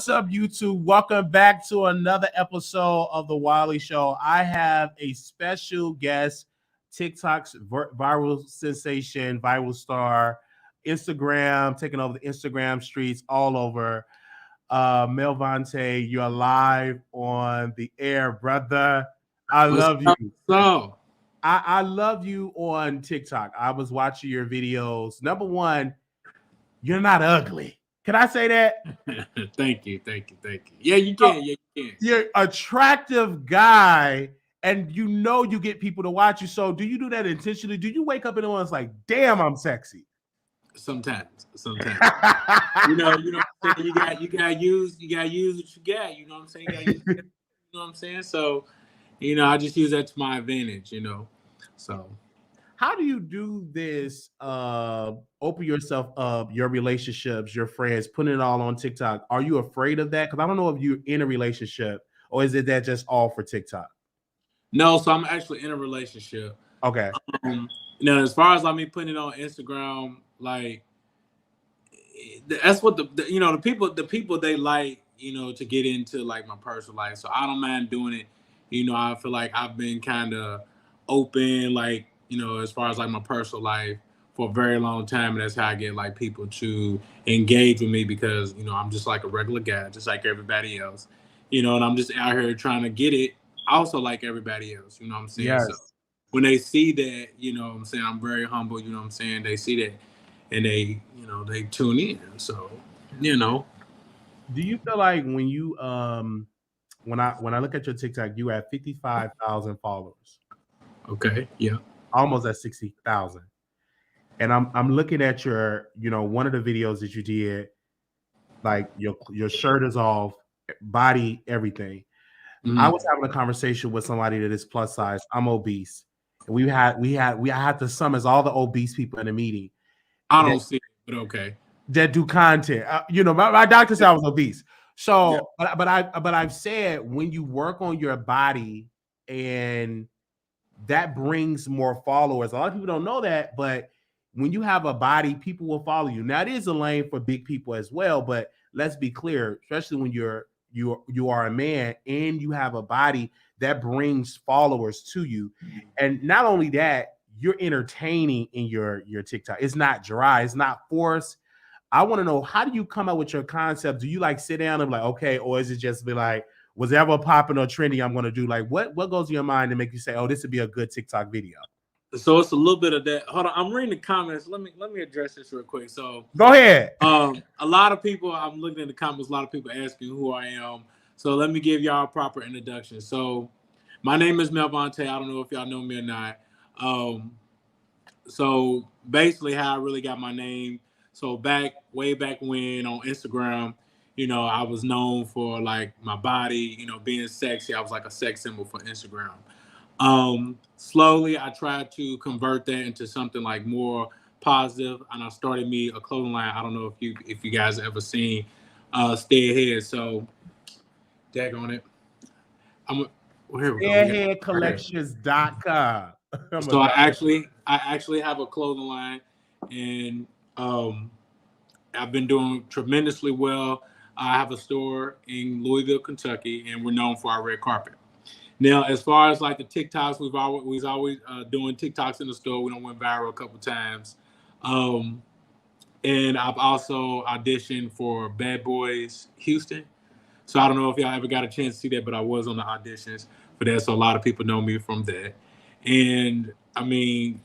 What's up, YouTube? Welcome back to another episode of the Wiley Show. I have a special guest, TikTok's viral sensation, viral star, Instagram, taking over the Instagram streets all over. Melvante, you're live on the air, brother. I love you. So I love you on TikTok. I was watching your videos. Number one, you're not ugly. Can I say that? thank you. Yeah, you can. Yeah, you can. You're attractive guy, and you get people to watch you. So do you do that intentionally? Do you wake up in the morning like, damn, I'm sexy? Sometimes. you know what I'm saying? You gotta use what you got, you know what I'm saying? You know what I'm saying? So, I just use that to my advantage, So how do you do this? Open yourself up, your relationships, your friends, putting it all on TikTok. Are you afraid of that? Because I don't know if you're in a relationship or is it that just all for TikTok? No, so I'm actually in a relationship. Okay. As far as me putting it on Instagram, like that's what the people they like, to get into like my personal life. So I don't mind doing it. I feel like I've been kind of open, like, as far as like my personal life for a very long time. And that's how I get like people to engage with me because, I'm just like a regular guy, just like everybody else, and I'm just out here trying to get it also like everybody else, you know what I'm saying? Yes. So when they see that, what I'm saying, I'm very humble, you know what I'm saying? They see that and they, they tune in. So, Do you feel like when you when I look at your TikTok, you have 55,000 followers. Okay, yeah. Almost at 60,000. And I'm looking at your, one of the videos that you did, like your shirt is off, body, everything. Mm-hmm. I was having a conversation with somebody that is plus size. I'm obese. And I had to summons all the obese people in the meeting. I don't see it, but okay. That do content. My doctor said I was obese. So, yeah. but I've said when you work on your body and that brings more followers. A lot of people don't know that, but when you have a body, people will follow you. Now it is a lane for big people as well, but let's be clear, especially when you are a man and you have a body that brings followers to you. And not only that, you're entertaining in your TikTok. It's not dry, it's not forced. I want to know, how do you come up with your concept? Do you like sit down and be like, okay, or is it just be like, whatever popping or trendy I'm going to do? Like what goes in your mind to make you say, oh, this would be a good TikTok video? So it's a little bit of that. Hold on, I'm reading the comments. Let me address this real quick. So go ahead. A lot of people, I'm looking at the comments, a lot of people asking who I am. So let me give y'all a proper introduction. So my name is Melvante. I don't know if y'all know me or not. So basically how I really got my name. So way back when on Instagram, I was known for like my body, being sexy. I was like a sex symbol for Instagram. Slowly I tried to convert that into something like more positive, and I started me a clothing line. I don't know if you guys ever seen Stay Ahead. So tag on it. Stairheadcollections.com. So I actually have a clothing line, and I've been doing tremendously well. I have a store in Louisville, Kentucky, and we're known for our red carpet. Now, as far as like the TikToks, we've always doing TikToks in the store. We done went viral a couple times, and I've also auditioned for Bad Boys Houston. So I don't know if y'all ever got a chance to see that, but I was on the auditions for that. So a lot of people know me from that. And I mean,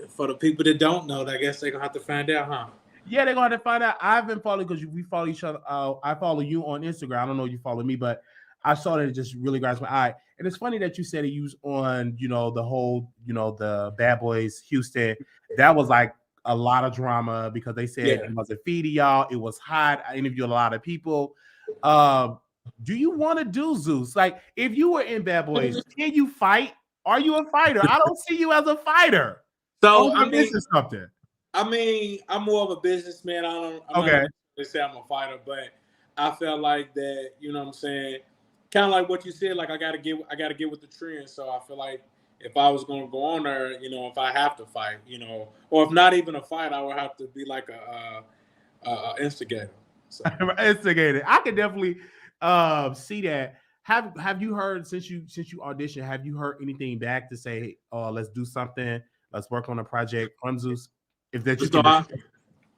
for the people that don't know, I guess they're gonna have to find out, huh? Yeah, they're gonna have to find out. I've been following because we follow each other. I follow you on Instagram. I don't know if you follow me, but I saw that it just really grabs my eye. And it's funny that you said it was on, the whole, the Bad Boys Houston. That was like a lot of drama because they said it wasn't feeding y'all. It was hot. I interviewed a lot of people. Do you want to do Zeus? Like, if you were in Bad Boys, can you fight? Are you a fighter? I don't see you as a fighter. So I mean, this is something. I mean, I'm more of a businessman. I'm not say I'm a fighter, but I felt like that. You know what I'm saying? Kind of like what you said. Like I gotta get with the trend. So I feel like if I was gonna go on there, if I have to fight, or if not even a fight, I would have to be like a instigator. So Instigated. I can definitely see that. Have you heard since you auditioned? Have you heard anything back to say, "Oh, let's do something. Let's work on a project on Zeus"? If that you so can.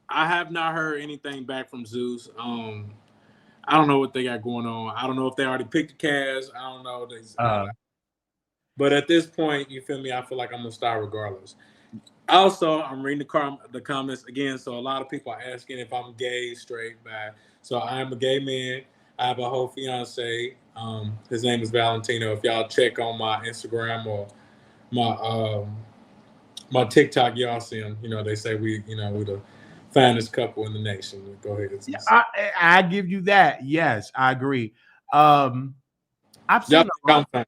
I have not heard anything back from Zeus. I don't know what they got going on. I don't know if they already picked the cast. I don't know. But at this point, you feel me? I feel like I'm gonna start regardless. Also, I'm reading the comments again. So a lot of people are asking if I'm gay, straight, bi. So I am a gay man. I have a whole fiance. His name is Valentino. If y'all check on my Instagram or my my TikTok, y'all see him. You know, they say we the finest couple in the nation. Go ahead. Yeah, I give you that. Yes, I agree. I've Y'all seen a think lot. I'm fine.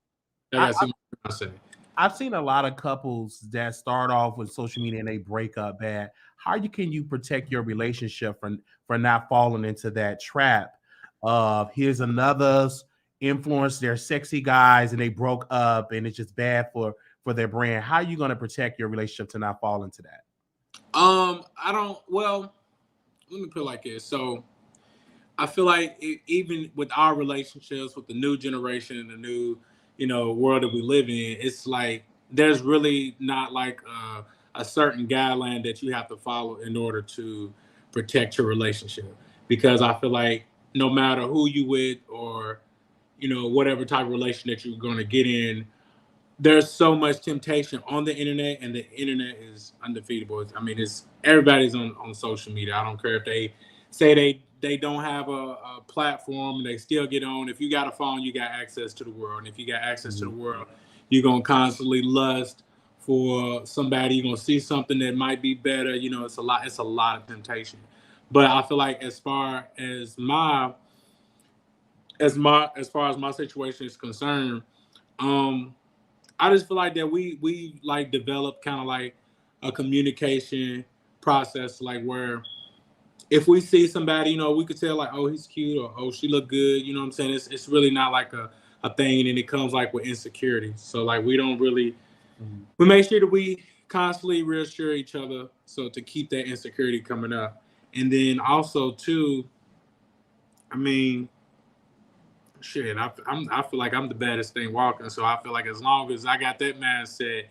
Y'all I, gotta see my fiance. I've seen a lot of couples that start off with social media and they break up bad. How can you protect your relationship for not falling into that trap of here's another's influence, they're sexy guys and they broke up and it's just bad for their brand. How are you going to protect your relationship to not fall into that? I don't. Well, let me put it like this. So I feel like even with our relationships with the new generation and the new, world that we live in, it's like there's really not like a certain guideline that you have to follow in order to protect your relationship. Because I feel like no matter who you with or whatever type of relation that you're going to get in, there's so much temptation on the internet, and the internet is undefeatable. I mean, it's everybody's on social media. I don't care if they say they don't have a platform and they still get on. If you got a phone, you got access to the world, and if you got access to the world, you're gonna constantly lust for somebody. You're gonna see something that might be better. It's a lot. It's a lot of temptation. But I feel like as far as my situation is concerned, I just feel like that we like develop kind of like a communication process, like where if we see somebody, we could tell like, oh, he's cute, or oh, she look good. You know what I'm saying? It's really not like a thing, and it comes like with insecurity. So like we don't really we make sure that we constantly reassure each other so to keep that insecurity coming up. And then also too, I mean, shit, I feel like I'm the baddest thing walking. So I feel like as long as I got that mindset,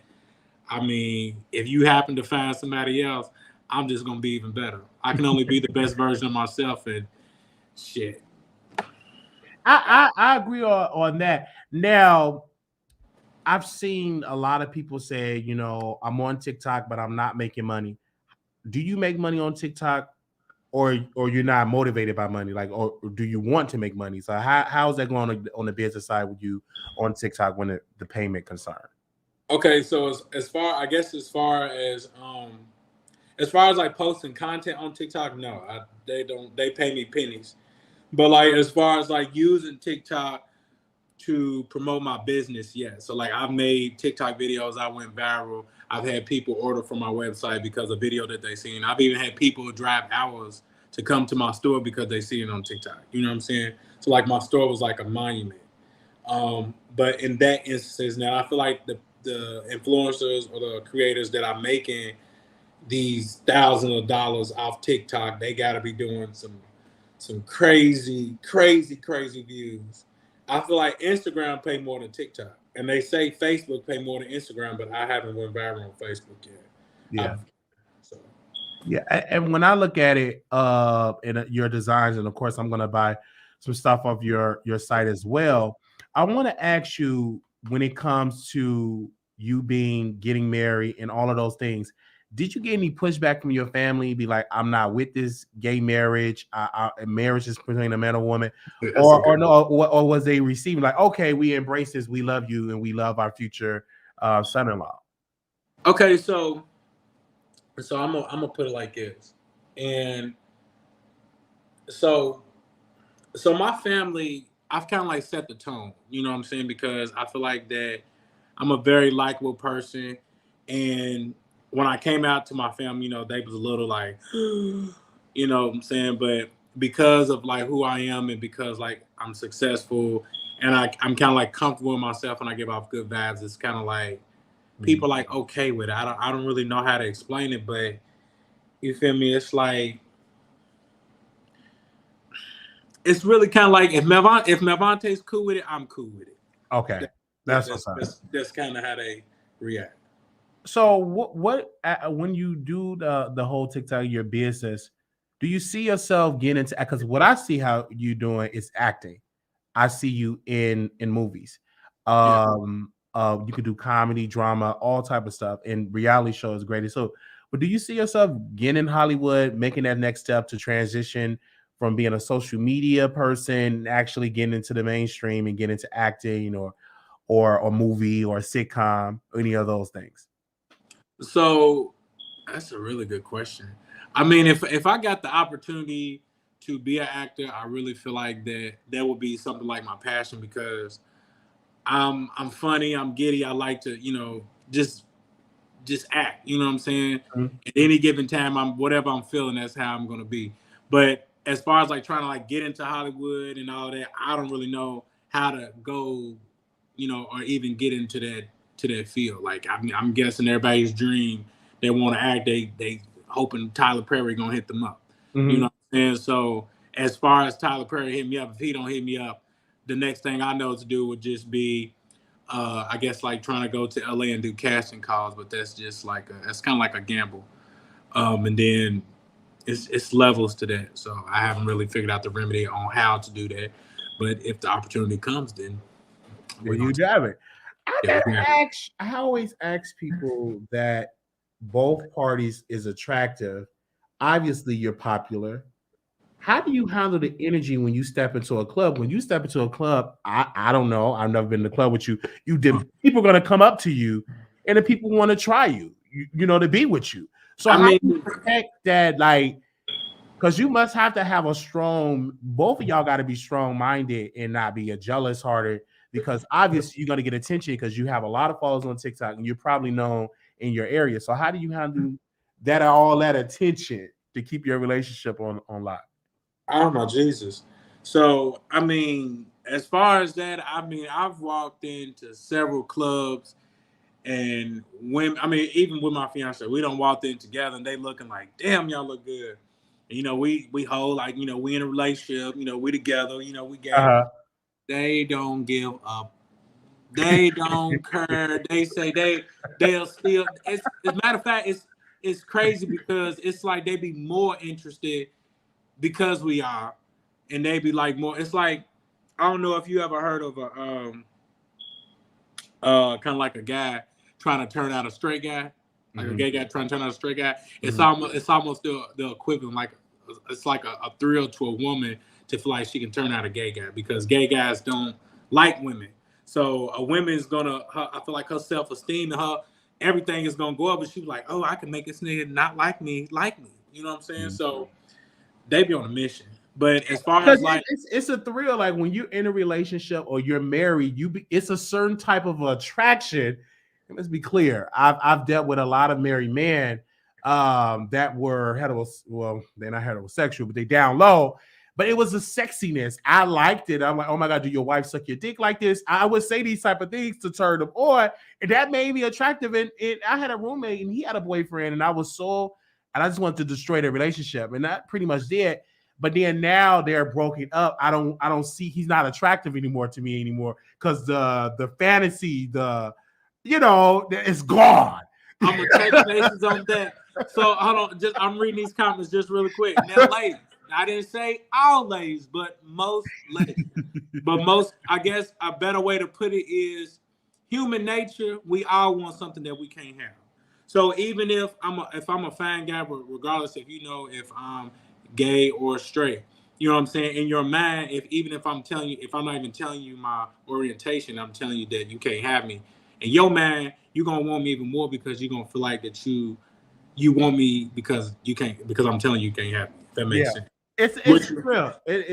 I mean, if you happen to find somebody else, I'm just gonna be even better. I can only be the best version of myself, and shit. I agree on that. Now, I've seen a lot of people say, I'm on TikTok, but I'm not making money. Do you make money on TikTok, or you're not motivated by money? Like, or do you want to make money? So how's that going on the business side with you on TikTok when the payment concern? Okay, so as far I guess as far as like posting content on TikTok, no, they pay me pennies. But like as far as like using TikTok to promote my business, yeah. So like I've made TikTok videos, I went viral. I've had people order from my website because of video that they seen. I've even had people drive hours to come to my store because they see it on TikTok. You know what I'm saying? So like my store was like a monument. But in that instance, now I feel like the influencers or the creators that are making these thousands of dollars off TikTok, they got to be doing some crazy, crazy, crazy views. I feel like Instagram pay more than TikTok, and they say Facebook pay more than Instagram, but I haven't went viral on Facebook yet. Yeah. So. Yeah, and when I look at it, in your designs, and of course, I'm gonna buy some stuff off your site as well. I want to ask you, when it comes to you getting married and all of those things, did you get any pushback from your family? Be like, I'm not with this gay marriage. Marriage is between a man and woman, or no, or was they receiving like, okay, we embrace this, we love you, and we love our future son-in-law? Okay, so I'm gonna put it like this, and so my family, I've kind of like set the tone. You know what I'm saying? Because I feel like that I'm a very likable person, and when I came out to my family, they was a little like, you know what I'm saying? But because of like who I am, and because like I'm successful, and I'm kind of like comfortable with myself, and I give off good vibes, it's kind of like people like okay with it. I don't really know how to explain it, but you feel me? It's like it's really kind of like if Melvante's cool with it, I'm cool with it. Okay, that's what's up. That's kind of how they react. So what when you do the whole TikTok your business, do you see yourself getting into, because what I see how you doing is acting. I see you in movies. You could do comedy, drama, all type of stuff, and reality show is great. So, but do you see yourself getting in Hollywood, making that next step to transition from being a social media person, actually getting into the mainstream and getting into acting or a movie or a sitcom, or any of those things? So that's a really good question. I mean, if I got the opportunity to be an actor, I really feel like that would be something like my passion because I'm funny, I'm giddy, I like to, just act, you know what I'm saying? Mhm. At any given time, I'm whatever I'm feeling, that's how I'm gonna be. But as far as like trying to like get into Hollywood and all that, I don't really know how to go, or even get into that field. Like I'm guessing everybody's dream, they want to act, they hoping Tyler Perry gonna hit them up. You know Mhm. what I'm saying? So as far as Tyler Perry hit me up, if he don't hit me up, the next thing I know to do would just be I guess like trying to go to LA and do casting calls, but that's just like that's kind of like a gamble. And then it's levels to that. So I haven't really figured out the remedy on how to do that. But if the opportunity comes, then There we're gonna you take have it. I it. gotta Yeah, ask. I always ask people that both parties is attractive. Obviously, you're popular. How do you handle the energy when you step into a club? When you step into a club, I don't know. I've never been to a club with you. You did. People are gonna come up to you, and the people want to try you. To be with you. So I how do mean, you protect that? Like, because you must have to have a strong. Both of y'all got to be strong minded and not be a jealous hearted. Because obviously you're gonna get attention because you have a lot of followers on TikTok and you're probably known in your area. So how do you handle that all that attention to keep your relationship on lock? oh my Jesus. So I mean, as far as that, I mean, I've walked into several clubs and when I mean, even with my fiance, we don't walk in together and they looking like, damn, y'all look good. And, we hold like, we in a relationship, we together, we gay. Uh-huh. They don't give up. They don't care. They say they'll still. As a matter of fact, it's crazy because it's like they be more interested because we are, and they be like more. It's like I don't know if you ever heard of a kind of like a guy trying to turn out a straight guy, like a Mhm. gay guy trying to turn out a straight guy. It's Mhm. almost the equivalent. Like it's like a thrill to a woman to feel like she can turn out a gay guy because gay guys don't like women. So a woman is I feel like her self esteem and her everything is gonna go up, and she's like, oh, I can make this nigga not like me, like me. You know what I'm saying? Mhm. So they be on a mission. But as far Because as like, it's a thrill. Like when you're in a relationship or you're married, it's a certain type of attraction. And let's be clear. I've dealt with a lot of married men that were well, they're not heterosexual, but they down low. But it was a sexiness. I liked it. I'm like, oh my God, do your wife suck your dick like this? I would say these type of things to turn them on. And that made me attractive. And I had a roommate and he had a boyfriend, and I just wanted to destroy their relationship. And that pretty much did. But then now they're broken up. I don't see, he's not attractive anymore to me anymore because the fantasy, it's gone. I'm gonna touch bases on that. So hold on, I'm reading these comments just really quick. Now, ladies, I didn't say all ladies, but most ladies. But most, I guess, a better way to put it is human nature. We all want something that we can't have. So even if I'm a fine guy, regardless if I'm gay or straight, you know what I'm saying. In your mind, even if if I'm not even telling you my orientation, I'm telling you that you can't have me. In your mind, you're gonna want me even more because you're gonna feel like that you want me because you can't because I'm telling you you can't have me. If that Yeah. makes sense. It's a thrill. It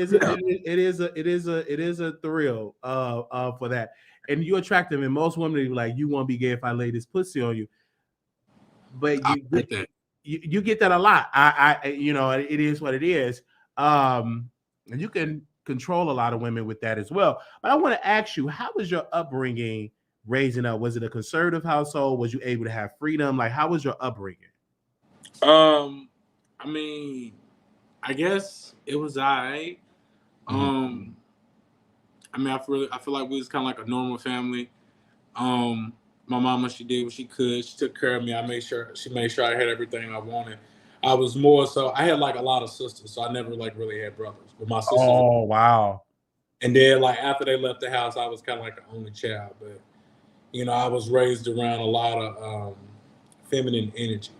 is a thrill for that. And you attract them, and most women are like, you won't be gay if I lay this pussy on you. But I you get get that. you get that a lot. It is what it is. And you can control a lot of women with that as well. But I want to ask you, how was your upbringing raising up? Was it a conservative household? Was you able to have freedom? Like, how was your upbringing? I mean, I guess it was I. I mean, I feel like we was kind of like a normal family. My mama, she did what she could. She took care of me. She made sure I had everything I wanted. I was more so, I had like a lot of sisters, so I never like really had brothers. But my sisters. Oh, wow. And then like after they left the house, I was kind of like the only child. But you know, I was raised around a lot of feminine energy.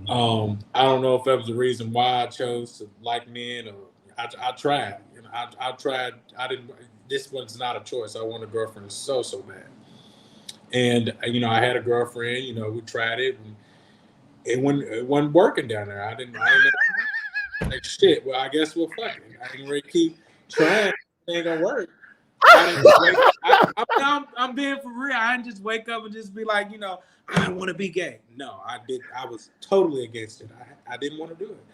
I don't know if that was the reason why I chose to like men, or I tried. You know, I tried. I didn't. This was not a choice. I wanted a girlfriend so bad. And you know, I had a girlfriend. You know, we tried it, and it wasn't working down there. I didn't know, like shit. Well, I guess we'll fuck it. I didn't really keep trying. It ain't gonna work. I'm being for real. I didn't just wake up and just be like, you know, I want to be gay. No, I did. I was totally against it. I didn't want to do it.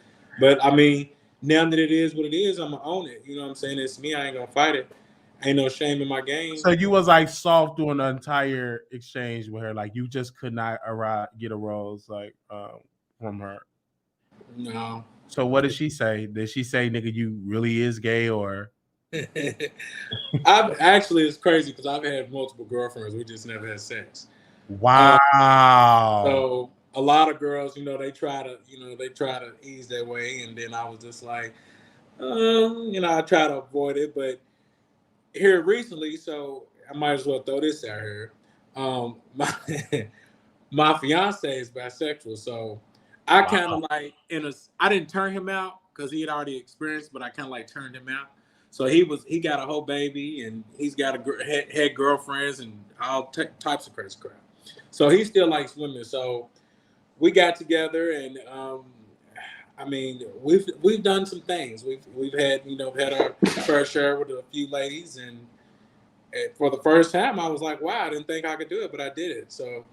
But I mean, now that it is what it is, I'm gonna own it. You know what I'm saying? It's me. I ain't gonna fight it. Ain't no shame in my game. So you was like soft during the entire exchange with her, like you just could not get a rose like from her. No. So what did she say? Did she say, "Nigga, you really is gay," or? I've actually, it's crazy because I've had multiple girlfriends. We just never had sex. Wow. So a lot of girls, you know, they try to ease their way, and then I was just like, you know, I try to avoid it, but here recently, so I might as well throw this out here. My fiance is bisexual, so I kind of like I didn't turn him out because he had already experienced, but I kind of like turned him out. So he got a whole baby, and he's got had girlfriends and all types of crazy crap. So he still likes women. So we got together, and I mean, we've done some things. We've had our fair share with a few ladies, and for the first time, I was like, wow, I didn't think I could do it, but I did it. So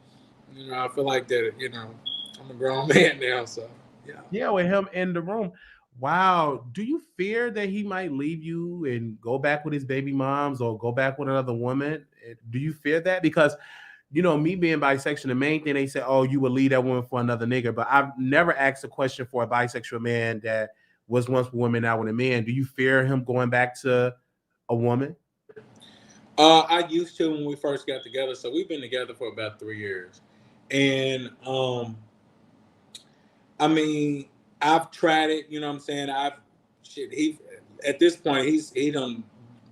you know, I feel like that. You know, I'm a grown man now, so yeah. Yeah, with him in the room. Wow. Do you fear that he might leave you and go back with his baby moms or go back with another woman? Do you fear that? Because, you know, me being bisexual, the main thing they say, oh, you would leave that woman for another nigga. But I've never asked a question for a bisexual man that was once with women, now with a man. Do you fear him going back to a woman? I used to when we first got together. So we've been together for about 3 years. And I mean, I've tried it, you know what I'm saying? At this point he done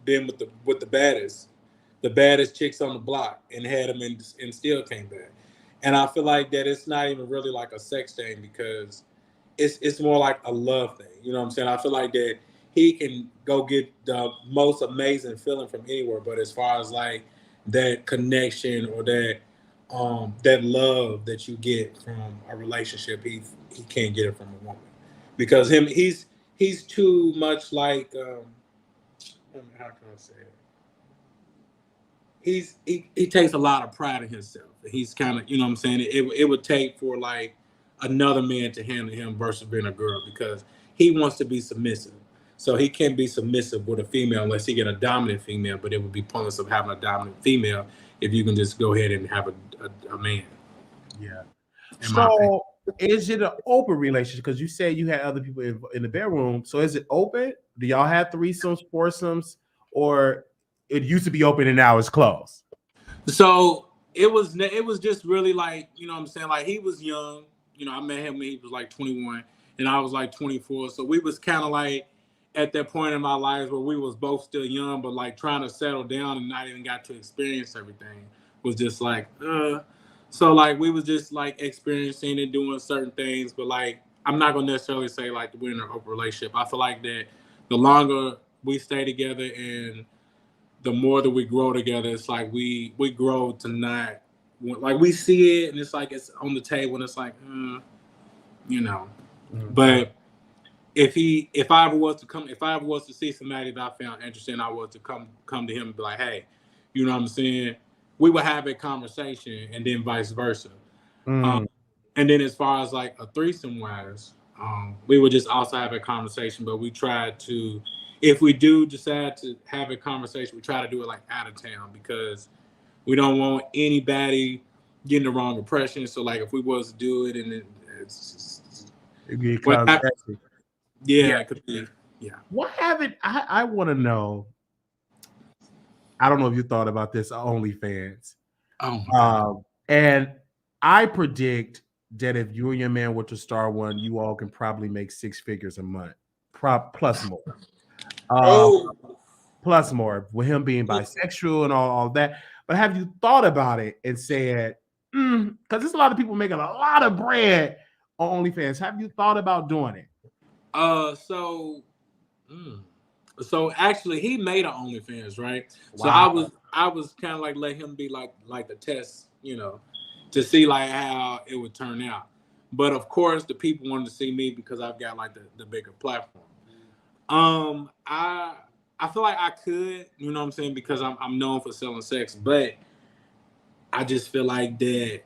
been with the baddest chicks on the block and had him and still came back. And I feel like that it's not even really like a sex thing because it's more like a love thing. You know what I'm saying? I feel like that he can go get the most amazing feeling from anywhere, but as far as like that connection or that love that you get from a relationship, he can't get it from a woman because he's too much like how can I say it? He takes a lot of pride in himself. He's kind of, you know what I'm saying? It would take for like another man to handle him versus being a girl because he wants to be submissive. So he can't be submissive with a female unless he get a dominant female, but it would be pointless of having a dominant female if you can just go ahead and have a man. Yeah. So is it an open relationship? Because you said you had other people in the bedroom. So is it open? Do y'all have threesomes, foursomes, or it used to be open and now it's closed? So it was just really like, you know what I'm saying? Like he was young. You know, I met him when he was like 21 and I was like 24. So we was kind of like at that point in my life where we was both still young, but like trying to settle down and not even got to experience everything was just like, So like we was just like experiencing and doing certain things, but like I'm not gonna necessarily say like we're in an open relationship. I feel like that the longer we stay together and the more that we grow together, it's like we grow to not like we see it and it's like it's on the table and it's like, you know. Mm-hmm. But if I ever was to see somebody that I found interesting, I was to come to him and be like, hey, you know what I'm saying? We would have a conversation and then vice versa. And then as far as like a threesome wise, we would just also have a conversation, but we try to, if we do decide to have a conversation, we try to do it like out of town because we don't want anybody getting the wrong impression. So like if we was to do it and it's just, it could be it could be. Yeah. What haven't I want to know? I don't know if you thought about this OnlyFans. Oh my God. And I predict that if you and your man were to start one, you all can probably make 6 figures a month, plus more. Um, Oh, plus more with him being bisexual and all that. But have you thought about it and said, because there's a lot of people making a lot of bread on OnlyFans. Have you thought about doing it? So, so actually, he made an OnlyFans, right? So Wow. I was kind of like let him be like the test, to see like how it would turn out. But of course, the people wanted to see me because I've got like the bigger platform. I feel like I could, you know what I'm saying, because I'm known for selling sex, but I just feel like that.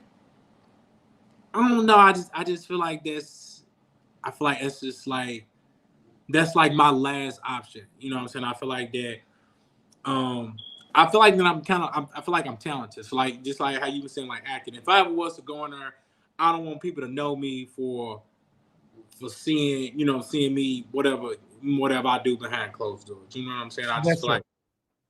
I don't know. I just feel like I feel like it's just like that's like my last option. You know what I'm saying? I feel like that. Um, I feel like that I feel like I'm talented. So like just like how you were saying like acting. If I ever was to go in there, I don't want people to know me for seeing me whatever I do behind closed doors. You know what I'm saying? I just That's feel right. like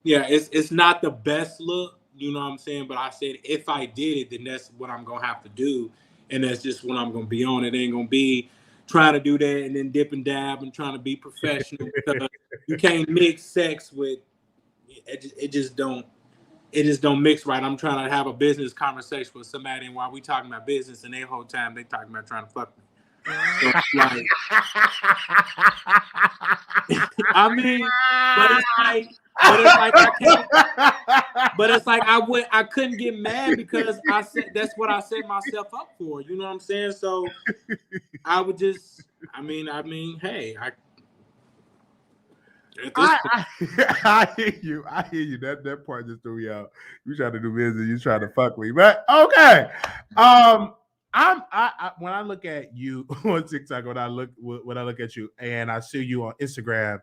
yeah, it's not the best look. You know what I'm saying? But I said if I did it, then that's what I'm gonna have to do, and that's just what I'm gonna be on. It ain't gonna be trying to do that and then dip and dab and trying to be professional because you can't mix sex with it just don't mix right. I'm trying to have a business conversation with somebody, and while we talking about business, and they whole time they talking about trying to fuck me. So like, I mean, but it's like I can't. But it's like I couldn't get mad because I said that's what I set myself up for. You know what I'm saying? So I would just, hey, at this point, I hear you. I hear you. That part just threw me out. You trying to do business, you trying to fuck me. But okay. When I look at you on TikTok, when I look at you and I see you on Instagram,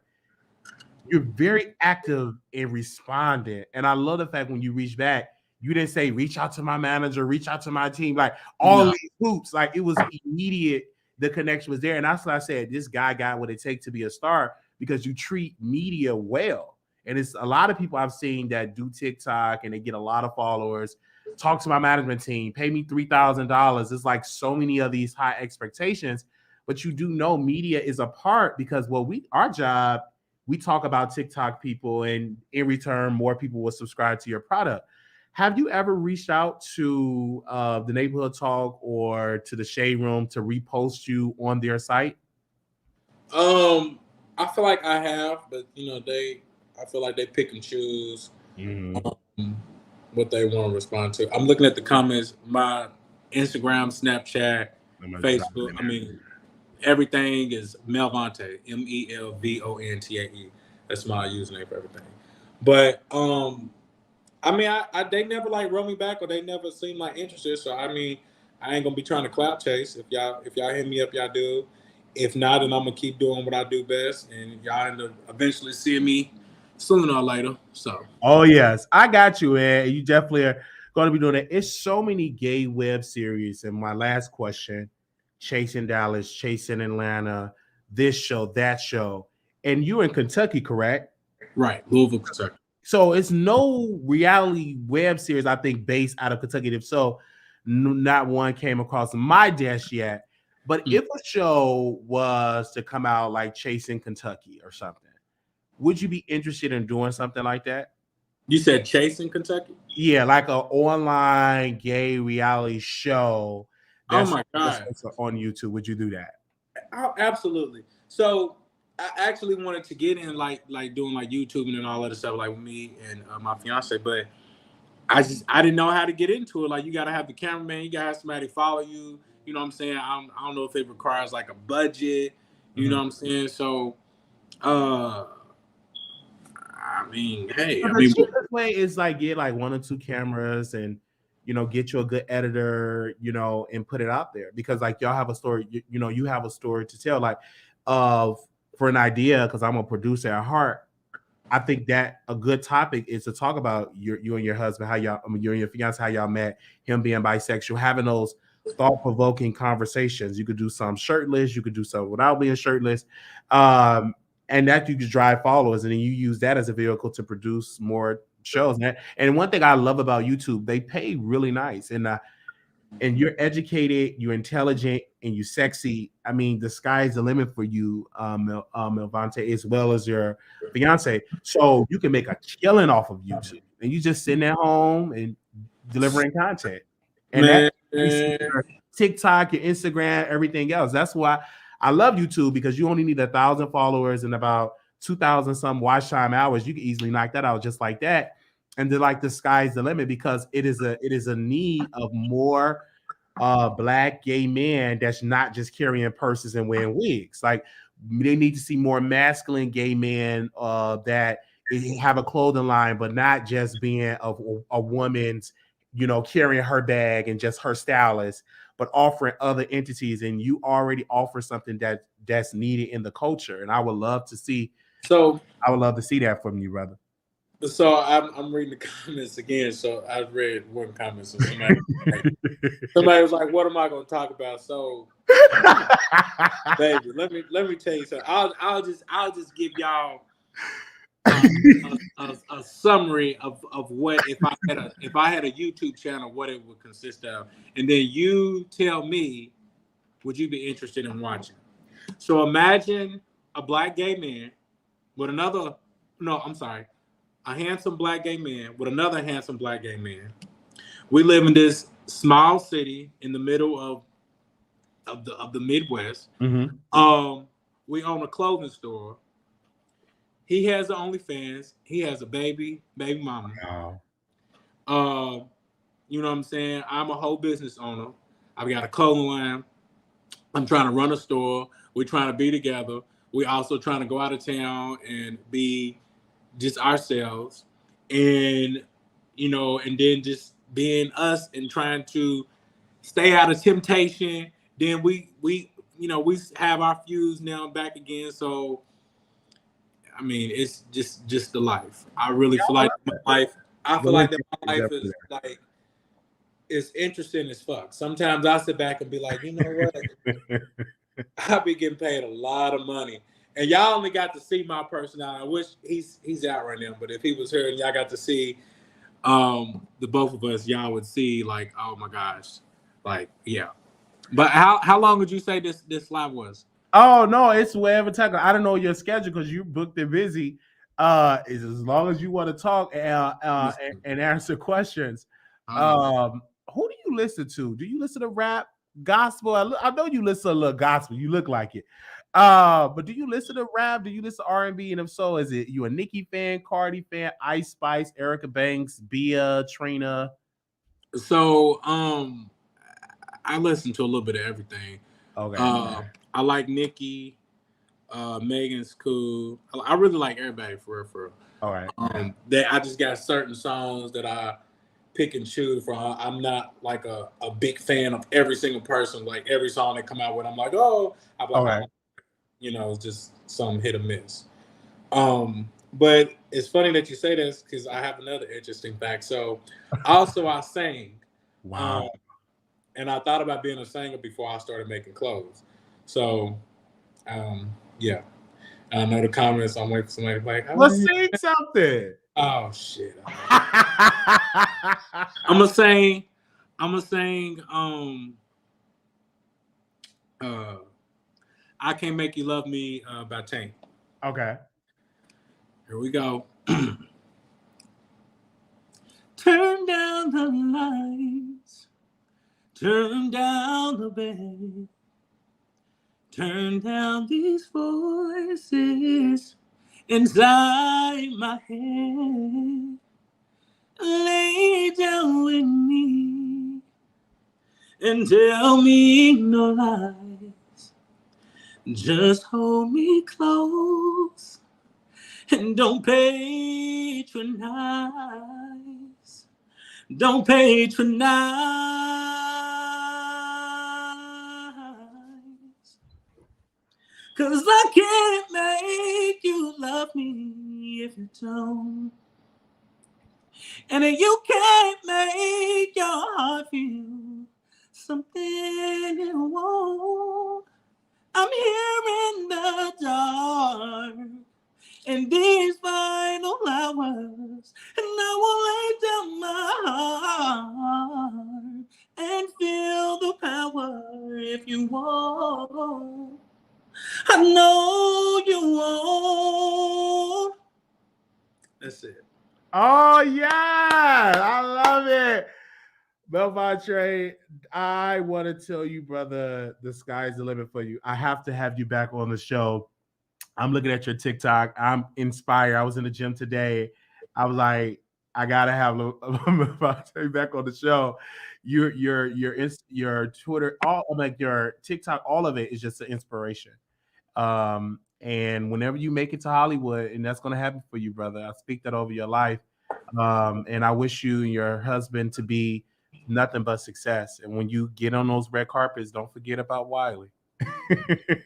you're very active in responding. And I love the fact when you reach back, you didn't say reach out to my manager, reach out to my team, like all no. these hoops. Like it was immediate, the connection was there. And that's why I said this guy got what it takes to be a star because you treat media well. And it's a lot of people I've seen that do TikTok and they get a lot of followers. Talk to my management team, pay me $3,000. It's like so many of these high expectations, but you do know media is a part because our job, we talk about TikTok people, and in return, more people will subscribe to your product. Have you ever reached out to the Neighborhood Talk or to the Shade Room to repost you on their site? I feel like I have, but I feel like they pick and choose what they want to respond to. I'm looking at the comments. My Instagram, Snapchat, Facebook. Everything is Melvontae, MELVONTAE. That's my username for everything. But they never like wrote me back or they never seemed like interested. So I ain't gonna be trying to clout chase. If y'all hit me up, y'all do. If not, then I'm gonna keep doing what I do best, and y'all end up eventually seeing me sooner or later. So. Oh yes, I got you, man. You definitely are going to be doing it. It's so many gay web series. And my last question: Chasing Dallas, Chasing Atlanta, this show, that show, and you're in Kentucky, correct? Right, Louisville, Kentucky. So it's no reality web series, I think, based out of Kentucky. If so, not one came across my desk yet. But if a show was to come out like Chasing Kentucky or something, would you be interested in doing something like that? You said Chasing Kentucky? Yeah, like an online gay reality show Oh that's my God. on YouTube. Would you do that? Oh, absolutely. So I actually wanted to get in like doing like YouTube and all that stuff like with me and my fiance, but I didn't know how to get into it. Like you gotta have the cameraman, you gotta have somebody follow you. You know what I'm saying? I don't know if it requires like a budget. You know what I'm saying? So hey, But the cheapest way is like get like 1 or 2 cameras and get you a good editor, and put it out there because like y'all have a story, you have a story to tell, like for an idea, because I'm a producer at heart. I think that a good topic is to talk about you and your husband, how y'all, you and your fiance, how y'all met, him being bisexual, having those thought-provoking conversations. You could do some shirtless, you could do some without being shirtless. and that you can drive followers, and then you use that as a vehicle to produce more shows. And one thing I love about YouTube, they pay really nice, and you're educated, you're intelligent, and you're sexy. I mean, the sky's the limit for you, Melvante, as well as your fiance. So you can make a killing off of YouTube, and you just sitting at home and delivering content. And Man, that's your TikTok, your Instagram, everything else. That's why I love YouTube, because you only need 1,000 followers and about 2,000 some watch time hours. You can easily knock that out just like that. And then, like, the sky's the limit, because it is a need of more black gay men that's not just carrying purses and wearing wigs. Like, they need to see more masculine gay men that have a clothing line, but not just being a woman's, carrying her bag and just her stylist, but offering other entities. And you already offer something that's needed in the culture. And I would love to see that from you, brother. So I'm reading the comments again. So I read one comment. So somebody was like, "What am I going to talk about?" So, baby, let me tell you something. I'll just give y'all a summary of what if I had a YouTube channel, what it would consist of, and then you tell me, would you be interested in watching? So imagine a black gay man with a handsome black gay man with another handsome black gay man. We live in this small city in the middle of the Midwest. Mm-hmm. We own a clothing store. He has the OnlyFans. He has a baby mama. Wow. You know what I'm saying? I'm a whole business owner. I've got a clothing line. I'm trying to run a store. We're trying to be together. We're also trying to go out of town and be just ourselves, and and then just being us and trying to stay out of temptation. Then we have our feuds now and back again. So I mean, it's just the life. I really feel like my life. I feel like that my life is like, it's interesting as fuck. Sometimes I sit back and be like, you know what? I be getting paid a lot of money. And y'all only got to see my personality. I wish he's out right now, but if he was here and y'all got to see the both of us, y'all would see, like, oh my gosh. Like, yeah. But how long would you say this live was? Oh no, it's wherever time. I don't know your schedule because you booked it busy. Is as long as you want to talk and answer questions. Who do you listen to? Do you listen to rap, gospel? I know you listen to a little gospel. You look like it. But do you listen to rap? Do you listen to R&B? And if so, is it you a Nicki fan, Cardi fan, Ice Spice, Erica Banks, Bia, Trina? So I listen to a little bit of everything. Okay. I like Nicki. Megan's cool. I really like everybody for real. All right. That I just got certain songs that I pick and choose from. I'm not like a big fan of every single person. Like every song they come out with, I'm like, oh, I'm like, okay. It's just some hit or miss. But it's funny that you say this because I have another interesting fact. So also I sang. Wow. And I thought about being a singer before I started making clothes. So yeah. I know the comments. I'm waiting for somebody like, let's sing something. Oh shit. I'm gonna sing I Can't Make You Love Me by Tank. Okay. Here we go. Turn down the lights. Turn down the bed. Turn down these voices inside my head. Lay down with me and tell me no lies. Just hold me close and don't patronize. Don't patronize. 'Cause I can't make you love me if you don't. And you can't make your heart feel something it won't. I'm here in the dark in these final hours, and I will lay down my heart and feel the power if you want. I know you won't. That's it. Oh yeah, I love it. Belmontre, I want to tell you, brother, the sky's the limit for you. I have to have you back on the show. I'm looking at your TikTok. I'm inspired. I was in the gym today. I was like, I gotta have Belmontre back on the show. Your Twitter, all like your TikTok, all of it is just an inspiration. And whenever you make it to Hollywood, and that's gonna happen for you, brother, I speak that over your life. And I wish you and your husband to be nothing but success. And when you get on those red carpets, don't forget about Wiley.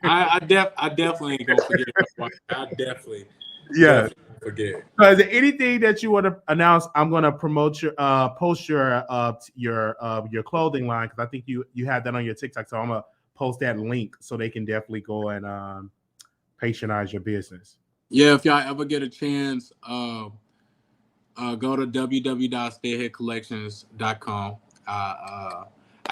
I definitely ain't gonna forget about Wiley. I definitely forget. So is there anything that you want to announce? I'm going to promote your post your clothing line, because I think you have that on your TikTok. So I'm gonna post that link so they can definitely go and patronize your business. Yeah, if y'all ever get a chance, go to www.stayheadcollections.com. I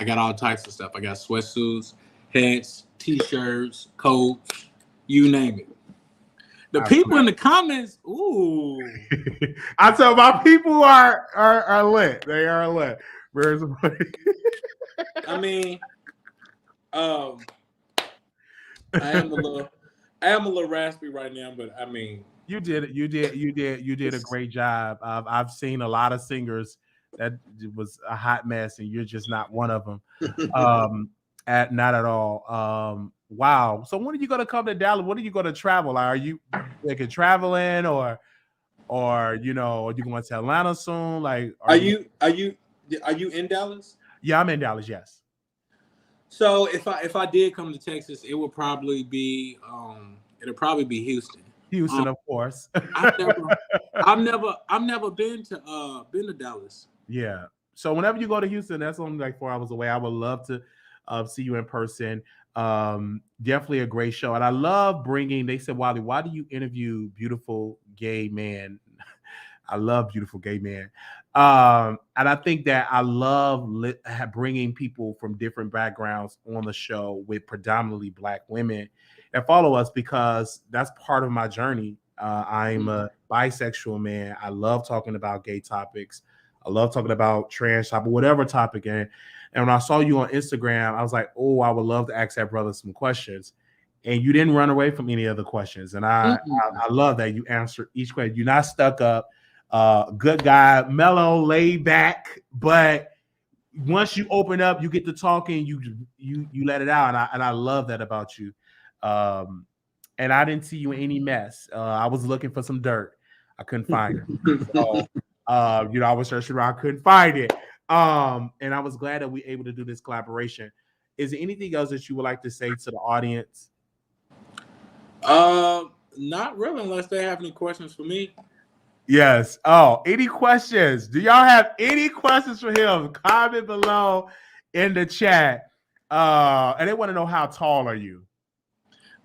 got all types of stuff. I got sweatsuits, hats, t-shirts, coats, you name it. The people in the comments, ooh. I tell my people are lit. They are lit. Where's the money? I mean, I am a little raspy right now, but I mean, you did a great job. I've seen a lot of singers that was a hot mess, and you're just not one of them. Not at all. Wow. So when are you going to come to Dallas? When are you going to travel? Are you like traveling, or are you going to Atlanta soon? Like, are you in Dallas? Yeah, I'm in Dallas. Yes. So if I did come to Texas, it would probably be Houston. Houston, of course. I've never been to Dallas. Yeah. So whenever you go to Houston, that's only like 4 hours away. I would love to see you in person. Definitely a great show. And I love bringing, they said, Wiley, why do you interview beautiful gay men? I love beautiful gay men. And I think that I love bringing people from different backgrounds on the show with predominantly Black women that follow us, because that's part of my journey. I'm a bisexual man. I love talking about gay topics. I love talking about trans topic, whatever topic. And when I saw you on Instagram, I was like, oh, I would love to ask that brother some questions. And you didn't run away from any of the questions. And I love that you answered each question. You're not stuck up. Good guy, mellow, laid back. But once you open up, you get to talking, you let it out. And I love that about you. And I didn't see you in any mess. I was looking for some dirt. I couldn't find it. So, I was searching around, couldn't find it. And I was glad that we were able to do this collaboration. Is there anything else that you would like to say to the audience? Not really, unless they have any questions for me. Yes. Oh, any questions? Do y'all have any questions for him? Comment below in the chat. And they want to know, how tall are you?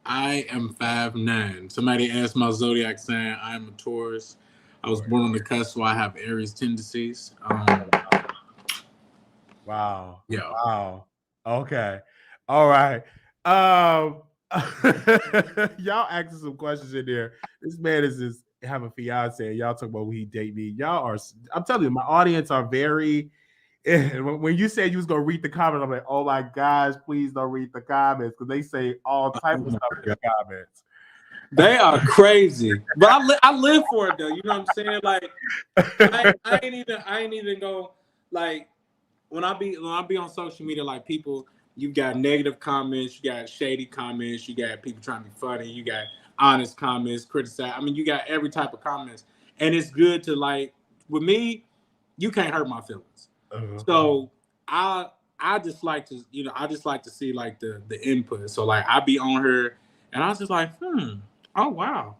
I am 5'9". Somebody asked my zodiac sign. I'm a Taurus. I was born on the cusp, so I have Aries tendencies. Wow. Yeah. Wow. Okay. All right. Y'all asking some questions in there. This man is just have a fiance. Y'all talk about who he date me. Y'all are. I'm telling you, my audience are very. When you said you was gonna read the comments, I'm like, oh my gosh, please don't read the comments, because they say all types of stuff in the comments. They are crazy, but I live for it though. You know what I'm saying? Like, I ain't even go like when I be on social media. Like, people, you got negative comments, you got shady comments, you got people trying to be funny, you got honest comments, criticize. I mean, you got every type of comments, and it's good to, like, with me, you can't hurt my feelings. So I just like to see like the input. So like I be on her, and I was just like, oh wow.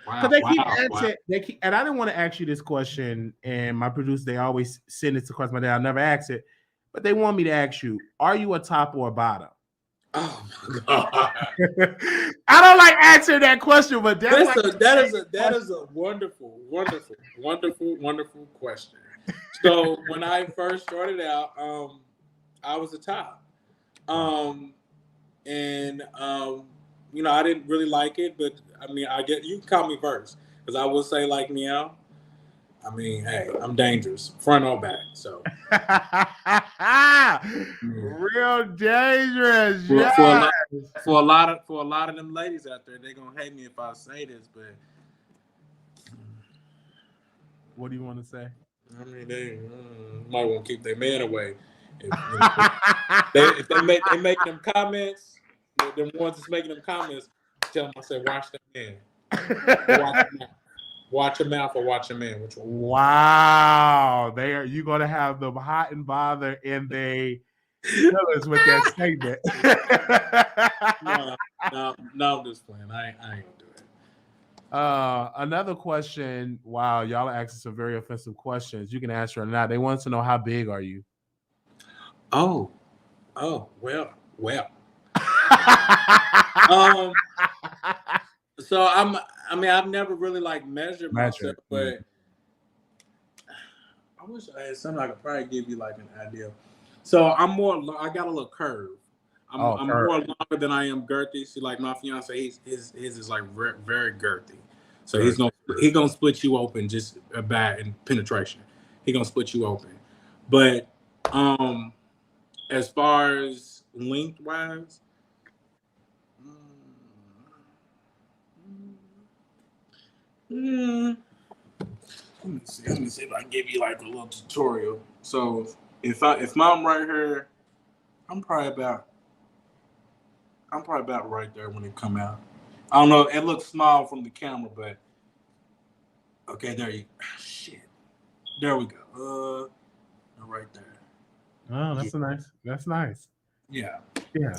Because they keep asking, and I didn't want to ask you this question, and my producer, they always send it to question, but I never ask it. But they want me to ask you, are you a top or a bottom? Oh my god! I don't like answering that question, but that's that is a wonderful, wonderful, wonderful, wonderful question. So when I first started out, I was a top, and I didn't really like it, but I mean, I get you can call me Verse because I will say like meow. I mean, hey, I'm dangerous, front or back. So real dangerous. for, Yeah. for a lot for a lot of them ladies out there, they're gonna hate me if I say this, but What do you want to say? I mean, they might want to keep their man away. If they make them comments, the ones that's making them comments, tell them I said watch that man, watch your mouth or watch your man. Which one? Wow, you gonna have them hot and bothered and they us with that statement. No, I'm just playing. I ain't gonna do it. Another question. Wow, y'all are asking some very offensive questions. You can answer or not. They want to know how big are you? Oh, well. So I've never really like measured myself, but I wish I had something I could probably give you like an idea. So I got a little curve. I'm more longer than I am girthy. See, like my fiance, his is like very, very girthy. So he's gonna split you open just about in penetration. He's gonna split you open. But as far as lengthwise, let me see if I can give you like a little tutorial. So if I'm right here, I'm probably about right there when it come out. I don't know. It looks small from the camera, but okay, there you. Shit, there we go. Right there. Oh, that's That's nice. Yeah. Yeah.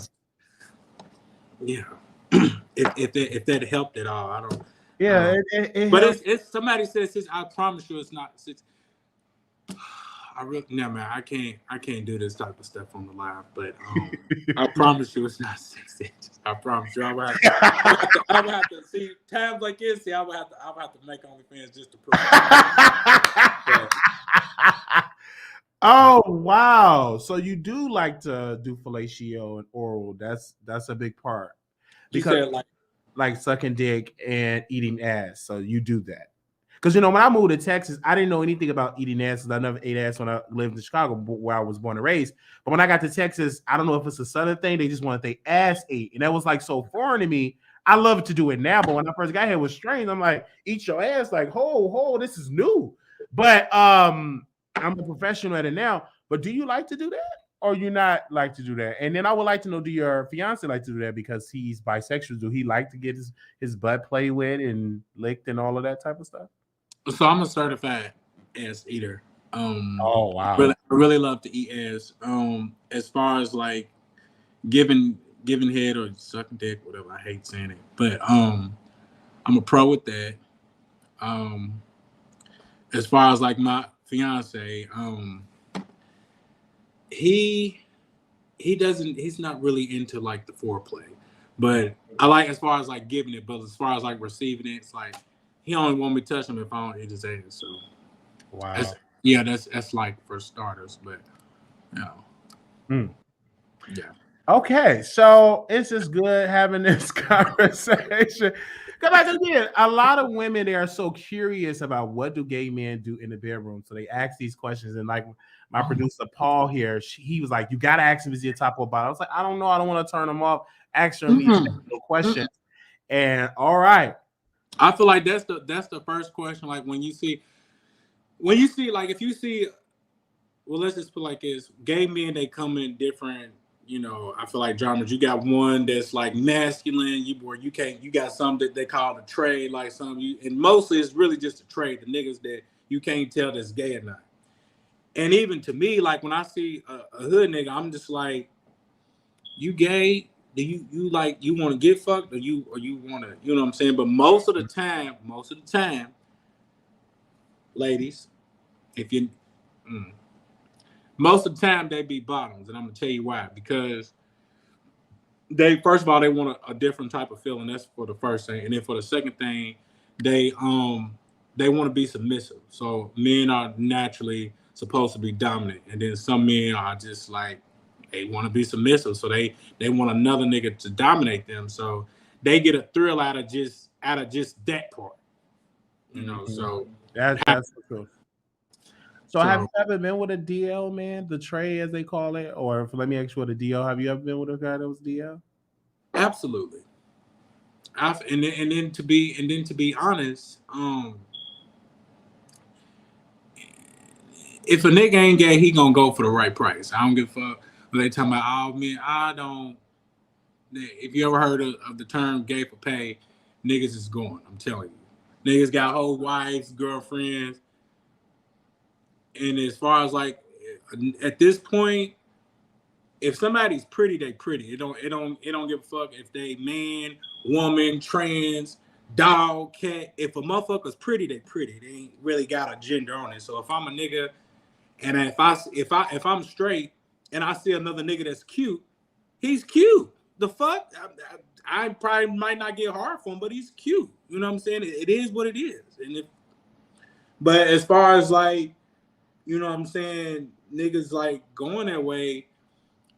If that helped at all, I don't. Yeah, but it's somebody says I promise you it's not. I really man. I can't do this type of stuff on the live, but I promise you it's not 6 inches. I promise you I would have to see times like this. I would have to make OnlyFans just to prove it. Oh wow! So you do like to do fellatio and oral? That's a big part. Because you said like sucking dick and eating ass. So you do that. Because when I moved to Texas, I didn't know anything about eating ass. I never ate ass when I lived in Chicago, where I was born and raised. But when I got to Texas, I don't know if it's a Southern thing. They just wanted their ass ate, and that was like so foreign to me. I love to do it now, but when I first got here, it was strange. I'm like, eat your ass, like, ho, this is new. But I'm a professional at it now. But do you like to do that? Or you not like to do that? And then I would like to know, do your fiance like to do that because he's bisexual? Do he like to get his butt played with and licked and all of that type of stuff? So I'm a certified ass eater. Oh wow! I really love to eat ass. As far as like giving head or sucking dick, whatever. I hate saying it, but I'm a pro with that. As far as like my fiance, he's not really into like the foreplay, but I like as far as like giving it, but as far as like receiving it, it's like he only want me to touch him if I don't eat his ass. So wow, that's like for starters, but yeah. Okay, so it's just good having this conversation. Because again, a lot of women, they are so curious about what do gay men do in the bedroom. So they ask these questions, and like my producer Paul here, he was like, "You gotta ask him is he a top or bottom." I was like, "I don't know. I don't want to turn him off. Ask him these questions." And all right, I feel like that's the first question. Like when you see like if you see, well, let's just put like this: gay men, they come in different. I feel like genres. You got one that's like masculine. You got some that they call a trade, like and mostly it's really just a trade. The niggas that you can't tell that's gay or not. And even to me, like when I see a hood nigga, I'm just like, you gay? Do you like you want to get fucked or you want to, you know what I'm saying? But most of the time, ladies, most of the time they be bottoms, and I'm gonna tell you why. Because they first of all they want a different type of feeling. That's for the first thing, and then for the second thing, they want to be submissive. So men are naturally supposed to be dominant, and then some men are just like they want to be submissive. So they want another nigga to dominate them. So they get a thrill out of just that part, you know. So that's true. So have so you ever been with a DL, man? The tray, as they call it, or let me ask you what a DL. Have you ever been with a guy that was DL? absolutely. And then to be honest, if a nigga ain't gay, he gonna go for the right price. I don't give a fuck when they talking about, oh man, I don't. If you ever heard of the term gay for pay, niggas is going. I'm telling you, niggas got whole wives, girlfriends, and as far as like at this point, if somebody's pretty, they pretty. It don't give a fuck if they man, woman, trans, dog, cat. If a motherfucker's pretty, they pretty. They ain't really got a gender on it. So if I'm a nigga and if I'm straight and I see another nigga that's cute, he's cute. The fuck? I probably might not get hard for him, but he's cute. You know what I'm saying? It is what it is. But as far as like, you know what I'm saying, niggas like going that way,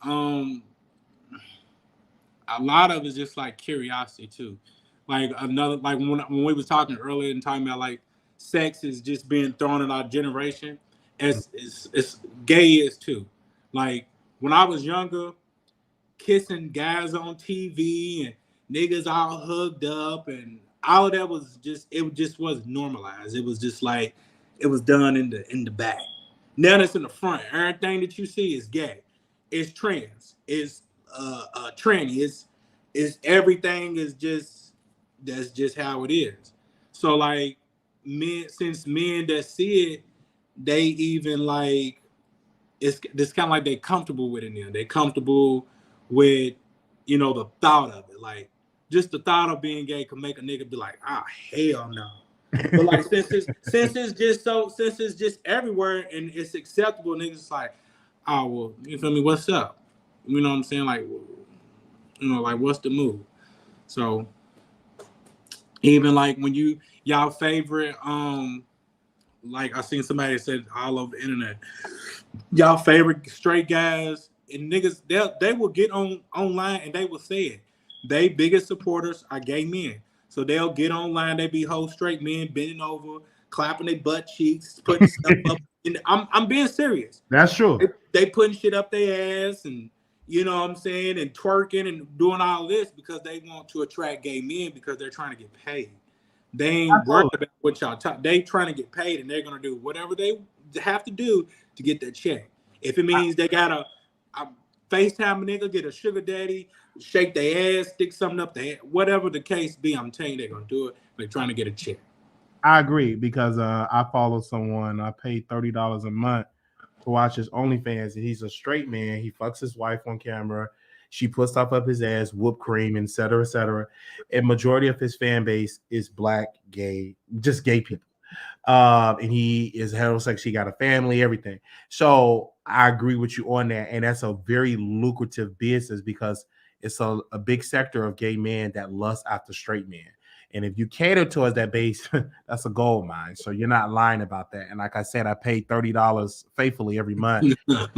a lot of it's just like curiosity too. Like when we was talking earlier and talking about like sex is just being thrown in our generation, it's gay is too. Like when I was younger, kissing guys on TV and niggas all hugged up and all of that was just wasn't normalized. It was just like it was done in the back. Now it's in the front. Everything that you see is gay. It's trans. It's tranny. It's everything is just that's just how it is. So like men that see it, they even like it's kind of like they comfortable with it now. They comfortable with, you know, the thought of it. Like just the thought of being gay can make a nigga be like, ah, hell no. But like since it's just everywhere and it's acceptable, niggas like, oh well, you feel me? What's up? You know what I'm saying? Like, you know, like what's the move? So even like when y'all favorite like I seen somebody said all over the internet, y'all favorite straight guys and niggas, they will get online and they will say it. They biggest supporters are gay men. So they'll get online, they be whole straight men bending over, clapping their butt cheeks, putting stuff up. And I'm being serious. That's true. They putting shit up their ass and you know what I'm saying, and twerking and doing all this because they want to attract gay men because they're trying to get paid. They ain't worried about what y'all talk. They trying to get paid and they're gonna do whatever they have to do to get that check. If it means they gotta FaceTime a nigga, get a sugar daddy, shake their ass, stick something up their ass, whatever the case be, I'm telling you they're gonna do it. They're trying to get a check. I agree because I follow someone. I paid $30 a month to watch his OnlyFans, and he's a straight man. He fucks his wife on camera. She puts stuff up his ass, whipped cream, et cetera, et cetera. And majority of his fan base is black, gay, just gay people. And he is heterosexual. He got a family, everything. So I agree with you on that. And that's a very lucrative business because it's a big sector of gay men that lust after straight men. And if you cater towards that base, that's a gold mine. So you're not lying about that. And like I said, I paid $30 faithfully every month to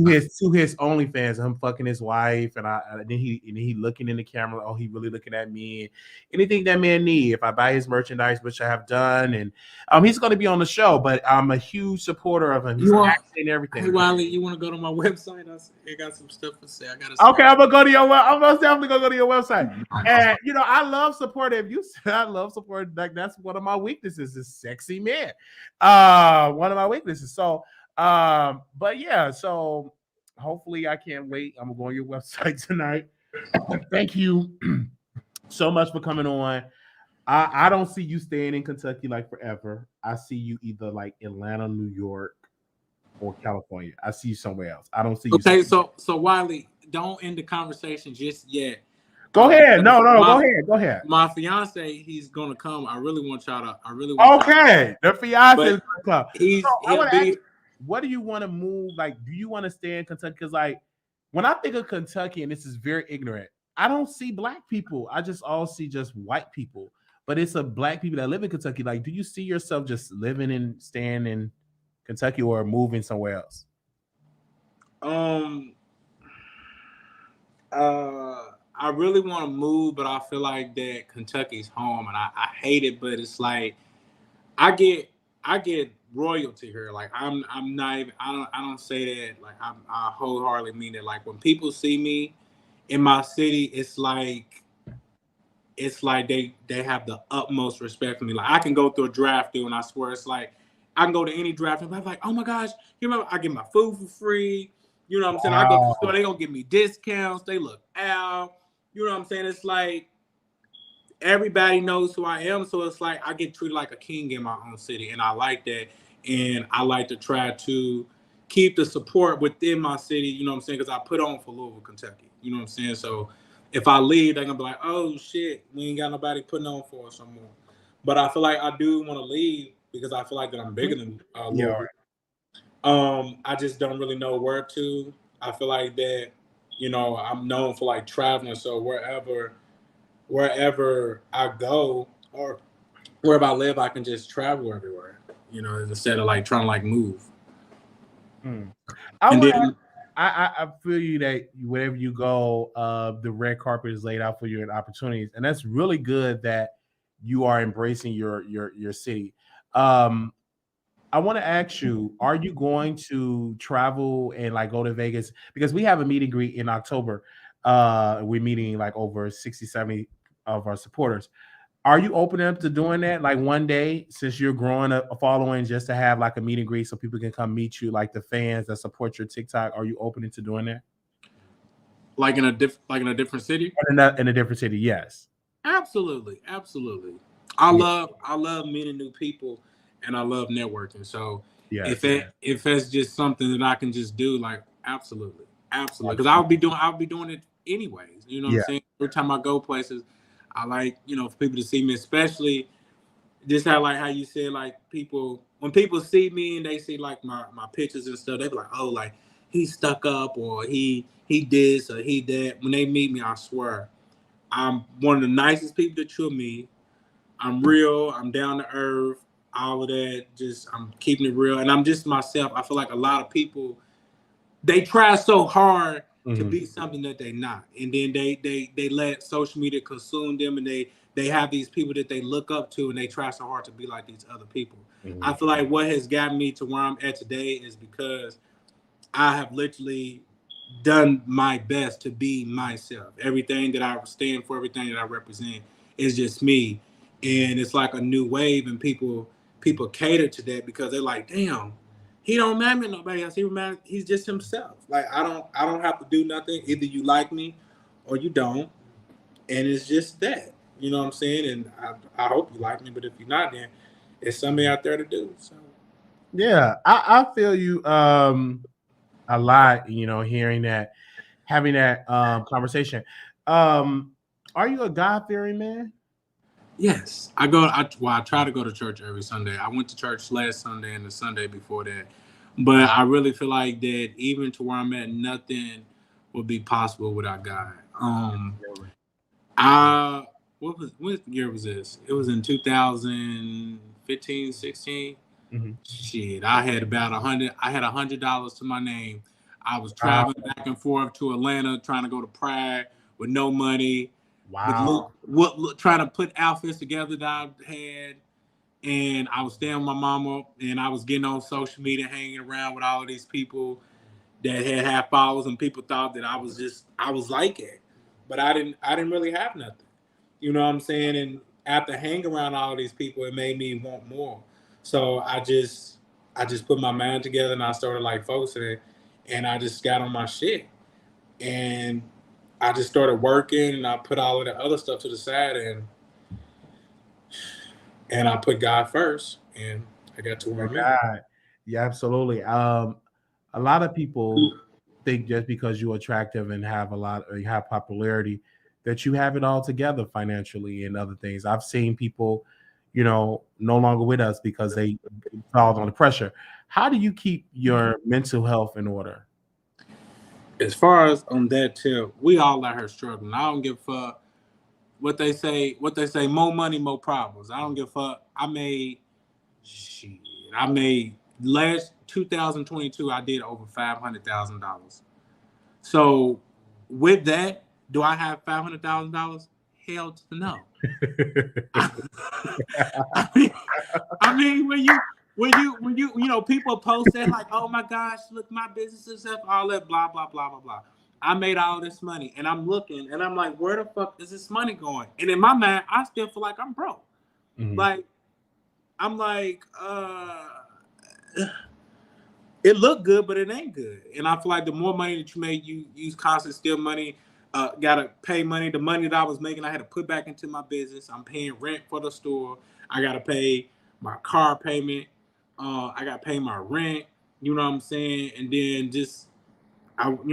his OnlyFans. Him fucking his wife, and then he looking in the camera. Oh, he really looking at me. And anything that man need, if I buy his merchandise, which I have done, and he's going to be on the show. But I'm a huge supporter of him. He's acting and everything. Hey Wiley, you want to go to my website? I got some stuff to say. Okay, I'm gonna go to your. I'm most definitely gonna go to your website. And you know, I love supporting. You said I love support. Like that's one of my weaknesses is sexy men. One of my weaknesses. So, but yeah. So hopefully, I can't wait. I'm gonna go on your website tonight. Thank you so much for coming on. I don't see you staying in Kentucky like forever. I see you either like Atlanta, New York, or California. I see you somewhere else. I don't see you. Okay, so Wiley, don't end the conversation just yet. Go ahead. No, go ahead. My fiance, he's gonna come. I really want y'all to. The fiance is gonna come. What do you want to move? Like, do you want to stay in Kentucky? Because like when I think of Kentucky, and this is very ignorant, I don't see black people. I just all see just white people. But it's a black people that live in Kentucky. Like, do you see yourself just living and staying in Kentucky or moving somewhere else? Um, I really want to move, but I feel like that Kentucky's home, and I hate it. But it's like I get I get royalty here. Like I'm not even I don't say that like I wholeheartedly mean it. Like when people see me in my city, it's like they have the utmost respect for me. Like I can go through a draft through, and I swear it's like I can go to any draft and I'm like, oh my gosh, you know, I get my food for free. You know what I'm saying? I go to the store, they gonna give me discounts. They look out. You know what I'm saying? It's like everybody knows who I am, so it's like I get treated like a king in my own city, and I like that. And I like to try to keep the support within my city. You know what I'm saying? Because I put on for Louisville, Kentucky. You know what I'm saying? So if I leave, they're gonna be like, "Oh shit, we ain't got nobody putting on for us no more." But I feel like I do want to leave because I feel like that I'm bigger than Yeah, Louisville. I just don't really know where to. I feel like that, I'm known for like traveling. So wherever I go or wherever I live, I can just travel everywhere. Instead of like trying to like move. Mm. I And want. then I feel you that wherever you go, the red carpet is laid out for you and opportunities, and that's really good that you are embracing your city. Um, I want to ask you, are you going to travel and like go to Vegas? Because we have a meet and greet in October. We're meeting like over 60, 70 of our supporters. Are you open up to doing that like one day since you're growing a following just to have like a meet and greet so people can come meet you, like the fans that support your TikTok? Are you open to doing that? like in a different city? In a different city, yes. Absolutely, absolutely. Yeah, I love meeting new people, and I love networking. So if yes. if it's just something that I can just do, like absolutely, absolutely, because I'll be doing it anyways. You know what I'm Yeah. saying? Every time I go places, I like for people to see me, especially just how you said like people when people see me and they see like my pictures and stuff, they be like, oh, like he stuck up or he this or he that. When they meet me, I swear. I'm one of the nicest people that you'll meet. I'm real. I'm down to earth. All of that. Just I'm keeping it real, and I'm just myself. I feel like a lot of people they try so hard to Mhm. be something that they're not, and then they let social media consume them, and they have these people that they look up to, and they try so hard to be like these other people. I Mhm. feel like what has gotten me to where I'm at today is because I have literally done my best to be myself. Everything that I stand for, everything that I represent is just me. And it's like a new wave and people cater to that because they're like, damn, he don't matter with nobody else. He's just himself. Like I don't have to do nothing. Either you like me or you don't. And it's just that. You know what I'm saying? And I hope you like me, but if you're not, then it's something out there to do. So Yeah, I feel you a lot, hearing that, having that conversation. Um, are you a God fearing man? yes, I try to go to church every Sunday. I went to church last Sunday and the Sunday before that, but I really feel like that even to where I'm at, nothing would be possible without God. I what year was this? It was in 2015, 16. Mhm. Shit, I had about $100 to my name. I was Wow. traveling back and forth to Atlanta, trying to go to Pride with no money, with Wow. trying to put outfits together that I had, and I was staying with my mama, and I was getting on social media, hanging around with all of these people that had half followers, and people thought that I was like it, but I didn't really have nothing. You know what I'm saying? And after hanging around all these people, it made me want more. So I just put my mind together and I started like focusing, and I just got on my shit, and I just started working, and I put all of the other stuff to the side, and I put God first, and I got to where My I'm at. God. Yeah, absolutely. A lot of people think just because you're attractive and have you have popularity that you have it all together financially and other things. I've seen people, no longer with us because they fall under pressure. How do you keep your mental health in order? as far as on that tip, we all let her struggling. I don't give a fuck what they say. What they say, more money, more problems. I don't give a fuck. I made last 2022. I did over $500,000. So with that, do I have $500,000? Hell to the no. I mean, when you people post that like, oh my gosh, look, my business is up, all that, blah blah blah blah blah. I made all this money, and I'm looking, and I'm like, where the fuck is this money going? And in my mind, I still feel like I'm broke. Mm-hmm. Like, I'm like, it looked good, but it ain't good. And I feel like the more money that you make, you use constant steal money. Gotta pay money. The money that I was making, I had to put back into my business. I'm paying rent for the store. I gotta pay my car payment. I gotta pay my rent. You know what I'm saying? And then you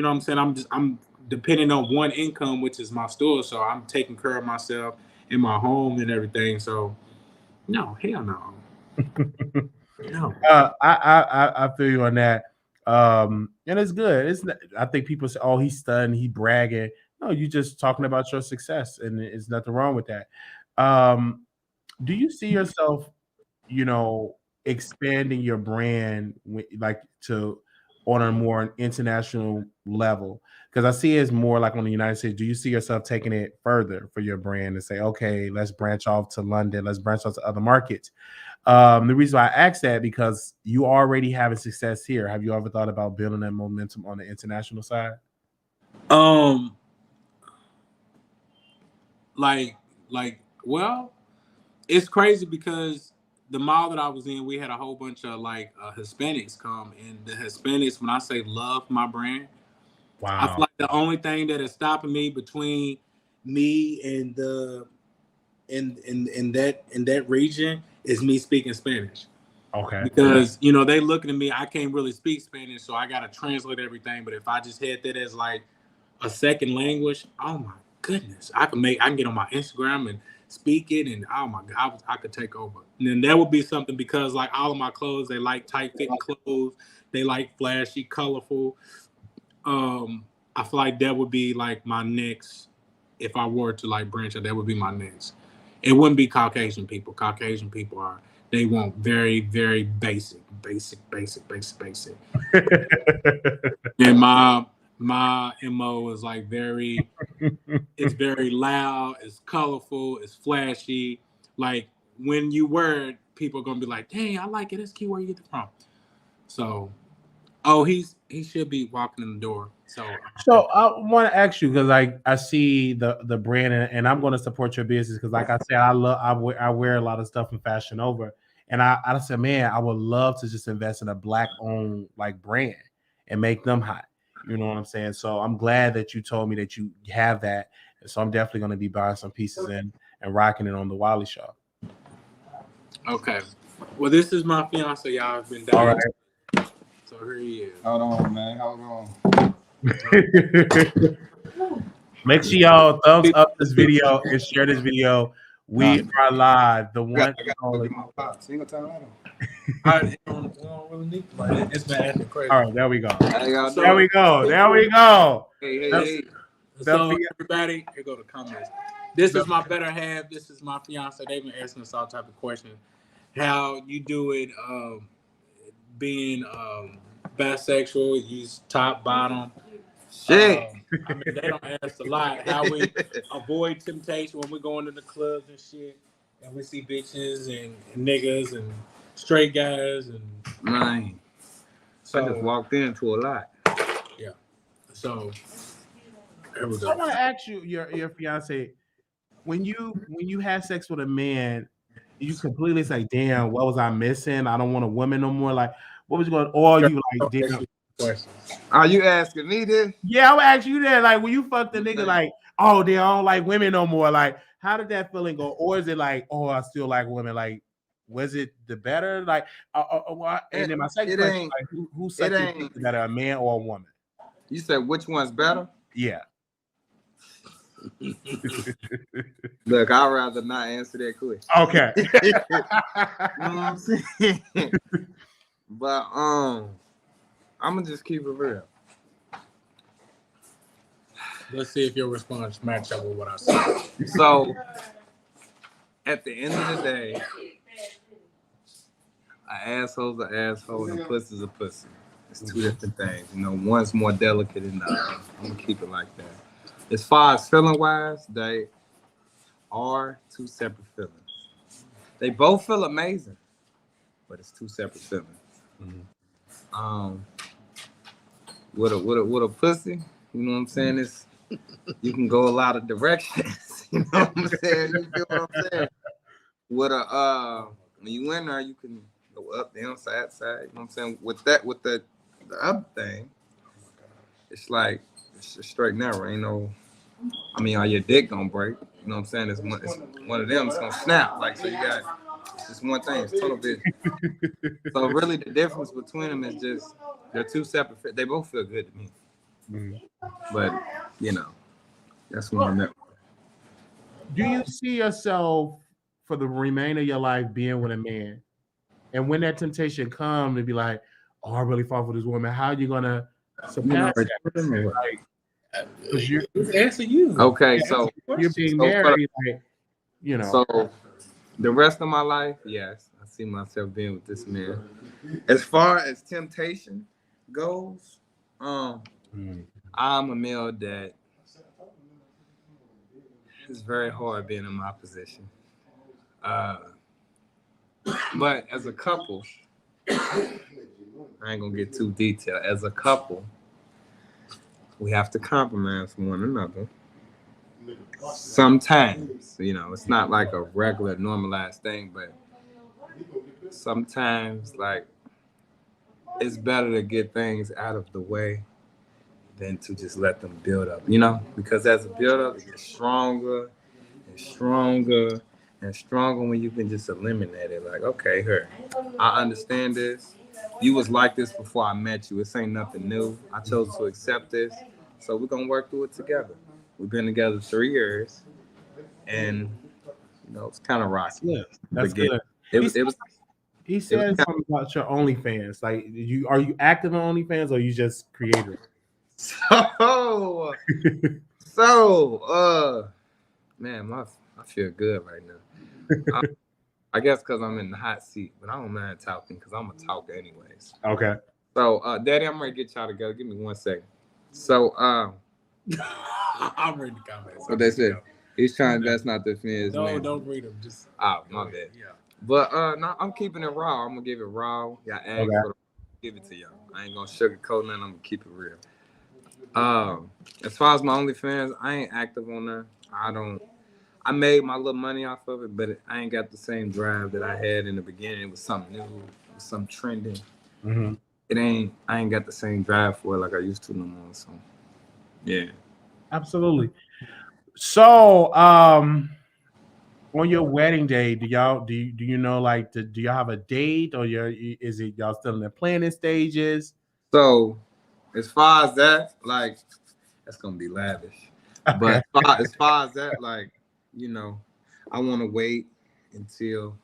know what I'm saying? I'm depending on one income, which is my store. So I'm taking care of myself in my home and everything. So no, hell no. No. I feel you on that. And it's good. It's not, I think people say, "Oh, he's stunned, he bragging." No, you just talking about your success, and there's nothing wrong with that. Do you see yourself, expanding your brand, like to on a more international level? Because I see it as more like on the United States. Do you see yourself taking it further for your brand and say, "Okay, let's branch off to London, let's branch off to other markets"? The reason why I asked that because you already having success here. Have you ever thought about building that momentum on the international side? Well, it's crazy because the mall that I was in, we had a whole bunch of Hispanics come, and the Hispanics, when I say love my brand, I feel Wow. like the only thing that is stopping me between me and in that region is me speaking Spanish. Okay. Because they looking at me, I can't really speak Spanish, so I gotta translate everything. But if I just had that as like a second language, oh my goodness, I can get on my Instagram and speak it, and oh my god, I could take over. And then that would be something because like all of my clothes, they like tight fitting clothes, they like flashy, colorful. I feel like that would be like my next, if I were to like branch out, that would be my next. It wouldn't be Caucasian people. Caucasian people they want very, very basic. And my MO is like it's very loud, it's colorful, it's flashy. Like when you wear it, people are gonna be like, dang, I like it. It's cute. Where you get it from? So he should be walking in the door. So I want to ask you because I see the brand and I'm going to support your business because like I said I wear a lot of stuff from Fashion Over and I said man I would love to just invest in a black owned like brand and make them hot. You know what I'm saying? So I'm glad that you told me that you have that. And so I'm definitely going to be buying some pieces and rocking it on the Wiley Show. Okay. Well, this is my fiance. Y'all have been down. All right. So here he is. Hold on, man. Hold on. Make sure y'all thumbs up this video and share this video. We are live. The one. I got to my pops. Single time. We don't really need to like it's been acting crazy. All right, there we go. So, there we go. There we go. Hey. So everybody, here go the comments. This is my better half. This is my fiance. They've been asking us all type of questions. How you do it, being bisexual, use top, bottom. Shit. I mean, they don't ask a lot. How we avoid temptation when we go into the clubs and shit, and we see bitches and niggas and straight guys and Man. So I just walked into a lot. Yeah. So there we go. I want to ask you, your fiance, when you had sex with a man, you completely say, "Damn, what was I missing? I don't want a woman no more." Like, what was going? Or you like, "Damn." Are you asking me this? Yeah, I would ask you that. Like, when you fuck the nigga, like, "Oh, damn, I don't like women no more." Like, how did that feeling go? Or is it like, "Oh, I still like women"? Like, was it the better? Like, and then my second question, like, who sex better, a man or a woman? You said which one's better? Yeah. Look, I'd rather not answer that question. Okay. You know what I'm saying? But I'm gonna just keep it real. Let's see if your response match up with what I said. So, at the end of the day, an asshole's an asshole and a pussy's a pussy. It's two different things. You know, one's more delicate than the other. I'm gonna keep it like that. As far as feeling wise, they are two separate feelings. They both feel amazing, but it's two separate feelings. Mm-hmm. With a pussy, you know what I'm saying? It's you can go a lot of directions. You know what I'm saying? You feel what I'm saying? With a when you in there, you can go up, down, side. You know what I'm saying? With the other thing, it's like it's just straight narrow. Ain't no, I mean, all your dick gonna break. You know what I'm saying? It's one of them. It's gonna snap. Like so, you got it's just one thing. It's tunnel vision. So really, the difference between them is just they're two separate. They both feel good to me. Mm-hmm. But you know, that's what I'm at. Do you see yourself for the remainder of your life being with a man? And when that temptation comes to be like, oh, I really fought for this woman, how are you gonna surpass that? Like, answer you. Okay, so you're being married, like, you know. So the rest of my life, yes, I see myself being with this man. As far as temptation goes, I'm a male that it's very hard being in my position. But as a couple, I ain't gonna get too detailed. As a couple, we have to compromise one another. Sometimes, you know, it's not like a regular normalized thing, but sometimes, like, it's better to get things out of the way than to just let them build up, you know? Because as a build up, it gets stronger and stronger and stronger when you can just eliminate it. Like, okay, here, I understand this. You was like this before I met you. This ain't nothing new. I chose to accept this. So we're gonna work through it together. We've been together 3 years, and you know it's kind of rocky. Yeah, that's good. He said something about your OnlyFans. Like, are you active on OnlyFans or you just creator? Man, I feel good right now. I guess because I'm in the hot seat, but I don't mind talking because I'm a talker anyways. Okay. So, Daddy, I'm ready to get y'all together. Give me 1 second. So, I'm reading the comments. What they said? He's trying to best not to offend his man. Don't read them. Just my bad. Yeah. But no, I'm keeping it raw. I'm gonna give it raw. Y'all ask for it, give it to y'all. I ain't gonna sugarcoat nothing. I'm gonna keep it real. As far as my OnlyFans, I ain't active on there. I made my little money off of it, but I ain't got the same drive that I had in the beginning. It was something new, it was something trending. Mm-hmm. I ain't got the same drive for it like I used to no more. So, yeah. Absolutely. So, on your wedding day, do you know, like, do y'all have a date, or is it y'all still in the planning stages? So, as far as that, like, that's gonna be lavish. Okay. But as far as that, like, you know, I want to wait until,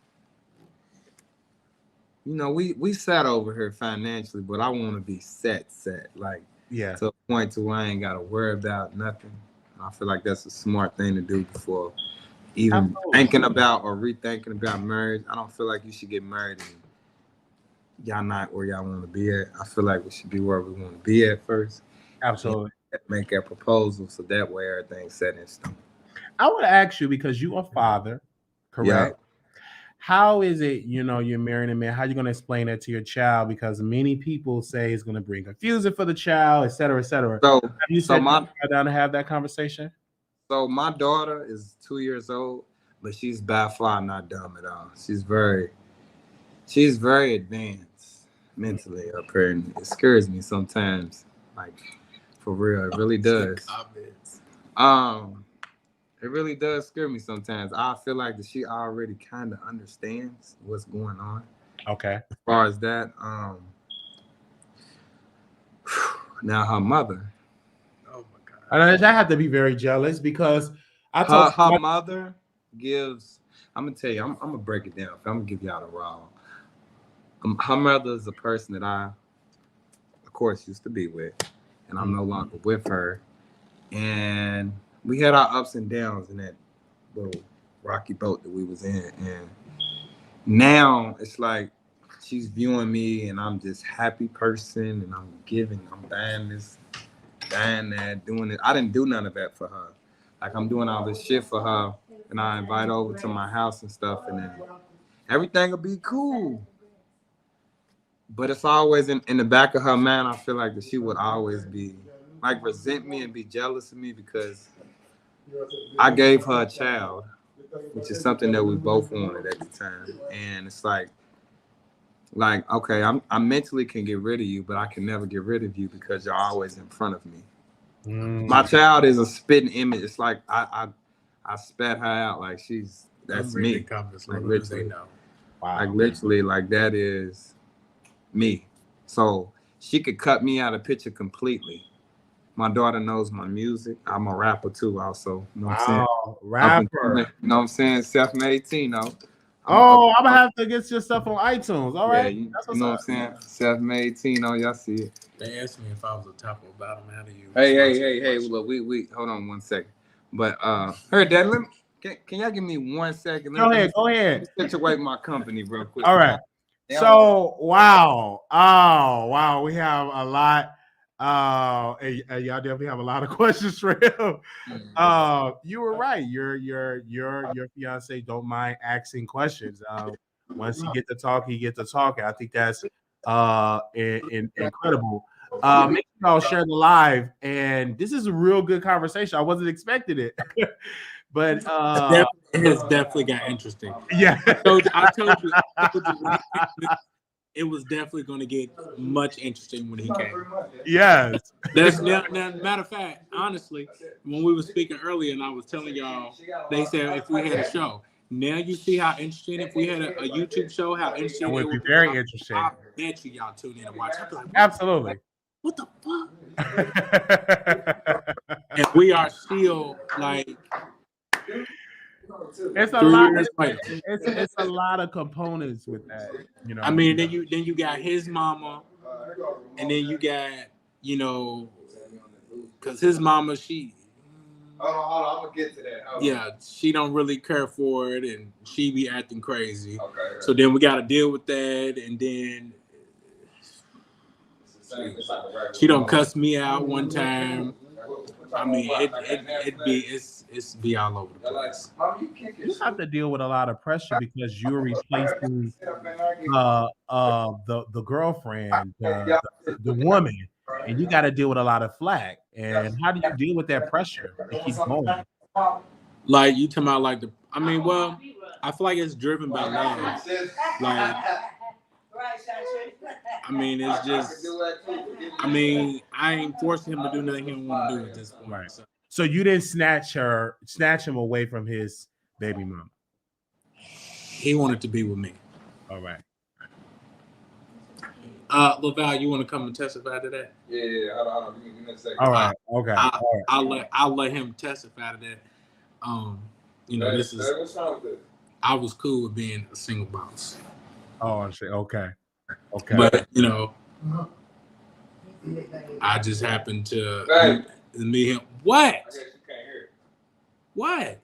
you know, we sat over here financially, but I want to be set, like, to a point to where I ain't got to worry about nothing. I feel like that's a smart thing to do before even thinking about or rethinking about marriage. I don't feel like you should get married and y'all not where y'all want to be at. I feel like we should be where we want to be at first. Absolutely. Make that proposal so that way everything's set in stone. I would ask you, because you are a father, correct? Yeah. How is it, you know, you're marrying a man? How are you going to explain that to your child? Because many people say it's going to bring confusion for the child, et cetera, et cetera. So, have you sat down to have that conversation? So my daughter is 2 years old, but she's by far not dumb at all. She's very advanced mentally up here, and it scares me sometimes. Like, for real, it really does. It really does scare me sometimes. I feel like that she already kind of understands what's going on. Okay. As far as that, now her mother. Oh my God. I have to be very jealous because her mother gives. I'm gonna tell you. I'm gonna break it down. I'm gonna give y'all the raw. Her mother is a person that I, of course, used to be with, and I'm no longer with her. and we had our ups and downs in that little rocky boat that we was in. And now it's like she's viewing me, and I'm this happy person, and I'm buying this, buying that, doing it. I didn't do none of that for her. Like, I'm doing all this shit for her, and I invite her over to my house and stuff, and then everything will be cool. But it's always in the back of her mind, I feel like that she would always be, like, resent me and be jealous of me because I gave her a child, which is something that we both wanted at the time. And it's like, okay, I mentally can get rid of you, but I can never get rid of you because you're always in front of me. My child is a spitting image. It's like I spat her out like that's me. Like, literally. Wow. Like, literally, like, that is me. So she could cut me out of picture completely. My daughter knows my music. I'm a rapper too, also. You know what I'm saying? Rapper. You know what I'm saying? Self-made Tino. I'm gonna have to get your stuff on iTunes. All right. Yeah, you know what I'm saying? Self-made Tino, y'all see it. They asked me if I was a top or bottom. How do you? Hey! Look, we hold on 1 second. But her dad, can y'all give me 1 second? Go ahead. Let me situate my company real quick. All right. So wow. Oh wow, we have a lot. Y'all definitely have a lot of questions for him. You were right. Your fiance don't mind asking questions. Once he get to talk, he get to talk. I think that's incredible. Make sure y'all share the live, and this is a real good conversation. I wasn't expecting it, but it has definitely got interesting. Yeah, I told you it was definitely going to get much interesting when he came. Yes. Now, matter of fact, honestly, when we were speaking earlier, and I was telling y'all, they said if we had a show. Now you see how interesting. If we had a YouTube show, how interesting it would be. Very interesting. I bet y'all tune in and watch. Like, absolutely. What the fuck? And we are still like. It's a lot. It's a lot of components with that, you know. I mean, then you got his mama, and then you got, you know, because his mama, she. Hold on, I'm gonna get to that. Yeah, she don't really care for it, and she be acting crazy. Okay. So then we got to deal with that, and then she don't cuss me out one time. I mean, it's be all over the place. You have to deal with a lot of pressure because you're replacing the girlfriend, the woman, and you got to deal with a lot of flack. And how do you deal with that pressure to keep going? Like, you talking about like I mean, well, I feel like it's driven by love. Like, I mean, it's just. I mean, I ain't forcing him to do nothing he don't want to do at this point. Right. So you didn't snatch him away from his baby mama. He wanted to be with me. All right. LaVal, you want to come and testify to that? Yeah. Hold on. Give me a second. All right. Okay. I'll let him testify to that. You know, this is. I was cool with being a single boss. Oh, okay. Okay. But you know, I just happened to meet him. What? What?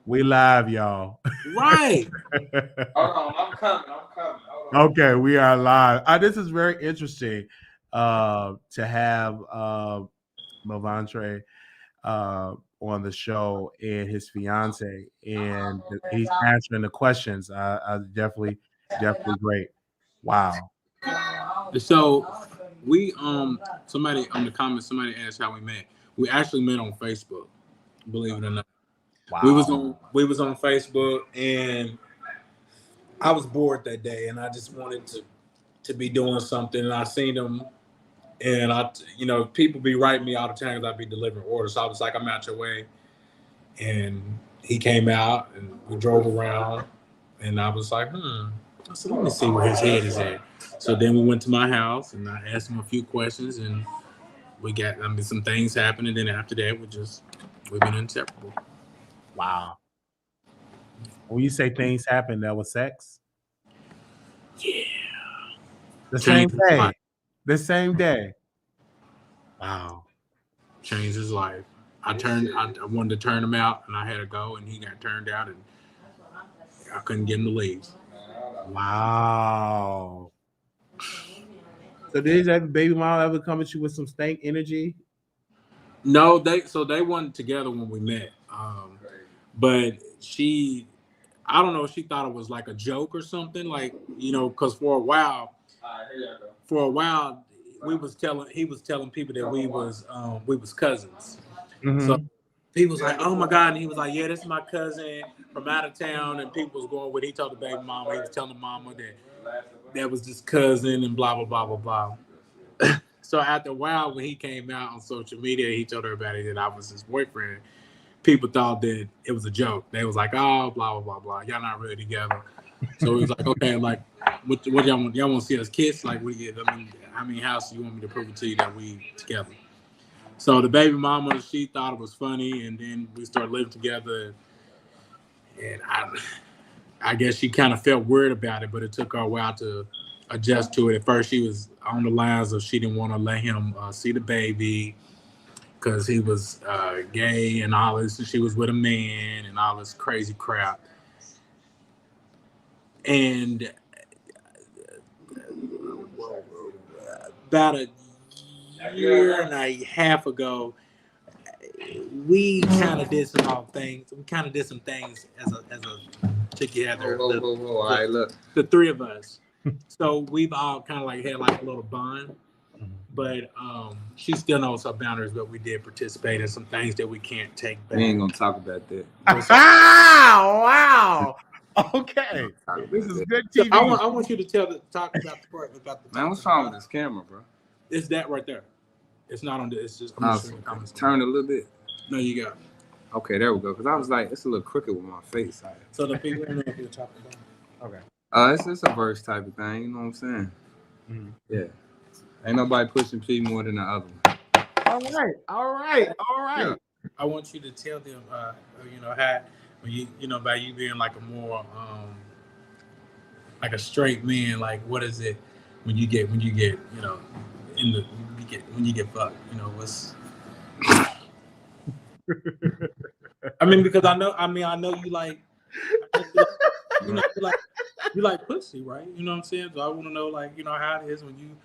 We live, y'all. Right. Hold on, I'm coming. Hold on. Okay, we are live. This is very interesting to have Mavontre on the show and his fiance, and he's answering the questions. I definitely great. Wow. So we somebody on the comments, somebody asked how we met. We actually met on Facebook, believe it or not. Wow. We was on Facebook, and I was bored that day, and I just wanted to be doing something. And I seen him, and people be writing me all the time because I be delivering orders. So I was like, I'm out your way, and he came out, and we drove around, and I was like, I said, let me see where his head is at. So then we went to my house, and I asked him a few questions, and we got some things happened, and then after that, we've been inseparable. Wow. When you say things happen, that was sex? Yeah. The same day. The same day. Wow. changed his life. I wanted to turn him out, and I had to go, and he got turned out, and I couldn't get him to leave. Wow. So did that baby mom ever come at you with some stank energy? No, they weren't together when we met. But I don't know, she thought it was like a joke or something, like, because for a while he was telling people that we was cousins. Mm-hmm. So people was like, oh my God, and he was like, yeah, this is my cousin from out of town, and people was going with, he told the baby mama, he was telling the mama that was this cousin and blah blah blah blah blah. So after a while, when he came out on social media, he told everybody that I was his boyfriend. People thought that it was a joke. They was like, oh, blah, blah, blah, blah. Y'all not really together. So it was like, okay, like, what y'all want? Y'all want to see us kiss? Like, how many houses you want me to prove it to you that we together? So the baby mama, she thought it was funny, and then we started living together. And I guess she kind of felt weird about it, but it took her a while to adjust to it. At first, she was on the lines of she didn't want to let him see the baby, because he was gay and all this, and she was with a man and all this crazy crap. And about a year and a half ago, we kind of did some things. We kind of did some things as a together. All right, look. The three of us. So we've all kind of like had like a little bond. But she still knows her boundaries, but we did participate in some things that we can't take back. We ain't gonna talk about that. Wow. Okay. This is good TV. So I want you to talk about the part about the. Man, what's wrong with this camera, bro? It's that right there. It's not on the. It's just. Turn it a little bit. No, you got it. Okay, there we go. Because I was like, it's a little crooked with my face. So the people in there you're talking about. Okay. It's a verse type of thing. You know what I'm saying? Mm-hmm. Yeah. Ain't nobody pushing P more than the other one. All right. Yeah. I want you to tell them, how when you, by you being like a more, like a straight man, like what is it when you get, when you get fucked, what's. I mean, because I know you like, you like pussy, right? You know what I'm saying? So I want to know, like, how it is when you.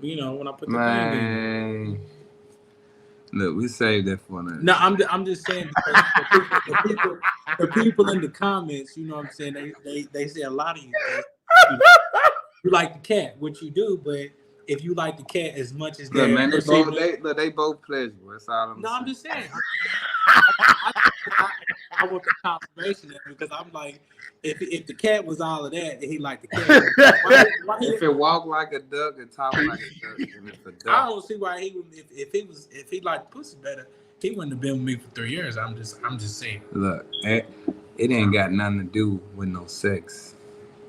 When I put the thing in. Look, we saved that for another. No, I'm just saying because the people in the comments, you know what I'm saying, they say a lot of you like the cat, which you do, but if you like the cat as much as they both pleasurable. That's all I'm saying. No, I'm just saying. I want the confirmation because I'm like, if the cat was all of that, he liked the cat. Why if it walked like a duck and talk like a duck, and it's a duck. I don't see why he would. If he liked pussy better, he wouldn't have been with me for 3 years. I'm just saying. Look, it ain't got nothing to do with no sex.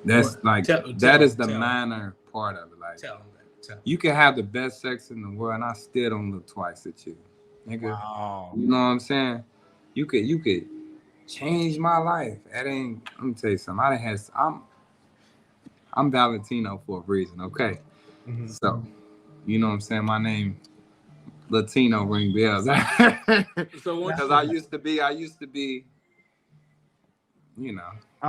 That's that is the minor part of it. Like, tell him. You can have the best sex in the world, and I still don't look twice at you, nigga. Wow. You know what I'm saying? You could change my life. That ain't. Let me tell you something. I'm Valentino for a reason. Okay, so you know what I'm saying. My name Latino ring bells. So because I used to be, a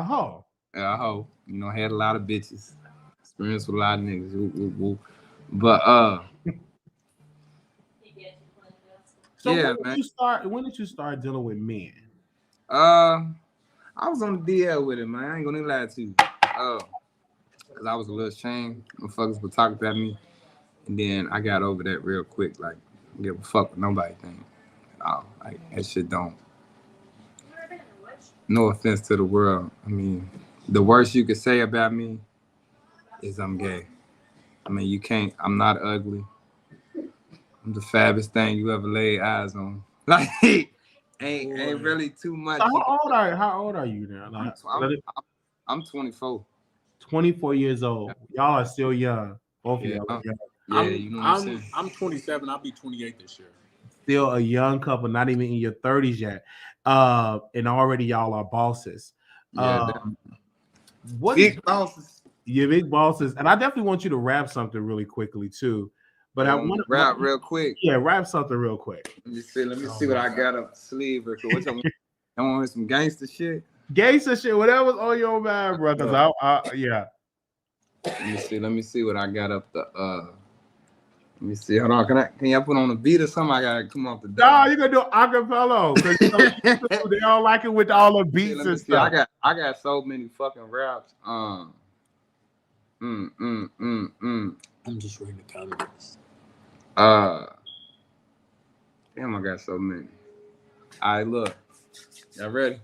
hoe. A hoe. Had a lot of bitches, experience with a lot of niggas. Woo. But so yeah, when did you start dealing with men? I was on the DL with it, man. I ain't gonna lie to you. Cause I was a little ashamed. Motherfuckers would talk about me, and then I got over that real quick. Like, give a fuck with nobody thing. Like that shit don't. No offense to the world. I mean, the worst you could say about me is I'm gay. I mean, you can't. I'm not ugly. I'm the fattest thing you ever laid eyes on. Like, ain't really too much. So how old are you now? Like, I'm 24. 24 years old. Y'all are still young. Both of y'all are young. Yeah, you know what I'm saying? I'm 27. I'll be 28 this year. Still a young couple, not even in your 30s yet. And already y'all are bosses. Big bosses. Yeah, big bosses. And I definitely want you to rap something really quickly too. But I want to rap real quick. Yeah, rap something real quick. Let me see what I got up sleeve. What I want some gangster shit. Gangster shit, whatever's on your mind, bro. Because yeah. Let me see what I got up the let me see. Hold on. Can y'all put on a beat or something? I gotta come off the No, you gonna do acapella. Because they don't like it with all the beats and stuff. I got so many fucking raps. I'm just reading the comments. Damn, I got so many. All right, look. Y'all ready?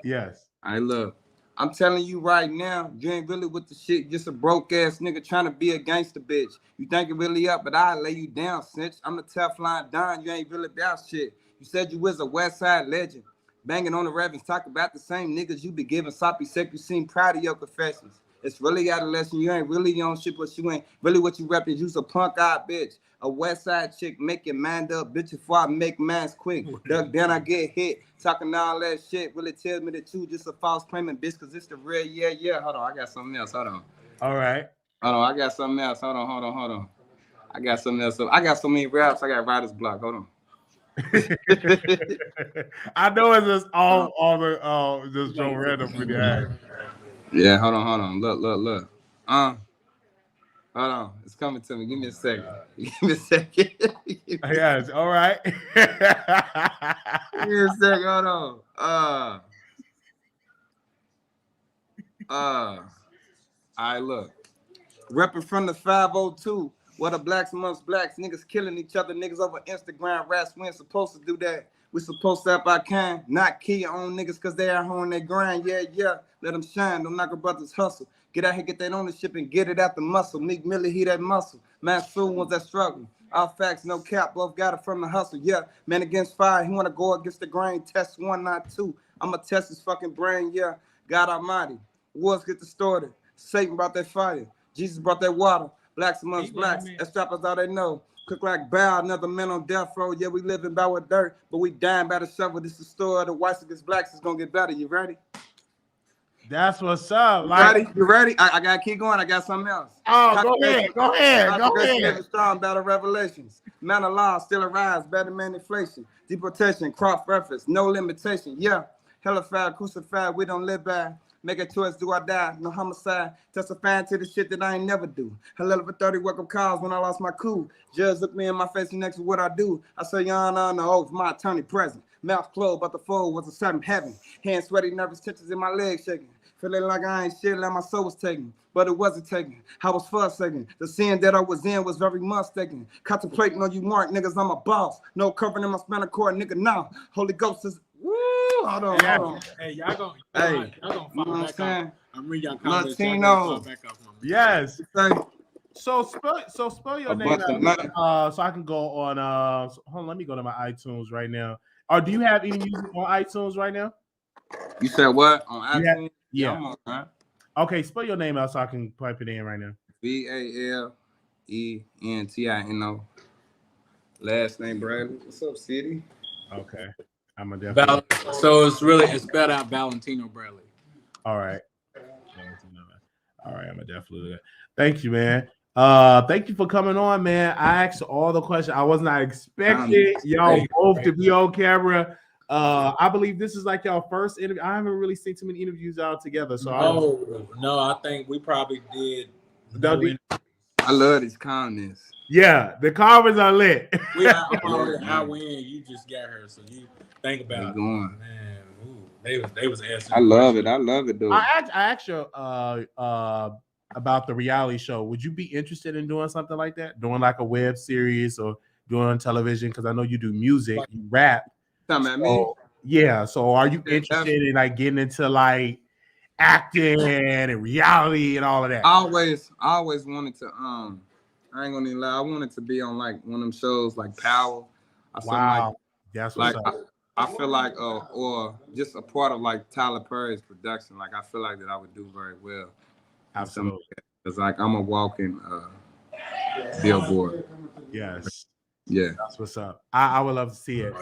Yes. All right, look. I'm telling you right now, you ain't really with the shit. Just a broke ass nigga trying to be a gangster bitch. You think it really up, but I lay you down, cinch. I'm the Teflon Don. You ain't really about shit. You said you was a West Side legend. Banging on the Ravens, talk about the same niggas you be giving soppy sex. You seem proud of your confessions. It's really adolescent. You ain't really on shit, but you ain't really what you repping. You's a punk-eyed bitch. A West Side chick, make your mind up, bitch, before I make mines quick. Duck down, I get hit. Talking all that shit really tells me that you just a false claimant, bitch, because it's the real, yeah. Hold on, I got something else. Hold on. All right. Hold on, I got something else. Hold on. I got something else. I got so many raps, I got writer's block. Hold on. I know it's just all the just so random for the act. Yeah, hold on. Look. Hold on. It's coming to me. Give me a second. Yes, all right. Give me a second. Hold on. All right, look. Repping from the 502. What the blacks amongst blacks, niggas killing each other, niggas over Instagram, rats, we ain't supposed to do that. We supposed to help our kind, not kill your own niggas because they out on their grind. Yeah, let them shine, them knocker brothers hustle. Get out here, get that ownership and get it out the muscle. Meek Millie, he that muscle. Man, soon ones that struggle. All facts, no cap, both got it from the hustle. Yeah, man against fire, he want to go against the grain. Test 1, not 2. I'ma test his fucking brain, yeah. God Almighty, wars get distorted. Satan brought that fire. Jesus brought that water. Blacks amongst blacks, that's strappers all they know. Cook like bow, another man on death row. Yeah, we living by with dirt, but we dying by the shovel. This is the story of the whites against blacks. It's gonna get better. You ready? That's what's up. You ready? I gotta keep going. I got something else. Oh, go ahead. Strong battle revelations. Man of law still arise. Better man inflation. Deportation, cross reference, no limitation. Yeah, hellified, crucified. We don't live by. Make a choice, do I die? No homicide. Testifying to the shit that I ain't never do. I left for 30 wake-up calls when I lost my cool. Judge looked me in my face and next to what I do. I say, Your Honor, on the oath, my attorney present. Mouth closed, but the fold was a sudden heaven. Hands sweaty, nervous tensions in my legs shaking. Feeling like I ain't shit, like my soul was taken. But it wasn't taken. I was forsaken. The sin that I was in was very mistaken. Contemplating on you, Mark, niggas, I'm a boss. No covering in my spinal cord, nigga, now. Holy Ghost is... Hold on. Hey, y'all gonna fall back off. I'm reading y'all comments. Latino. Yes. So spell your name out, so I can go on. Hold on, let me go to my iTunes right now. Or do you have any music on iTunes right now? You said what on iTunes? Yeah. Okay, spell your name out so I can pipe it in right now. VALENTINO. Last name Bradley. What's up, City? Okay. I'm a definitely. So it's spelled out Valentino Bradley. All right. I'm a definitely. Thank you, man. Thank you for coming on, man. I asked all the questions. I was not expecting y'all both to be on camera. I believe this is like y'all first interview. I haven't really seen too many interviews out together. So I think we probably did. I love these comments. Yeah, the comments are lit. We are hour in. You just got her, so you think about it. Man, they was asking. I love it, dude. I asked you about the reality show. Would you be interested in doing something like that? Doing like a web series or doing television? Because I know you do music, you rap. Yeah. So are you interested in like getting into like acting and reality and all of that? I always wanted to I ain't gonna even lie, I wanted to be on like one of them shows like Power. Wow. That's what's like up. I feel like or just a part of like Tyler Perry's production. Like I feel like that I would do very well. Absolutely. Because like I'm a walking billboard. Yes. Yeah. That's what's up. I would love to see it.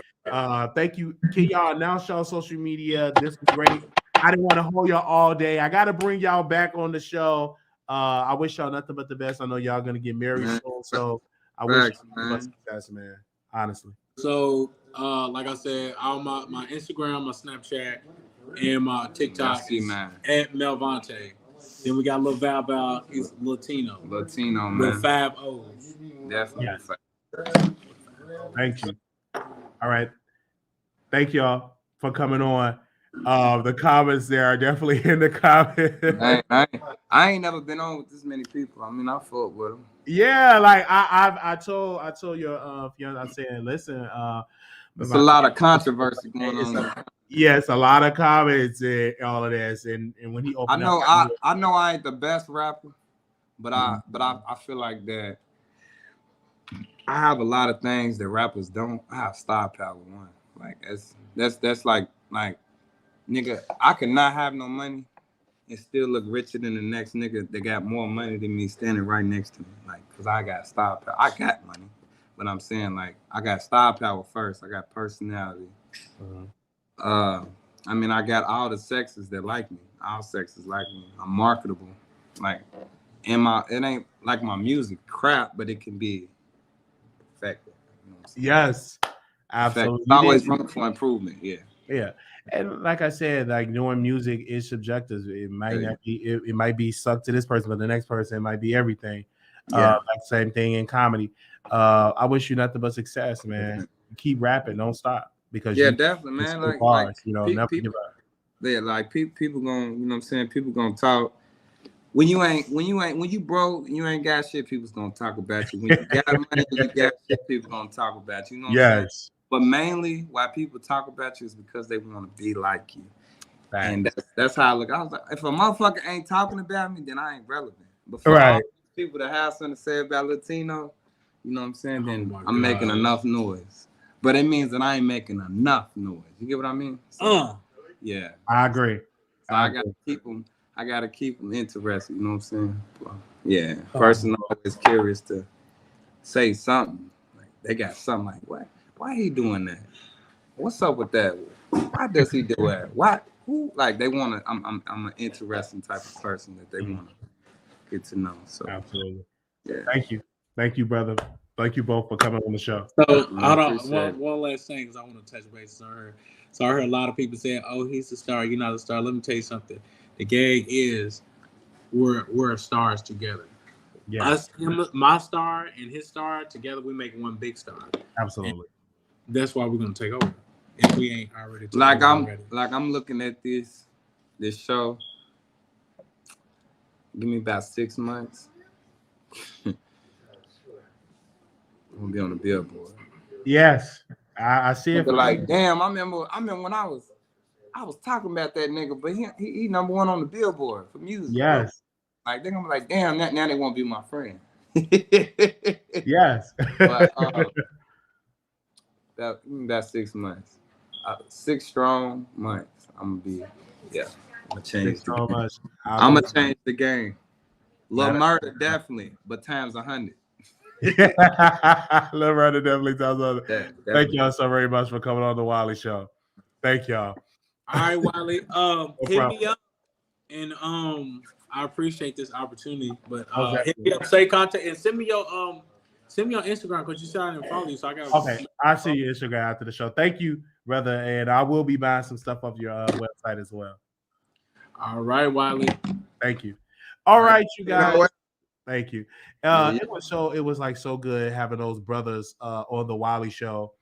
Thank you. Can y'all announce y'all social media? This was great. I didn't want to hold y'all all day. I got to bring y'all back on the show. I wish y'all nothing but the best. I know y'all gonna get married soon, so I wish Facts, you man. success, man. Honestly. So, like I said, all my Instagram, my Snapchat, and my TikTok Merci, is man. at Melvante. Then we got Lil Val, he's Latino Latino, with man. 5 O's. Definitely. Yes. Thank you. All right. Thank y'all for coming on. The comments there are definitely in the comments. I ain't never been on with this many people. I mean, I fought with them. Yeah, like I told your fiance, I said, listen, there's a lot of controversy going on. Yes, a lot of comments and all of this, and when he opened I know I ain't the best rapper, but I feel like that I have a lot of things that rappers don't. I have star power, one. Like that's like nigga, I could not have no money and still look richer than the next nigga that got more money than me standing right next to me. Like, cause I got star power. I got money, but I'm saying like I got star power first. I got personality. I mean, I got all the sexes that like me. All sexes like me. I'm marketable. Like, it ain't like my music crap, but it can be effective. You know what I'm saying? Yes, absolutely. It's always room for improvement. Yeah. Yeah, and like I said, like doing music is subjective. It might not be. It might be sucked to this person, but the next person it might be everything. Like same thing in comedy. I wish you nothing but success, man. Keep rapping, don't stop, because definitely, man. Like bars, never give up. Yeah, like people gonna, you know what I'm saying? People gonna talk. When you broke, you ain't got shit, people's gonna talk about you. When you got money, you got shit, people gonna talk about you. You know what I'm saying? But mainly why people talk about you is because they want to be like you. Right. And that's how I look. I was like, if a motherfucker ain't talking about me, then I ain't relevant. But for all people that have something to say about Latino, you know what I'm saying? Then I'm making enough noise. But it means that I ain't making enough noise. You get what I mean? So, yeah. I agree. So I gotta keep them interested. You know what I'm saying? Yeah. Person always curious to say something. Like they got something like, what? Why he doing that? What's up with that? Why does he do that? Why? Who? Like they want to. I'm an interesting type of person that they want to get to know. So absolutely. Yeah. Thank you, brother. Thank you both for coming on the show. So hold on, one last thing, because I want to touch bases on her. So I heard a lot of people saying, "Oh, he's a star. You're not a star." Let me tell you something. The gag is we're stars together. Yeah. My star and his star together, we make one big star. Absolutely. And that's why we're gonna take over. If we ain't already I'm looking at this show. Give me about 6 months. I'm gonna be on the billboard. Yes, I see it. Like, damn, I remember when I was talking about that nigga, but he number one on the billboard for music. Yes. Bro. Like they're gonna be like, damn, now they won't be my friend. Yes. But about 6 months. 6 strong months. I'm gonna change the game. I'm gonna change the game. Lamor definitely, but times 100. Lamor definitely times 100. Thank y'all so very much for coming on the Wiley Show. Thank y'all. All right, Wiley. Hit me up, and I appreciate this opportunity. But hit me up, say contact, and send me your Instagram, because you said I didn't follow you, so I got. Okay, I see your Instagram after the show. Thank you, brother, and I will be buying some stuff off your website as well. All right, Wiley. Thank you. All right, you guys. Thank you. It was like so good having those brothers on the Wiley Show.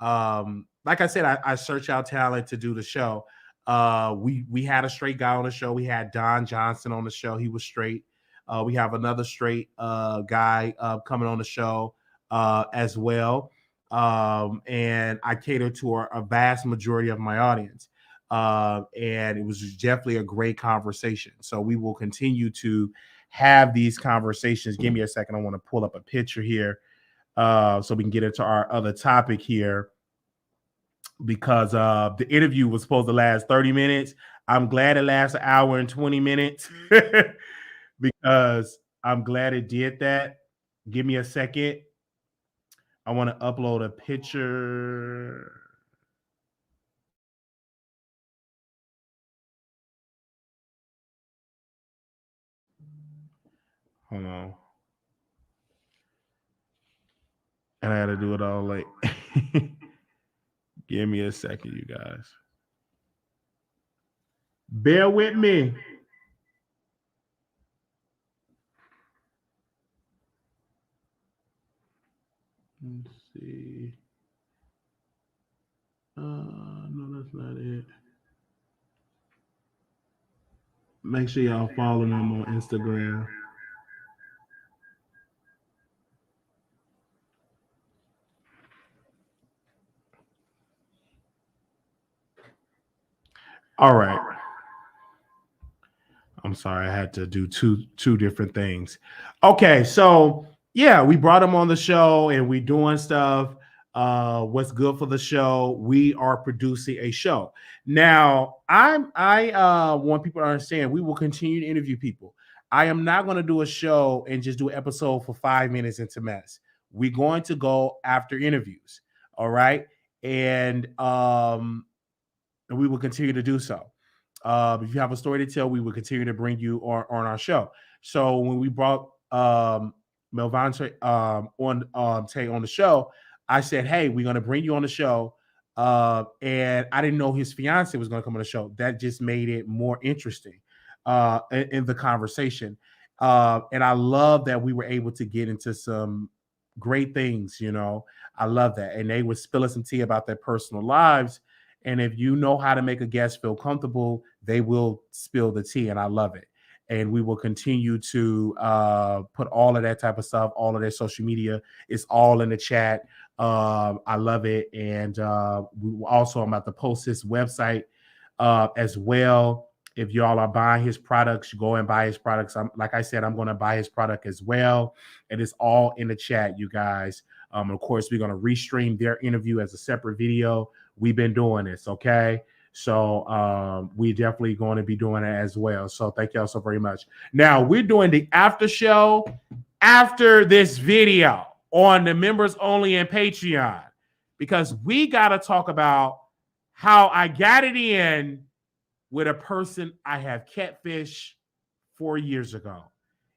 Like I said, I search out talent to do the show. We had a straight guy on the show. We had Don Johnson on the show. He was straight. We have another straight guy coming on the show as well. And I cater to a vast majority of my audience. And it was definitely a great conversation. So we will continue to have these conversations. Give me a second. I want to pull up a picture here so we can get into our other topic here, because the interview was supposed to last 30 minutes. I'm glad it lasts an hour and 20 minutes because I'm glad it did that. Give me a second. I want to upload a picture. Hold on. And I had to do it all late. Give me a second, you guys. Bear with me. Let's see. No, that's not it. Make sure y'all follow them on Instagram. All right. I'm sorry, I had to do two different things. Okay, so yeah, we brought him on the show and we doing stuff. What's good for the show? We are producing a show. Now, I want people to understand we will continue to interview people. I am not going to do a show and just do an episode for 5 minutes into mess. We're going to go after interviews. All right. And we will continue to do so. If you have a story to tell, we will continue to bring you on our show. So when we brought Melvante on the show, I said, "Hey, we're going to bring you on the show," and I didn't know his fiance was going to come on the show. That just made it more interesting in the conversation, and I love that we were able to get into some great things. I love that, and they were spilling some tea about their personal lives. And if you know how to make a guest feel comfortable, they will spill the tea, and I love it. And we will continue to put all of that type of stuff, all of their social media. It's all in the chat. I love it. And I'm about to post his website as well. If y'all are buying his products, go and buy his products. Like I said, I'm going to buy his product as well. And it's all in the chat, you guys. Of course, we're going to restream their interview as a separate video. We've been doing this, okay? So we definitely going to be doing it as well. So thank y'all so very much. Now, we're doing the after show after this video on the members only and Patreon, because we got to talk about how I got it in with a person I have catfished 4 years ago.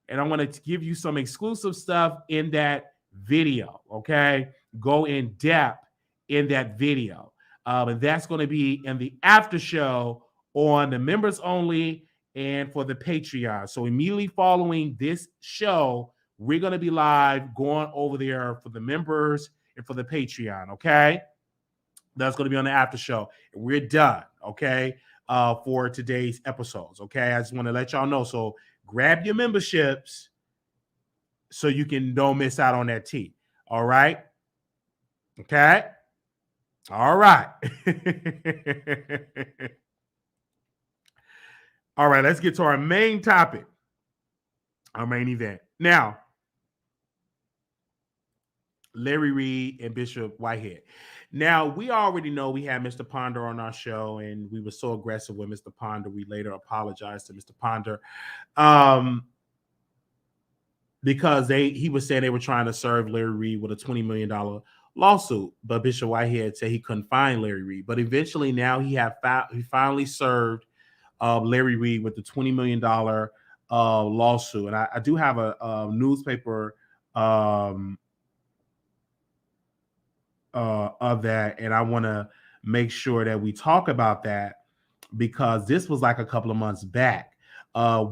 And I'm going to give you some exclusive stuff in that video, okay? Go in depth in that video. And that's going to be in the after show on the members only and for the Patreon. So immediately following this show, we're going to be live going over there for the members and for the Patreon, okay? That's going to be on the after show. We're done, okay, for today's episodes, okay? I just want to let y'all know. So grab your memberships so you don't miss out on that tea, all right? Okay? All right. All right, let's get to our main topic, our main event. Now, Larry Reid and Bishop Whitehead. Now, we already know we had Mr. Ponder on our show, and we were so aggressive with Mr. Ponder. We later apologized to Mr. Ponder because he was saying they were trying to serve Larry Reid with a $20 million lawsuit, but Bishop Whitehead said he couldn't find Larry Reid. But eventually now he finally served Larry Reid with the $20 million lawsuit. And I do have a newspaper of that, and I want to make sure that we talk about that because this was like a couple of months back.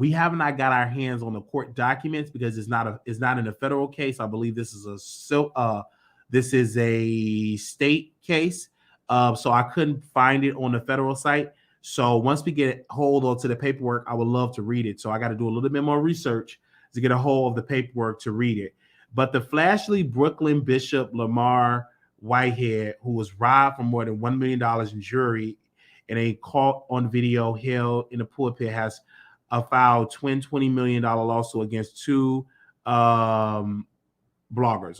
We have not got our hands on the court documents because it's not in a federal case. I believe this is a state case, so I couldn't find it on the federal site. So once we get hold of the paperwork, I would love to read it. So I got to do a little bit more research to get a hold of the paperwork to read it. But the flashy Brooklyn Bishop Lamor Whitehead, who was robbed for more than $1 million in jewelry in a caught on video held in the pulpit, has filed twin $20 million lawsuit against two bloggers.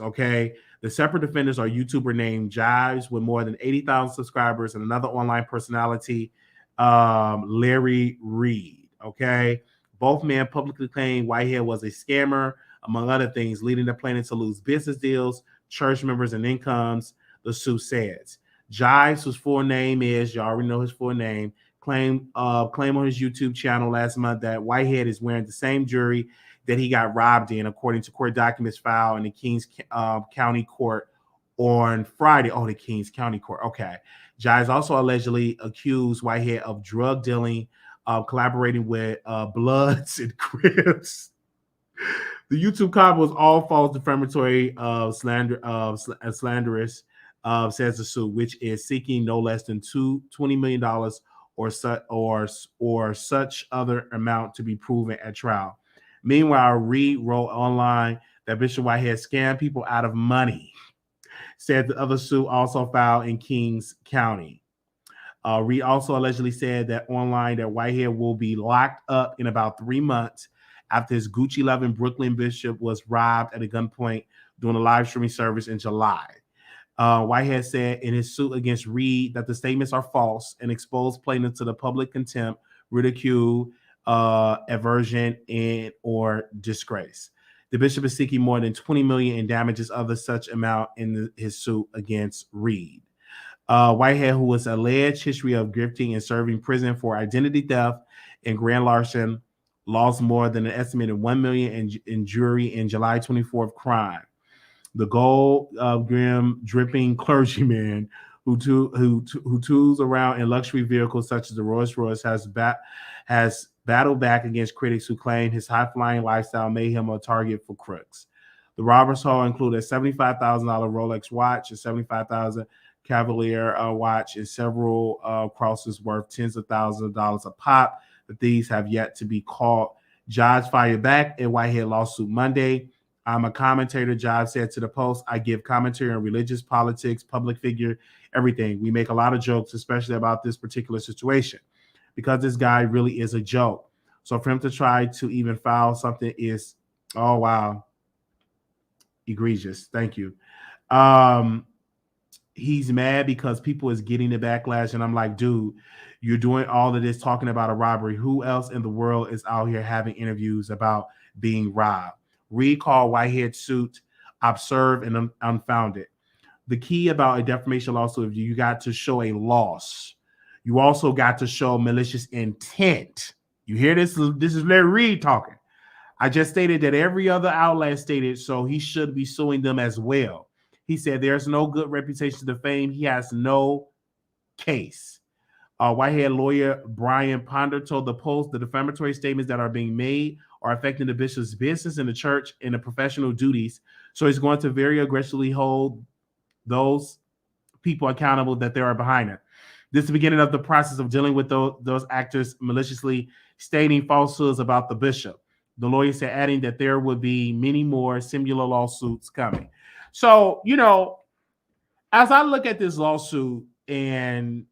Okay. The separate defendants are YouTuber named Jives with more than 80,000 subscribers and another online personality, Larry Reid. Okay. Both men publicly claimed Whitehead was a scammer, among other things, leading the plaintiff to lose business deals, church members, and incomes, the suit says. Jives, whose full name is, you already know his full name, claimed on his YouTube channel last month that Whitehead is wearing the same jewelry that he got robbed in, according to court documents filed in the Kings County Court on Friday. Oh, the Kings County Court. Okay. Giles also allegedly accused Whitehead of drug dealing, collaborating with Bloods and Crips. The YouTube comment was all false, defamatory, slanderous, says the suit, which is seeking no less than $20 million or such other amount to be proven at trial. Meanwhile, Reid wrote online that Bishop Whitehead scammed people out of money. Said the other suit also filed in Kings County. Reid also allegedly said that online that Whitehead will be locked up in about 3 months after his Gucci 11 Brooklyn bishop was robbed at a gunpoint during a live streaming service in July. Whitehead said in his suit against Reid that the statements are false and expose plaintiff to the public contempt, ridicule, aversion, and or disgrace. The bishop is seeking more than $20 million in damages of the such amount in his suit against Reid. Whitehead, who was alleged history of grifting and serving prison for identity theft and grand larceny, lost more than an estimated $1 million in jury in July 24th crime. The gold grim dripping clergyman who tools around in luxury vehicles such as the Rolls Royce has battled back against critics who claim his high-flying lifestyle made him a target for crooks. The robbers' haul included a $75,000 Rolex watch, a $75,000 Cavalier watch, and several crosses worth tens of thousands of dollars a pop. The thieves have yet to be caught. Jives fired back at Whitehead lawsuit Monday. I'm a commentator, Jives said to the Post. I give commentary on religious, politics, public figure, everything. We make a lot of jokes, especially about this particular situation, because this guy really is a joke. So for him to try to even file something is, oh, wow, egregious. Thank you. He's mad because people is getting the backlash. And I'm like, dude, you're doing all of this talking about a robbery. Who else in the world is out here having interviews about being robbed? Reid called Whitehead's suit absurd and unfounded. The key about a defamation lawsuit, you got to show a loss. You also got to show malicious intent. You hear this? This is Larry Reid talking. I just stated that every other outlet stated, so he should be suing them as well. He said there's no good reputation to defame. He has no case. Whitehead lawyer Brian Ponder told the Post the defamatory statements that are being made are affecting the bishop's business in the church and the professional duties. So he's going to very aggressively hold those people accountable that they are behind it. This is the beginning of the process of dealing with those actors maliciously stating falsehoods about the bishop. The lawyer said, adding that there would be many more similar lawsuits coming. So, you know, as I look at this lawsuit and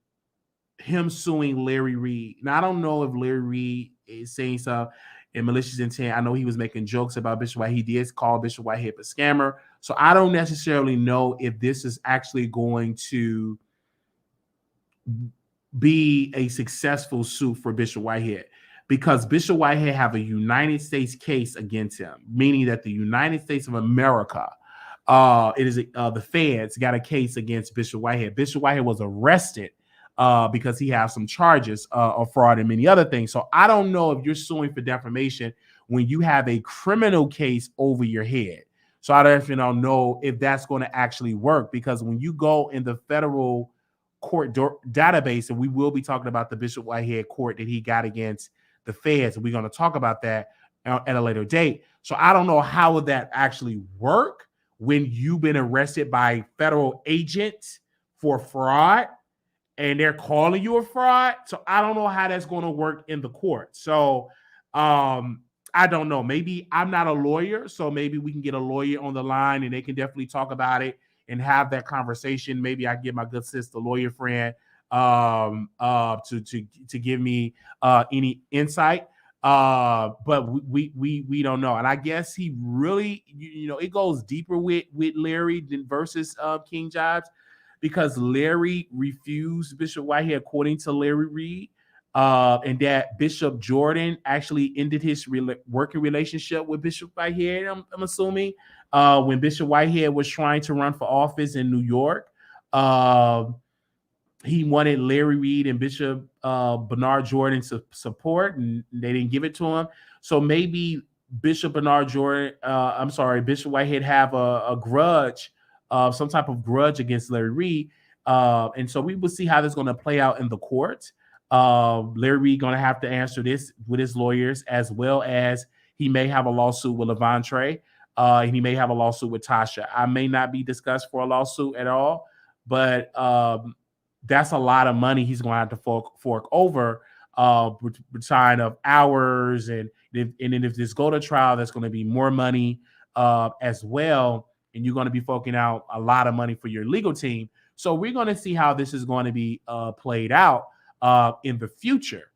him suing Larry Reid, now I don't know if Larry Reid is saying something in malicious intent. I know he was making jokes about Bishop Whitehead. He did call Bishop Whitehead a scammer. So I don't necessarily know if this is actually going to be a successful suit for Bishop Whitehead, because Bishop Whitehead have a United States case against him, meaning that the United States of America, the feds got a case against Bishop Whitehead. Bishop Whitehead was arrested because he has some charges of fraud and many other things. So I don't know if you're suing for defamation when you have a criminal case over your head. So I don't know if that's going to actually work, because when you go in the federal court database, and we will be talking about the Bishop Whitehead court that he got against the feds, and we're going to talk about that at a later date. So I don't know how would that actually work when you've been arrested by federal agents for fraud and they're calling you a fraud. So I don't know how that's going to work in the court. So I don't know. Maybe I'm not a lawyer, so maybe we can get a lawyer on the line and they can definitely talk about it and have that conversation. Maybe I get my good sister lawyer friend to give me any insight. But we don't know. And I guess he really, it goes deeper with Larry than versus King Jives, because Larry refused Bishop Whitehead, according to Larry Reid, and that Bishop Jordan actually ended his working relationship with Bishop Whitehead, I'm assuming, when Bishop Whitehead was trying to run for office in New York. He wanted Larry Reid and Bishop Bernard Jordan to support, and they didn't give it to him. So maybe Bishop Whitehead have a grudge some type of grudge against Larry Reid. And so we will see how this is going to play out in the courts. Larry Reid going to have to answer this with his lawyers, as well as he may have a lawsuit with Levontre, and he may have a lawsuit with Tasha. I may not be discussed for a lawsuit at all, but that's a lot of money he's going to have to fork over time of hours, and then if this go to trial, that's going to be more money as well, and you're going to be forking out a lot of money for your legal team. So we're going to see how this is going to be played out in the future.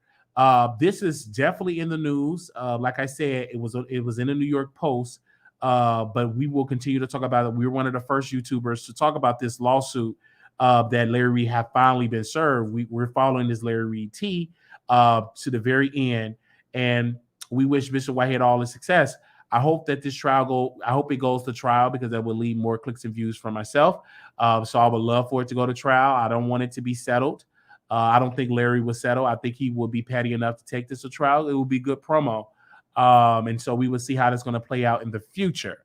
This is definitely in the news. Like I said, it was in the New York Post, but we will continue to talk about it. We were one of the first YouTubers to talk about this lawsuit that Larry Reid have finally been served. We're following this Larry Reid T to the very end, and we wish Bishop Whitehead all the success. I hope that this trial I hope it goes to trial, because that will lead more clicks and views for myself. So I would love for it to go to trial. I don't want it to be settled. I don't think Larry will settle. I think he will be petty enough to take this to trial. It will be good promo. And so we will see how that's going to play out in the future.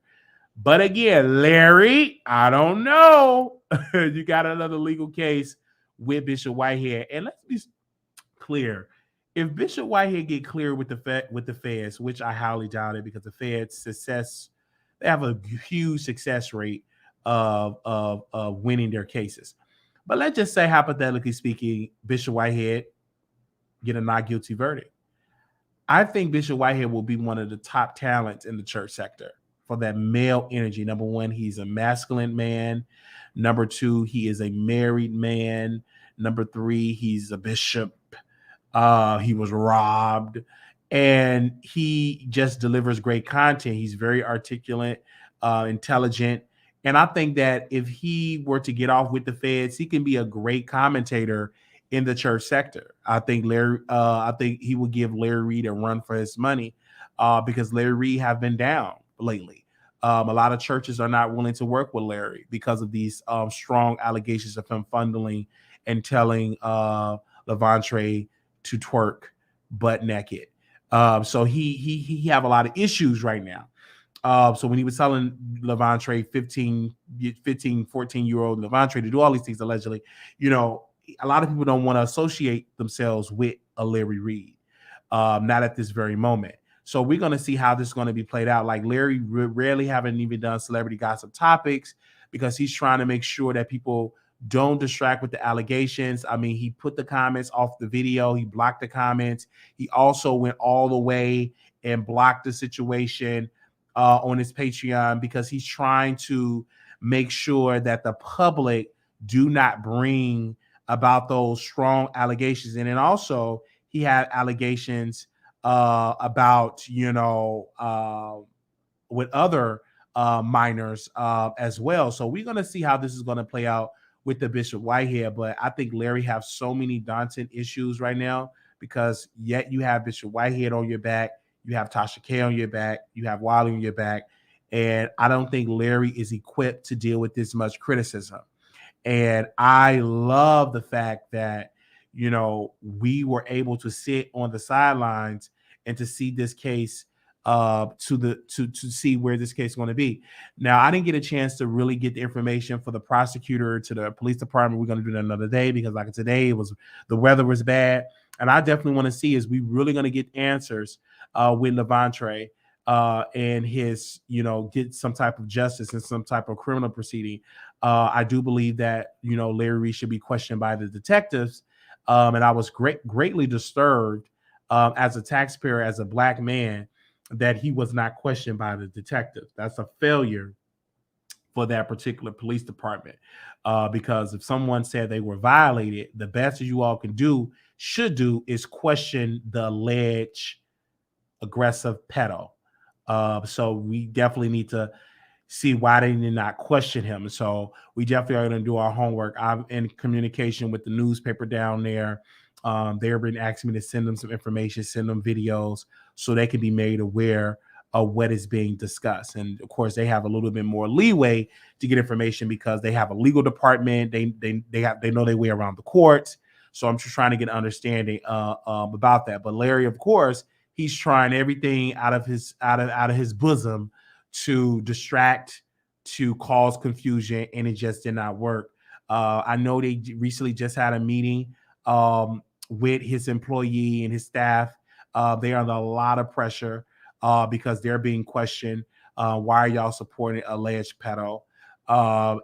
But again, Larry, I don't know. You got another legal case with Bishop Whitehead. And let's be clear. If Bishop Whitehead get cleared with the feds, which I highly doubt it, because the feds they have a huge success rate of winning their cases. But let's just say, hypothetically speaking, Bishop Whitehead get a not guilty verdict. I think Bishop Whitehead will be one of the top talents in the church sector for that male energy. Number one, he's a masculine man. Number two, he is a married man. Number three, he's a bishop. He was robbed, and he just delivers great content. He's very articulate, intelligent. And I think that if he were to get off with the feds, he can be a great commentator in the church sector. I think he will give Larry Reid a run for his money, because Larry Reid have been down lately. A lot of churches are not willing to work with Larry because of these strong allegations of him funneling and telling Levontre to twerk butt naked. So he have a lot of issues right now. So when he was telling Levontre, 15, 14-year-old Levontre, to do all these things allegedly, a lot of people don't want to associate themselves with a Larry Reid, not at this very moment. So we're going to see how this is going to be played out. Like, Larry rarely haven't even done celebrity gossip topics, because he's trying to make sure that people don't distract with the allegations. I mean, he put the comments off the video. He blocked the comments. He also went all the way and blocked the situation on his Patreon, because he's trying to make sure that the public do not bring about those strong allegations. And then also he had allegations about, with other minors as well. So we're going to see how this is going to play out with the Bishop Whitehead. But I think Larry has so many daunting issues right now, because yet you have Bishop Whitehead on your back, you have Tasha K on your back, you have Wiley on your back, and I don't think Larry is equipped to deal with this much criticism. And I love the fact that, we were able to sit on the sidelines and to see this case to see where this case is going to be. Now, I didn't get a chance to really get the information for the prosecutor to the police department. We're going to do that another day, because like today, the weather was bad. And I definitely want to see, is we really going to get answers with Levontre and his, get some type of justice and some type of criminal proceeding. I do believe that, Larry Reid should be questioned by the detectives. And I was greatly disturbed as a taxpayer, as a Black man, that he was not questioned by the detectives. That's a failure for that particular police department. Because if someone said they were violated, the best that you all should do is question the alleged aggressive pedo. So we definitely need to see why they did not question him. So we definitely are going to do our homework. I'm in communication with the newspaper down there. They've been asking me to send them some information, send them videos, so they can be made aware of what is being discussed. And of course, they have a little bit more leeway to get information, because they have a legal department. They know their way around the courts. So I'm just trying to get an understanding about that. But Larry, of course, he's trying everything out of his bosom to distract to cause confusion, and it just did not work. I know they recently just had a meeting with his employee and his staff. They are under a lot of pressure because they're being questioned. Why are y'all supporting alleged pedo?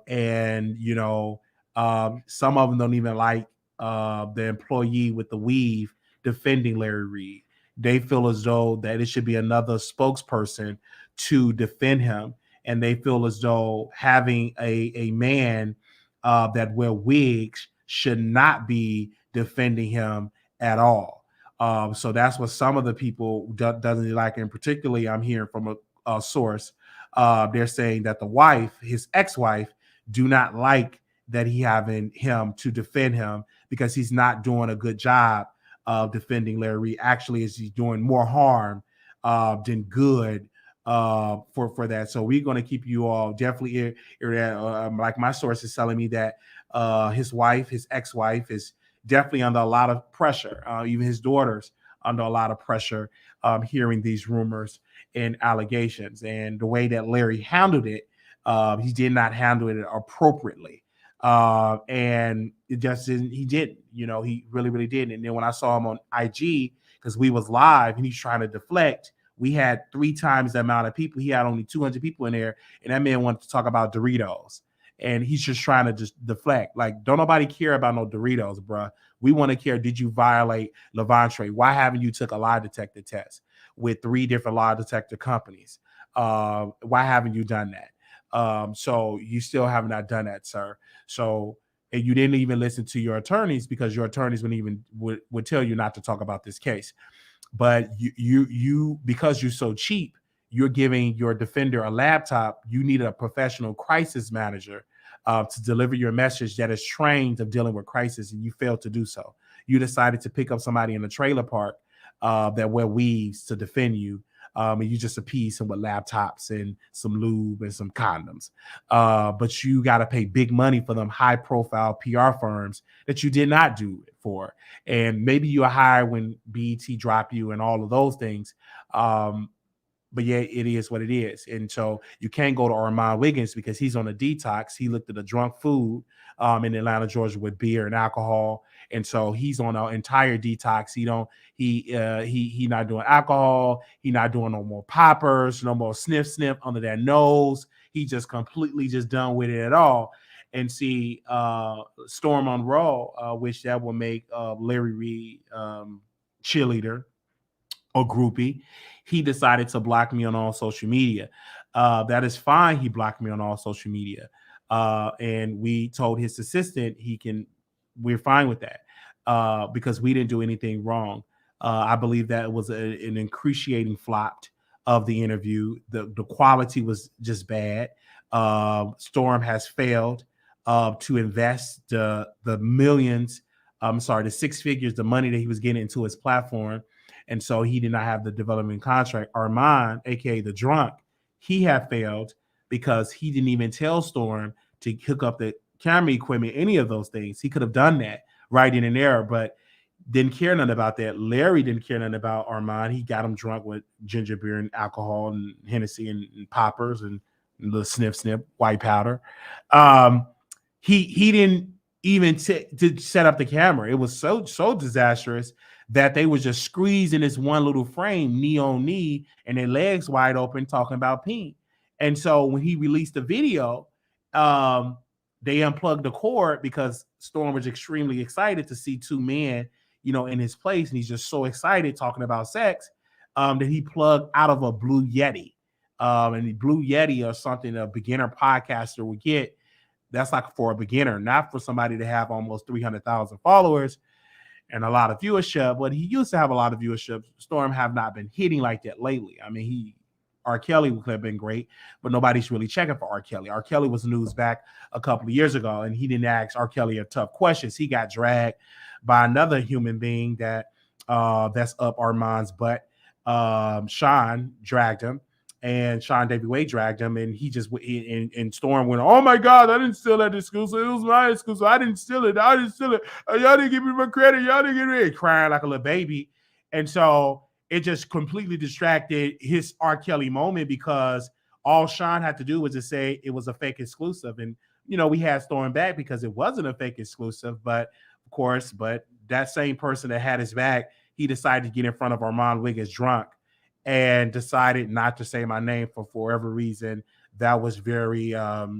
And some of them don't even like the employee with the weave defending Larry Reid. They feel as though that it should be another spokesperson to defend him, and they feel as though having a man that wear wigs should not be defending him at all. So that's what some of the people doesn't like, and particularly I'm hearing from a source. They're saying that the wife, his ex-wife, do not like that he having him to defend him because he's not doing a good job of defending Larry Reid. Actually, he's doing more harm than good for that. So we're going to keep you all definitely like my source is telling me that his wife, his ex-wife, is definitely under a lot of pressure. Even his daughters under a lot of pressure, hearing these rumors and allegations. And the way that Larry handled it, he did not handle it appropriately. And it just didn't, he didn't, he really, really didn't. And then when I saw him on IG, because we was live and he's trying to deflect, we had 3 times the amount of people. He had only 200 people in there, and that man wanted to talk about Doritos. And he's just trying to just deflect. Like, don't nobody care about no Doritos, bruh. We want to care, did you violate Levante? Why haven't you took a lie detector test with 3 different lie detector companies? Why haven't you done that? So you still have not done that, sir. So, and you didn't even listen to your attorneys because your attorneys would tell you not to talk about this case. But you because you're so cheap, you're giving your defender a laptop. You need a professional crisis manager to deliver your message that is trained of dealing with crisis, and you failed to do so. You decided to pick up somebody in a trailer park that wear weaves to defend you, and you just appease him with laptops and some lube and some condoms. But you got to pay big money for them high-profile PR firms that you did not do it for. And maybe you are hired when BET drop you and all of those things. But yeah, it is what it is. And so you can't go to Armand Wiggins because he's on a detox. He looked at a drunk food in Atlanta, Georgia with beer and alcohol. And so he's on an entire detox. He not doing alcohol. He not doing no more poppers, no more sniff under that nose. He just completely just done with it at all. And see, Storm on Raw, which that will make Larry Reid cheerleader or groupie. He decided to block me on all social media. That is fine. He blocked me on all social media. And we told his assistant we're fine with that because we didn't do anything wrong. I believe that it was an excruciating flop of the interview. The quality was just bad. Storm has failed to invest the millions, the 6 figures, the money that he was getting into his platform. And so he did not have the development contract. Armand, aka the drunk, he had failed because he didn't even tell Storm to hook up the camera equipment, any of those things. He could have done that right in and there, but didn't care nothing about that. Larry didn't care nothing about Armand. He got him drunk with ginger beer and alcohol and Hennessy and poppers and the sniff, white powder. He didn't even to set up the camera. It was so disastrous that they were just squeezing this one little frame, knee on knee, and their legs wide open, talking about Pink. And so when he released the video, they unplugged the cord because Storm was extremely excited to see 2 men, in his place, and he's just so excited talking about sex that he plugged out of a Blue Yeti. And the Blue Yeti or something a beginner podcaster would get. That's like for a beginner, not for somebody to have almost 300,000 followers and a lot of viewership. But he used to have a lot of viewership. Storm have not been hitting like that lately. I mean, R. Kelly would have been great, but nobody's really checking for R. Kelly. R. Kelly was news back a couple of years ago, and he didn't ask R. Kelly a tough questions. He got dragged by another human being that's up Armand's butt. Sean dragged him, and Sean David Wade dragged him, and he just and Storm went, "Oh my God, I didn't steal that exclusive. It was my exclusive. I didn't steal it. Y'all didn't give me my credit. Y'all didn't give me," crying like a little baby. And so it just completely distracted his R. Kelly moment because all Sean had to do was just say it was a fake exclusive. And, we had Storm back because it wasn't a fake exclusive. But of course, that same person that had his back, he decided to get in front of Armand Wiggins drunk and decided not to say my name for whatever reason. That was very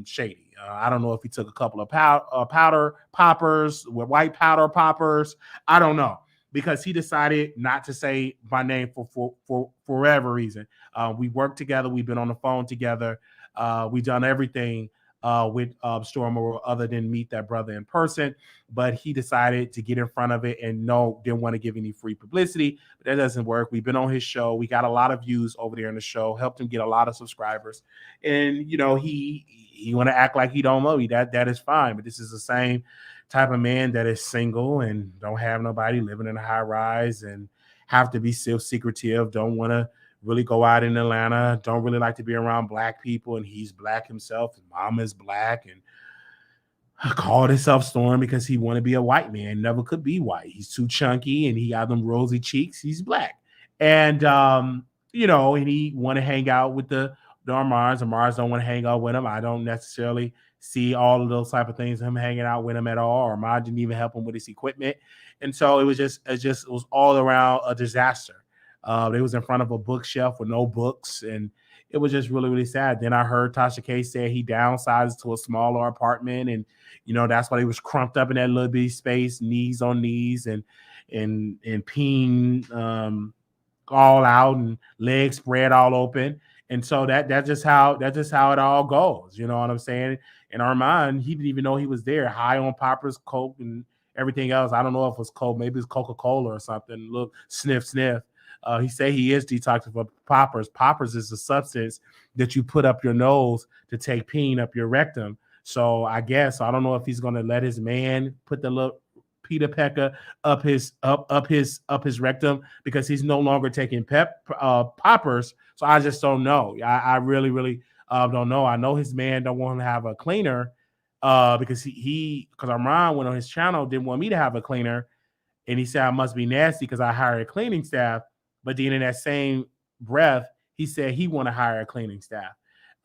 shady. I don't know if he took a couple of powder poppers, with white powder poppers. I don't know, because he decided not to say my name for whatever reason. We worked together. We've been on the phone together. We've done everything with Storm other than meet that brother in person. But he decided to get in front of it and didn't want to give any free publicity. But that doesn't work. We've been on his show. We got a lot of views over there in the show, helped him get a lot of subscribers. And, he want to act like he don't know me. That is fine. But this is the same type of man that is single and don't have nobody, living in a high rise and have to be still secretive, don't want to really go out in Atlanta, don't really like to be around black people, and he's black himself. His mom is black, and called himself Storm because he want to be a white man, never could be white. He's too chunky, and he got them rosy cheeks. He's black. And, and he want to hang out with the Armards. Armards don't want to hang out with him. I don't necessarily see all of those type of things, him hanging out with him at all. Armand didn't even help him with his equipment. And so it was all around a disaster. They was in front of a bookshelf with no books, and it was just really, really sad. Then I heard Tasha K say he downsized to a smaller apartment, and that's why he was crumped up in that little bitty space, knees on knees, and peeing all out and legs spread all open. And so that's just how it all goes. You know what I'm saying? And Armand, he didn't even know he was there, high on poppers, coke, and everything else. I don't know if it was coke, maybe it's Coca-Cola or something. Look, sniff. He said he is detoxing from poppers. Poppers is a substance that you put up your nose to take pain up your rectum. So I don't know if he's going to let his man put the little Peter Pecker up his rectum, because he's no longer taking poppers. So I just don't know. I really, really don't know. I know his man don't want to have a cleaner because Armand went on his channel, didn't want me to have a cleaner. And he said I must be nasty because I hired a cleaning staff. But then in that same breath, he said he want to hire a cleaning staff.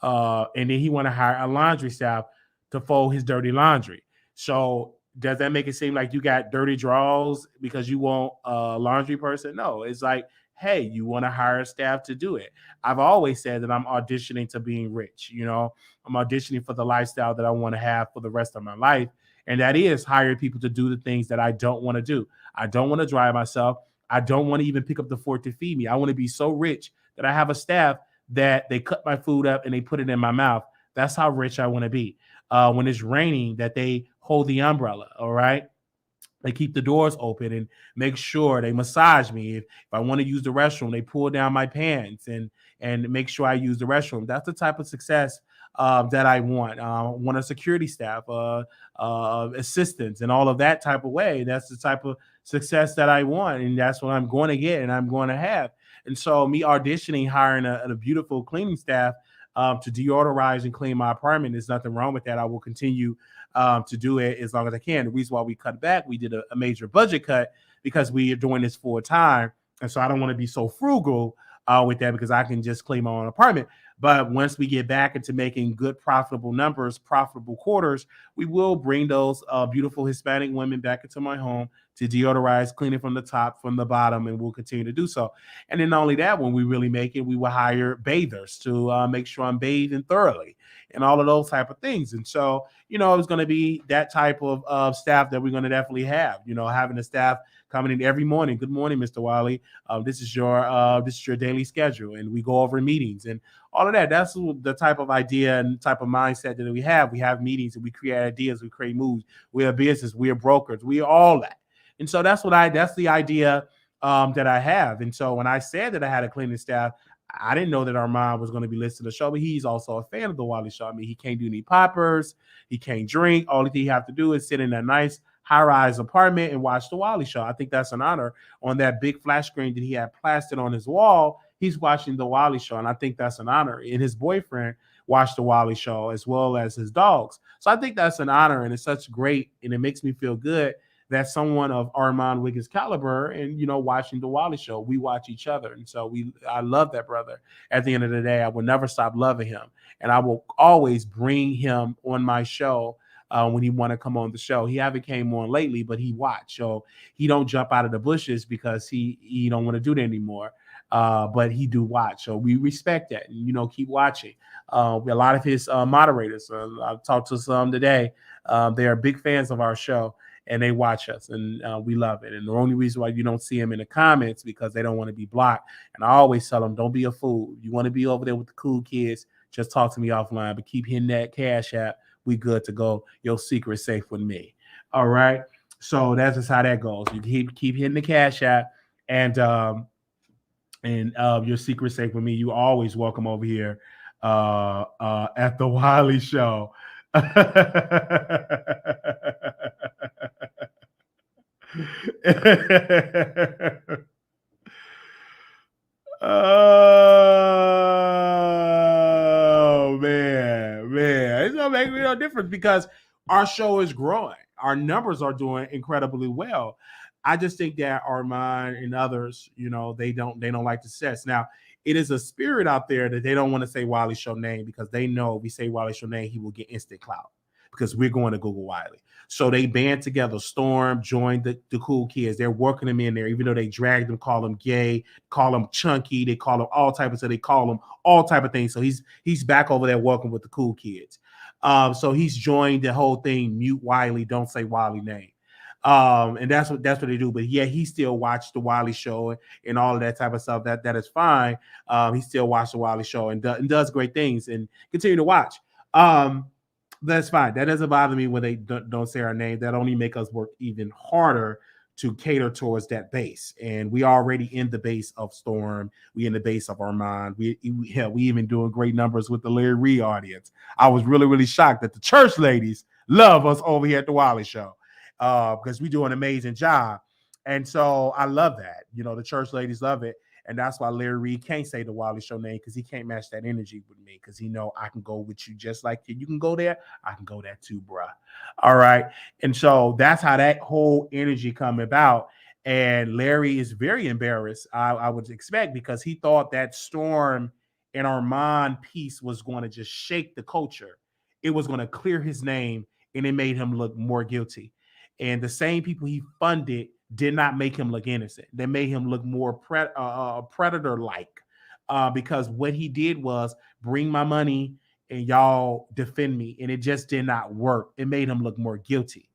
And then he want to hire a laundry staff to fold his dirty laundry. So does that make it seem like you got dirty drawers because you want a laundry person? No, it's like, hey, you want to hire a staff to do it. I've always said that I'm auditioning to being rich. I'm auditioning for the lifestyle that I want to have for the rest of my life. And that is hire people to do the things that I don't want to do. I don't want to drive myself. I don't want to even pick up the fork to feed me. I want to be so rich that I have a staff that they cut my food up and they put it in my mouth. That's how rich I want to be. When it's raining, that they hold the umbrella, all right? They keep the doors open and make sure they massage me. If I want to use the restroom, they pull down my pants and make sure I use the restroom. That's the type of success that I want. I want a security staff, assistants, and all of that type of way. That's the type of success that I want, and that's what I'm going to get and I'm going to have. And so me auditioning, hiring a beautiful cleaning staff to deodorize and clean my apartment, there's nothing wrong with that. I will continue to do it as long as I can. The reason why we cut back, we did a major budget cut because we are doing this full time. And so I don't want to be so frugal with that because I can just clean my own apartment. But once we get back into making good, profitable numbers, profitable quarters, we will bring those beautiful Hispanic women back into my home to deodorize, clean it from the top, from the bottom, and we'll continue to do so. And then not only that, when we really make it, we will hire bathers to make sure I'm bathing thoroughly and all of those type of things. And so, it's going to be that type of staff that we're going to definitely have, having a staff coming in every morning. Good morning, Mr. Wiley. This is your daily schedule. And we go over meetings and all of that. That's the type of idea and type of mindset that we have. We have meetings and we create ideas. We create moves. We are business. We are brokers. We are all that. And so that's the idea that I have. And so when I said that I had a cleaning staff, I didn't know that Armand was going to be listening to the show, but he's also a fan of the Wiley Show. I mean, he can't do any poppers. He can't drink. All he have to do is sit in a nice high-rise apartment and watch the Wiley Show. I think that's an honor. On that big flash screen that he had plastered on his wall, he's watching the Wiley Show, and I think that's an honor. And his boyfriend watched the Wiley Show as well as his dogs. So I think that's an honor, and it's such great, and it makes me feel good that someone of Armand Wiggins caliber and, watching the Wiley Show, we watch each other. And so I love that brother. At the end of the day, I will never stop loving him. And I will always bring him on my show when he want to come on the show. He haven't came on lately, but he watched. So he don't jump out of the bushes because he don't want to do that anymore. But he do watch. So we respect that. And, keep watching. A lot of his moderators, I've talked to some today. They are big fans of our show. And they watch us, and we love it. And the only reason why you don't see them in the comments because they don't want to be blocked. And I always tell them, don't be a fool. You want to be over there with the cool kids, just talk to me offline. But keep hitting that Cash App. We good to go. Your secret safe with me. All right. So that's just how that goes. You keep hitting the Cash App, and your secret safe with me. You always welcome over here at the Wiley Show. Oh man, it's gonna make no difference because our show is growing. Our numbers are doing incredibly well. I just think that Armand and others, they don't like the sets. Now, it is a spirit out there that they don't want to say Wiley Show name because they know if we say Wiley Show name, he will get instant clout because we're going to Google Wiley. So they band together. Storm joined the cool kids. They're working him in there, even though they dragged him, call him gay, call him chunky. They call him all type of stuff. They call him all type of things. So he's back over there working with the cool kids. So he's joined the whole thing. Mute Wiley, don't say Wiley name. And that's what they do. But yeah, he still watched the Wiley Show and all of that type of stuff. That is fine. He still watched the Wiley Show and does great things and continue to watch. That's fine. That doesn't bother me when they don't say our name. That only make us work even harder to cater towards that base. And we already in the base of Storm. We in the base of Armand. We even doing great numbers with the Larry Reid audience. I was really, really shocked that the church ladies love us over here at the Wiley Show because we do an amazing job. And so I love that. The church ladies love it. And that's why Larry Reid can't say the Wiley Show name because he can't match that energy with me because he know I can go with you just like you can go there. I can go there too, bruh. All right. And so that's how that whole energy come about. And Larry is very embarrassed, I would expect, because he thought that Storm and Armand piece was going to just shake the culture. It was going to clear his name, and it made him look more guilty. And the same people he funded did not make him look innocent. They made him look more predator-like because what he did was bring my money and y'all defend me, and it just did not work. It made him look more guilty.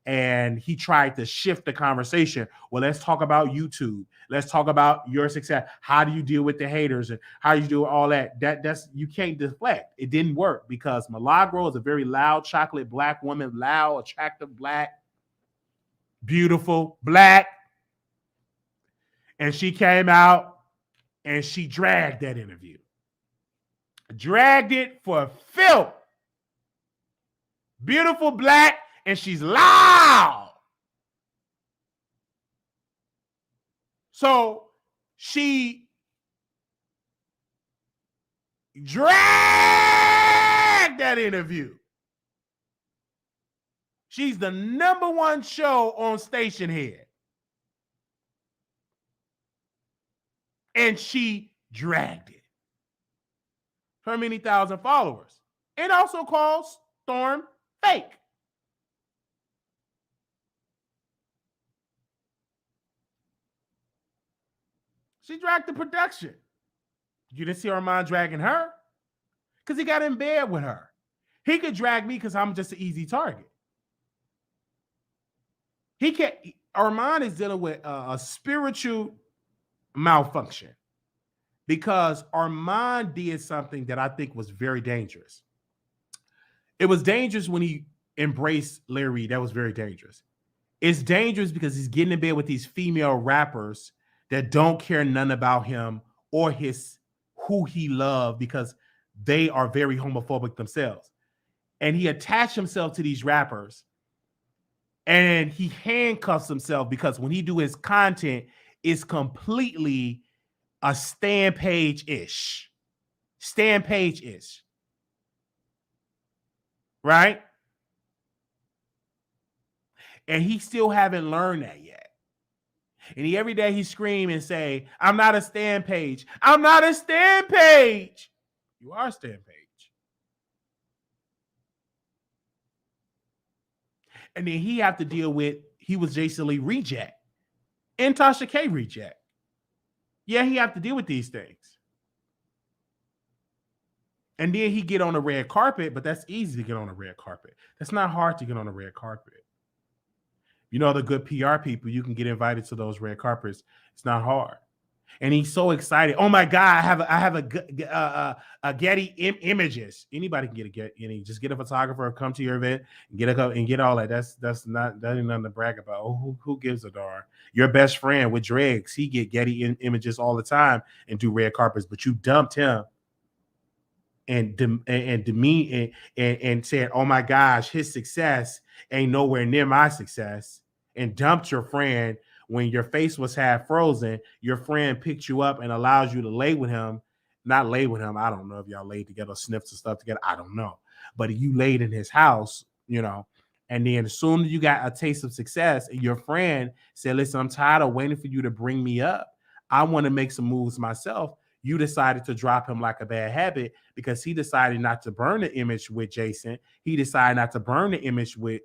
And he tried to shift the conversation. Well, let's talk about YouTube. Let's talk about your success. How do you deal with the haters and how you do all that? That's you can't deflect. It didn't work because Milagro is a very loud, chocolate black woman, loud, attractive black, beautiful black, and she came out and she dragged that interview, dragged it for filth. Beautiful black, and she's loud. So she dragged that interview. She's the #1 show on Station Head. And she dragged it. Her many thousand followers. And also calls Storm fake. She dragged the production. You didn't see Armand dragging her because he got in bed with her. He could drag me because I'm just an easy target. He can't. Armand is dealing with a spiritual malfunction because Armand did something that I think was very dangerous. It was dangerous when he embraced Larry Reid. That was very dangerous. It's dangerous because he's getting in bed with these female rappers that don't care none about him or who he loved because they are very homophobic themselves. And he attached himself to these rappers and he handcuffs himself because when he do his content, it's completely a stand page-ish. Stand page-ish. Right? And he still haven't learned that yet. And every day he scream and say, I'm not a Stan Page. I'm not a Stan Page. You are Stan Page. And then he have to deal with, he was Jason Lee reject and Tasha K reject. Yeah, he have to deal with these things. And then he get on the red carpet, but that's easy to get on a red carpet. That's not hard to get on a red carpet. You know, the good PR people, you can get invited to those red carpets. It's not hard. And he's so excited. Oh my God, I have a Getty images. Anybody can get a Getty. Just get a photographer, come to your event, and get all that. That ain't nothing to brag about. Oh, who gives a darn? Your best friend with dregs, he get Getty images all the time and do red carpets, but you dumped him and demean and said, oh my gosh, his success ain't nowhere near my success, and dumped your friend when your face was half frozen. Your friend picked you up and allows you to lay with him. Not lay with him. I don't know if y'all laid together, sniffed some stuff together. I don't know. But you laid in his house, you know, and then as soon as you got a taste of success, and your friend said, listen, I'm tired of waiting for you to bring me up. I want to make some moves myself. You decided to drop him like a bad habit because he decided not to burn the image with Jason. He decided not to burn the image with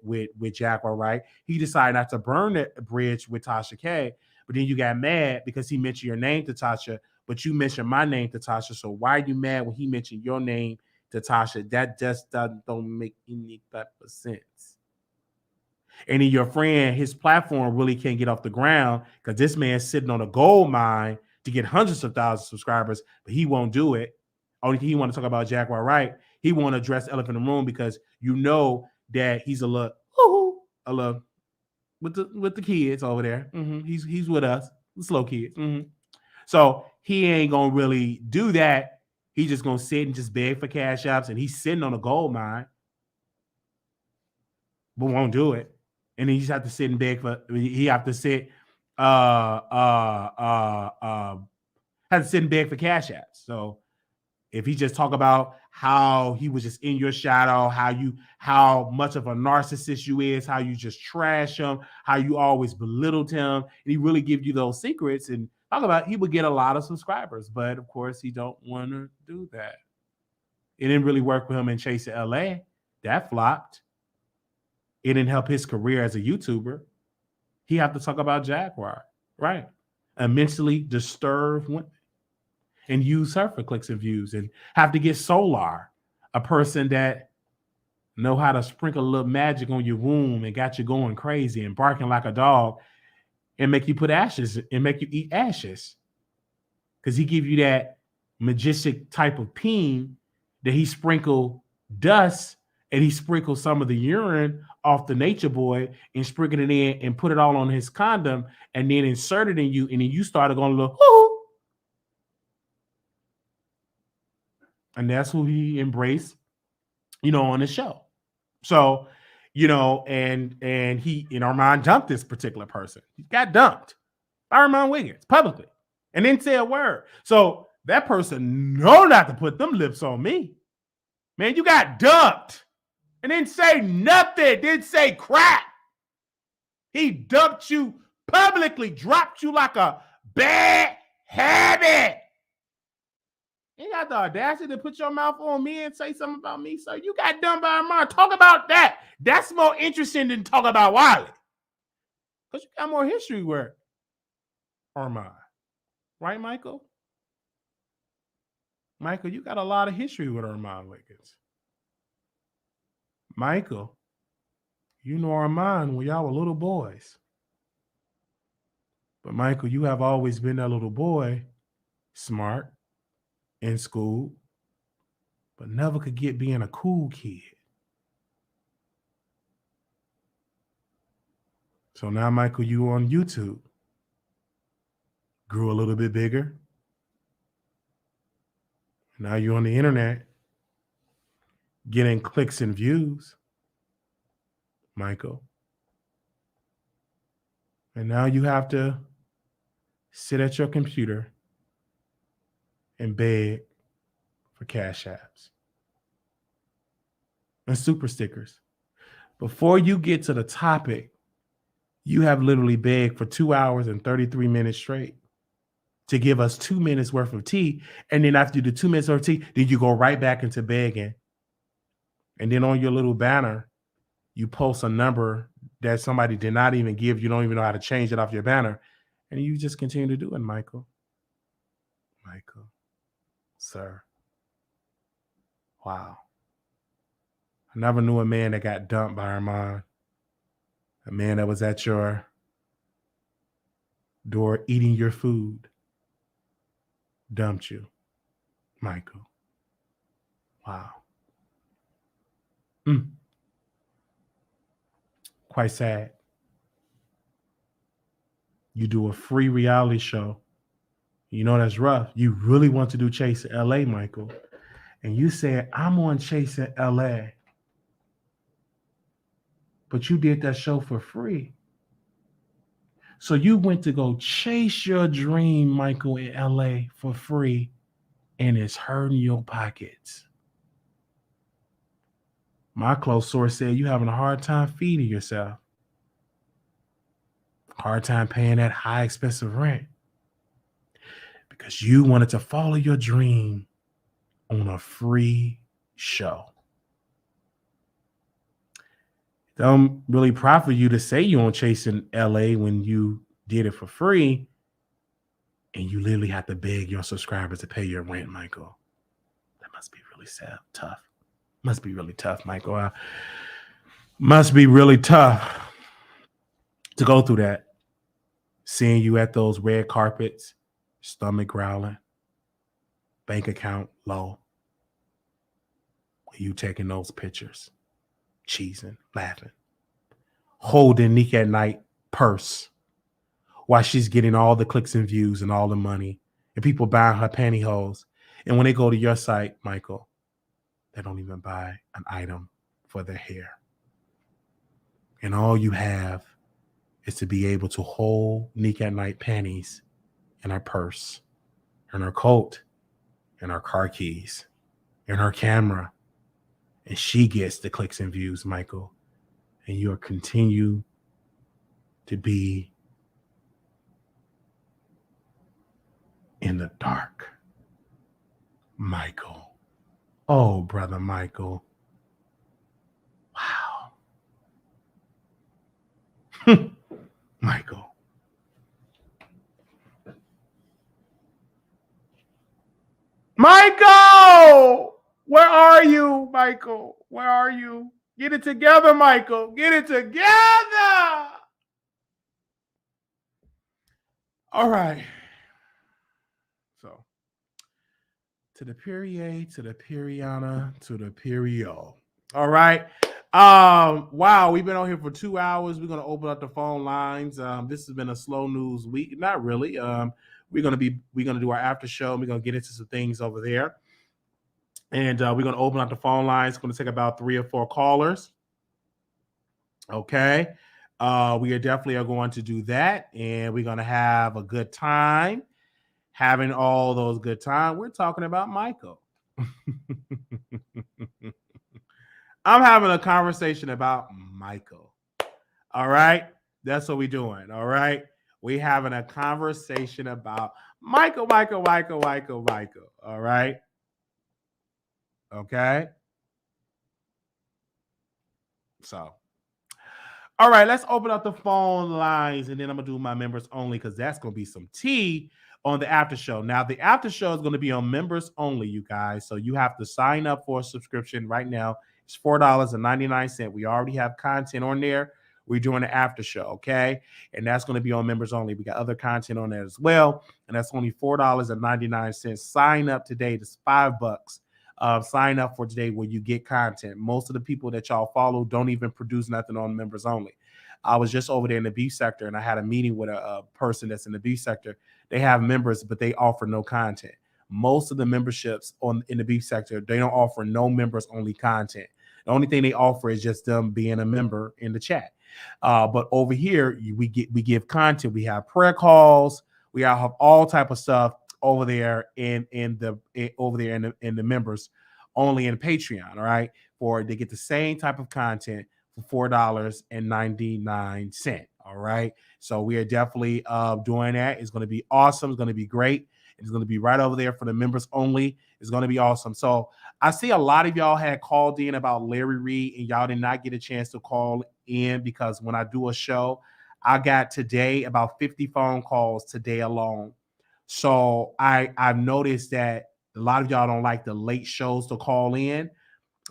Jaguar Wright. He decided not to burn the bridge with Tasha K. But then you got mad because he mentioned your name to Tasha, but you mentioned my name to Tasha. So why are you mad when he mentioned your name to Tasha? That just don't make any type of sense. And then your friend, his platform really can't get off the ground because this man's sitting on a gold mine to get hundreds of thousands of subscribers, but he won't do it. Only thing he want to talk about Jaguar Wright. He want to address the elephant in the room because you know that he's a little with the kids over there. He's with us, the slow kids. So he ain't gonna really do that. He's just gonna sit and just beg for cash apps, and he's sitting on a gold mine, but won't do it. And then you just have to sit and beg for. He have to sit. Had to sit and beg for cash apps. So if he just talk about how he was just in your shadow, how much of a narcissist you is, how you just trash him, how you always belittled him, and he really give you those secrets and talk about, he would get a lot of subscribers. But of course, he don't want to do that. It didn't really work for him in Chasing LA. That flopped. It didn't help his career as a YouTuber. He have to talk about Jaguar, right? A mentally disturbed woman, and use her for clicks and views, and have to get Solar, a person that know how to sprinkle a little magic on your womb and got you going crazy and barking like a dog and make you put ashes and make you eat ashes. Because he give you that majestic type of peen that he sprinkle dust, and he sprinkled some of the urine off the Nature Boy and sprinkled it in and put it all on his condom and then insert it in you, and then you started going a little, hoo. And that's who he embraced, you know, on the show. So, you know, and he, and Armand dumped this particular person. He got dumped by Armand Wiggins publicly and didn't say a word. So that person know not to put them lips on me. Man, you got dumped and didn't say nothing, didn't say crap. He dumped you publicly, dropped you like a bad habit. You got the audacity to put your mouth on me and say something about me. So you got done by Armand. Talk about that. That's more interesting than talk about Wiley. Because you got more history with Armand. Right, Michael? Michael, you got a lot of history with Armand Wiggins. Michael, you know Armand when y'all were little boys. But Michael, you have always been that little boy, smart, in school, but never could get being a cool kid. So now, Michael, you on YouTube. Grew a little bit bigger. Now you're on the internet getting clicks and views, Michael. And now you have to sit at your computer and beg for cash apps and super stickers. Before you get to the topic You have literally begged for 2 hours and 33 minutes straight to give us 2 minutes worth of tea. And then after you do 2 minutes worth of tea, then you go right back into begging. And then on your little banner, you post a number that somebody did not even give. You don't even know how to change it off your banner. And you just continue to do it, Michael. Michael, sir. Wow. I never knew a man that got dumped by Armand. A man that was at your door eating your food dumped you, Michael. Wow. Quite sad. You do a free reality show. You know that's rough. You really want to do Chase in LA, Michael. And you said, I'm on Chase in LA. But you did that show for free. So you went to go chase your dream, Michael, in LA for free, and it's hurting your pockets. My close source said you're having a hard time feeding yourself. Hard time paying that high expensive rent. Because you wanted to follow your dream on a free show. Don't really profit you to say you on Chasing LA when you did it for free, and you literally have to beg your subscribers to pay your rent, Michael. That must be really sad, tough. Must be really tough, Michael. Must be really tough to go through that. Seeing you at those red carpets, stomach growling, bank account low. You taking those pictures, cheesing, laughing, holding Nick at Night purse while she's getting all the clicks and views and all the money, and people buying her pantyhose. And when they go to your site, Michael, they don't even buy an item for their hair. And all you have is to be able to hold Nick at Night panties in her purse, in her coat, in her car keys, in her camera. And she gets the clicks and views, Michael. And you'll continue to be in the dark, Michael. Oh, brother Michael. Wow. Michael. Michael! Where are you, Michael? Where are you? Get it together, Michael. Get it together. All right. So, to the Perrier, to the Periana, to the Perio. All right. Wow, we've been on here for 2 hours. We're gonna open up the phone lines. This has been a slow news week. Not really. We're gonna do our after show. And we're gonna get into some things over there. And we're going to open up the phone lines. It's going to take about 3 or 4 callers. Okay. We are definitely going to do that. And we're going to have a good time. Having all those good times. We're talking about Michael. I'm having a conversation about Michael. All right. That's what we're doing. All right. We're having a conversation about Michael. All right. Okay. So, all right, let's open up the phone lines, and then I'm going to do my members only because that's going to be some tea on the after show. Now, the after show is going to be on members only, you guys. So you have to sign up for a subscription right now. It's $4.99. We already have content on there. We're doing the after show, okay? And that's going to be on members only. We got other content on there as well, and that's only $4.99. Sign up today. It's $5. Sign up for today where you get content. Most of the people that y'all follow don't even produce nothing on members only. I was just over there in the beef sector, and I had a meeting with a person that's in the beef sector. They have members, but they offer no content. Most of the memberships in the beef sector, they don't offer no members only content. The only thing they offer is just them being a member in the chat. But over here, we give content. We have prayer calls. We have all type of stuff over there in the members only in Patreon. All right, they get the same type of content for $4.99. All right. So we are definitely doing that. It's going to be awesome. It's going to be great. It's going to be right over there for the members only. It's going to be awesome. So I see a lot of y'all had called in about Larry Reid, and y'all did not get a chance to call in because when I do a show, I got today about 50 phone calls today alone. So I've noticed that a lot of y'all don't like the late shows to call in.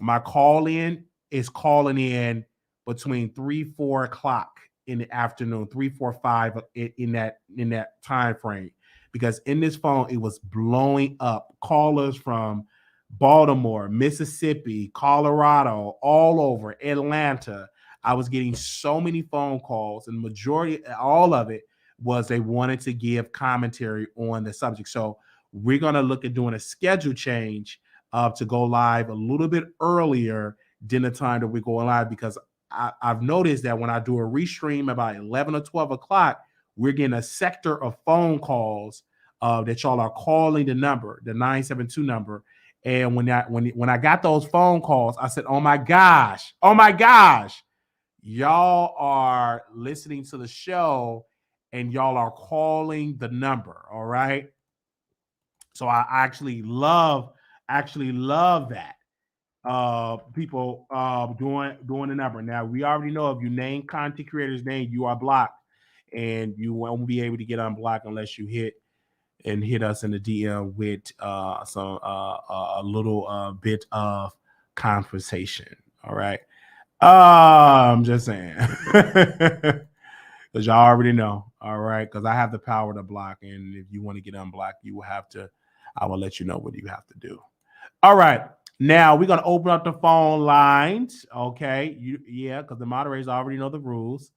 My call in is calling in between 3-4 o'clock in the afternoon, 3-4-5 in that time frame. Because in this phone, it was blowing up callers from Baltimore, Mississippi, Colorado, all over Atlanta. I was getting so many phone calls, and majority, all of it was they wanted to give commentary on the subject. So we're going to look at doing a schedule change to go live a little bit earlier than the time that we're going live, because I've noticed that when I do a restream about 11 or 12 o'clock, we're getting a sector of phone calls that y'all are calling the number, the 972 number. And when I got those phone calls, I said, oh my gosh, y'all are listening to the show and y'all are calling the number. All right. So I actually love that. People doing the number. Now we already know if you name content creator's name, you are blocked, and you won't be able to get unblocked unless you hit us in the DM with a little bit of conversation. All right. I'm just saying. Because y'all already know. All right. Because I have the power to block. And if you want to get unblocked, I will let you know what you have to do. All right. Now we're gonna open up the phone lines. Okay. Because the moderators already know the rules.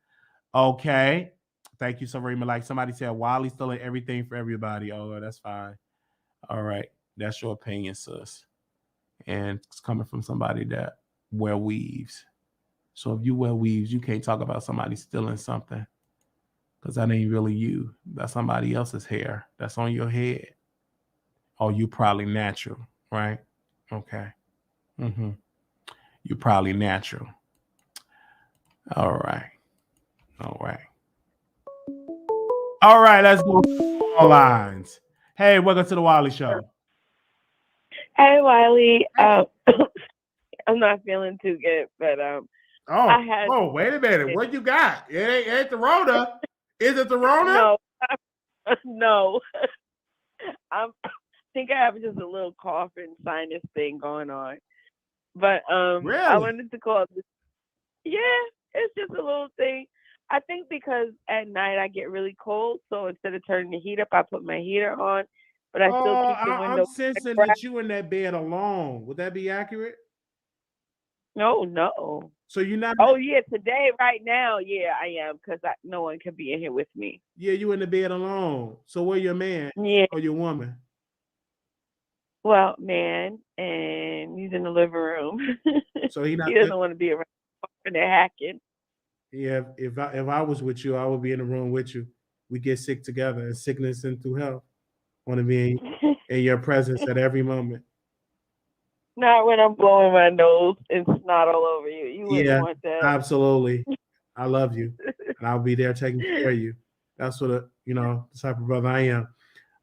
Okay. Thank you so very much. Like somebody said, Wiley's stealing everything for everybody. Oh, that's fine. All right. That's your opinion, sis. And it's coming from somebody that wear weaves. So if you wear weaves, you can't talk about somebody stealing something. Because that ain't really you. That's somebody else's hair. That's on your head. Oh, you probably natural, right? Okay. Mm-hmm. You're probably natural. All right. All right, let's go on lines. Hey, welcome to the Wiley Show. Hey, Wiley. I'm not feeling too good, but wait a minute. What you got? It ain't the Rona. Is it the Rona? No. I think I have just a little cough and sinus thing going on. But really? I wanted to call this. Yeah, it's just a little thing. I think because at night I get really cold, so instead of turning the heat up, I put my heater on. But I still keep the window. I'm sensing that you in that bed alone. Would that be accurate? No. So you're not? Oh yeah, today, right now, yeah, I am, because no one can be in here with me. Yeah, you in the bed alone. So where your man? Yeah. Or your woman? Well, man, and he's in the living room. So he doesn't want to be around and they're hacking. Yeah, if I was with you, I would be in the room with you. We get sick together, and sickness and through health. Want to be in your presence at every moment. Not when I'm blowing my nose and snot all over you. You wouldn't want that. Absolutely. I love you, and I'll be there taking care of you. That's what the type of brother I am.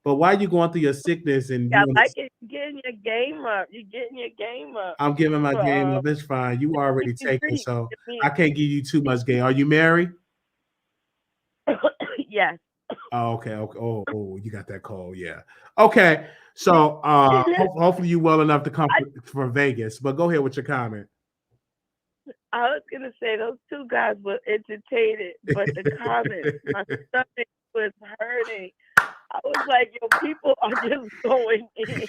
But why are you going through your sickness and I like it. You're getting your game up. You're getting your game up. I'm giving my game up. It's fine. You already taken, so I can't give you too much game. Are you married? Yes. Oh, okay. Oh, you got that call. Yeah. Okay. So hopefully you're well enough to come for Vegas. But go ahead with your comment. I was gonna say those two guys were entertaining, but the comment, my stomach was hurting. I was like, yo, people are just going in.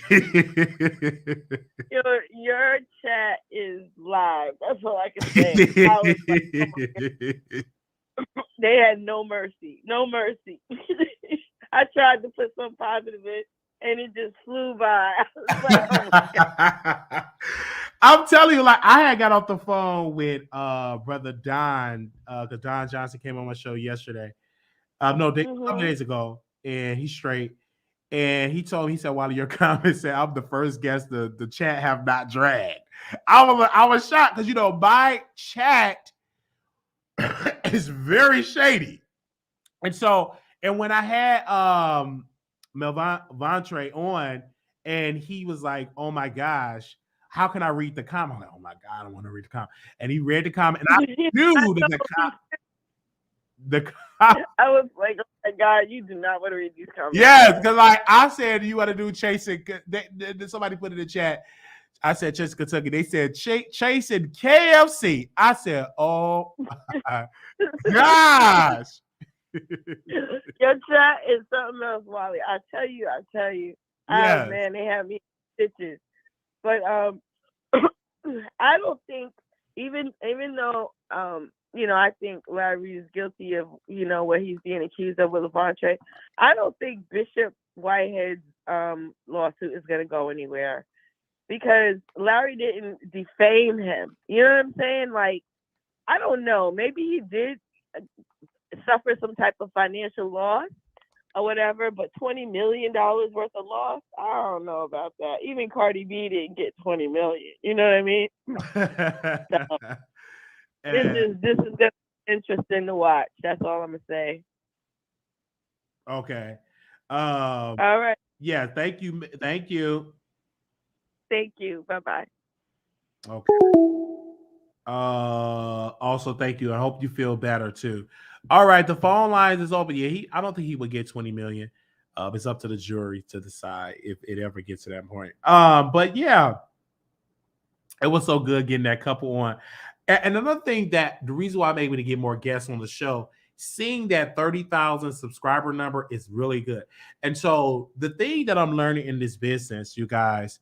Your chat is live. That's all I can say. I was like, they had no mercy. No mercy. I tried to put some positive in, and it just flew by. I was like, oh my God. I'm telling you, like, I had got off the phone with brother Don, because Don Johnson came on my show yesterday. Couple days ago, and he's straight. And he told me, he said, while your comments said, I'm the first guest the chat have not dragged. I was shocked because my chat is very shady. And so, and when I had Melvantre on, and he was like, "Oh my gosh, how can I read the comment?" I'm like, "Oh my god, I don't want to read the comment." And he read the comment, and I knew that I was like, "Oh my god, you do not want to read these comments." Yes, because like I said, you want to do chasing. Somebody put in the chat. I said chasing Kentucky. They said chasing KFC. I said, "Oh my gosh." Your chat is something else, Wally. I tell you. Yes. Oh man, they have me stitches. But I don't think even though I think Larry is guilty of what he's being accused of with Levante. I don't think Bishop Whitehead's lawsuit is gonna go anywhere because Larry didn't defame him. You know what I'm saying? Like, I don't know. Maybe he did suffer some type of financial loss or whatever, but $20 million worth of loss, I don't know about that. Even Cardi B didn't get $20 million. You know what I mean? So, this is gonna be interesting to watch. That's all I'm gonna say. Okay. All right. Yeah. Thank you. Thank you. Thank you. Bye-bye. Okay. Also, thank you. I hope you feel better too. All right, the phone lines is open. Yeah, I don't think he would get 20 million. It's up to the jury to decide if it ever gets to that point. But yeah, it was so good getting that couple on. And another thing that the reason why I'm able to get more guests on the show, seeing that 30,000 subscriber number is really good. And so the thing that I'm learning in this business, you guys,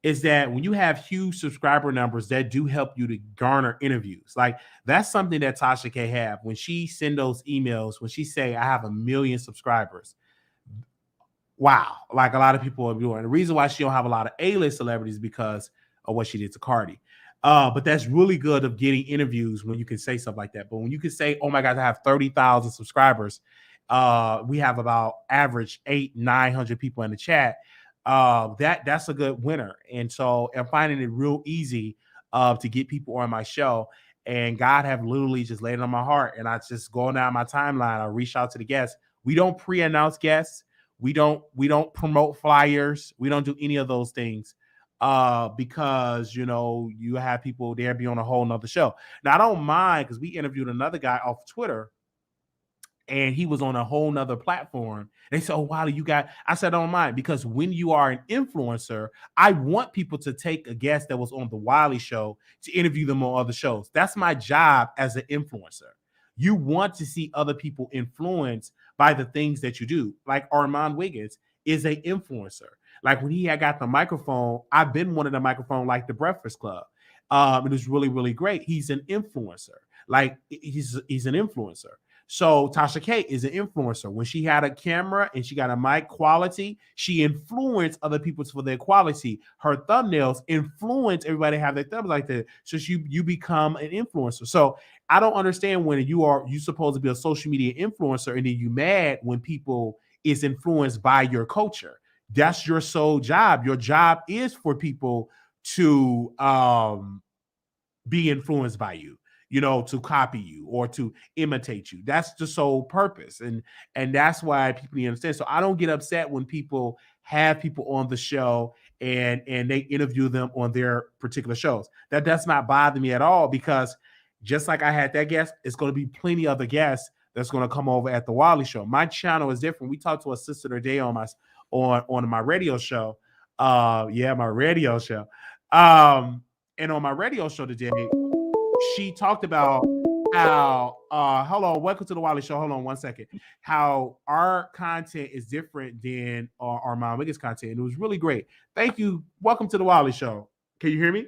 is that when you have huge subscriber numbers, that do help you to garner interviews. Like that's something that Tasha K have when she send those emails, when she say, I have 1 million subscribers. Wow. Like a lot of people are doing. The reason why she don't have a lot of A-list celebrities because of what she did to Cardi. But that's really good of getting interviews when you can say stuff like that. But when you can say, oh my God, I have 30,000 subscribers. We have about average 800-900 people in the chat. That's a good winner. And so I'm finding it real easy to get people on my show. And God have literally just laid it on my heart. And I just go down my timeline. I reach out to the guests. We don't pre-announce guests. We don't promote flyers. We don't do any of those things because you have people there be on a whole nother show. Now I don't mind because we interviewed another guy off Twitter. And he was on a whole nother platform. They said, oh, wow, I said, I don't mind because when you are an influencer, I want people to take a guest that was on the Wiley Show to interview them on other shows. That's my job as an influencer. You want to see other people influenced by the things that you do. Like Armand Wiggins is an influencer. Like when he had got the microphone, I've been one of the microphone like the Breakfast Club. It was really, really great. He's an influencer. Like he's an influencer. So Tasha K is an influencer. When she had a camera and she got a mic quality, she influenced other people for their quality. Her thumbnails influence everybody to have their thumbs like that. So you become an influencer. So I don't understand when you supposed to be a social media influencer and then you mad when people is influenced by your culture. That's your sole job. Your job is for people to be influenced by you. To copy you or to imitate you. That's the sole purpose. And that's why people need to understand. So I don't get upset when people have people on the show and they interview them on their particular shows. That does not bother me at all because just like I had that guest, it's going to be plenty other guests that's going to come over at the Wiley Show. My channel is different. We talked to a sister today on my radio show. My radio show. And on my radio show today, she talked about how hold on, welcome to the Wiley Show. Hold on 1 second. How our content is different than our Mom Wiggins content. And it was really great. Thank you. Welcome to the Wiley Show. Can you hear me?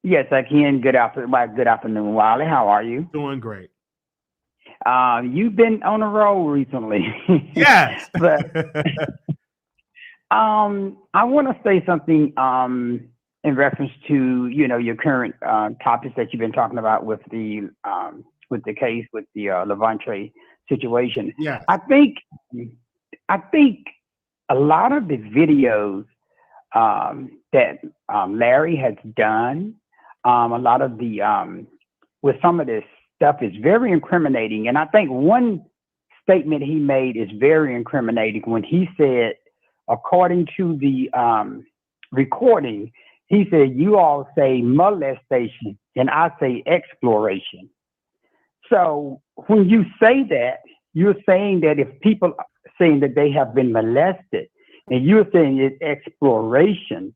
Yes, I can. Good afternoon, Wiley. How are you? Doing great. You've been on a roll recently. Yes. But I want to say something in reference to your current topics that you've been talking about with the case with the Levante situation. Yeah, I think a lot of the videos that Larry has done, a lot of the with some of this stuff is very incriminating. And I think one statement he made is very incriminating when he said, according to the recording, he said, you all say molestation and I say exploration. So when you say that, you're saying that if people are saying that they have been molested and you're saying it's exploration,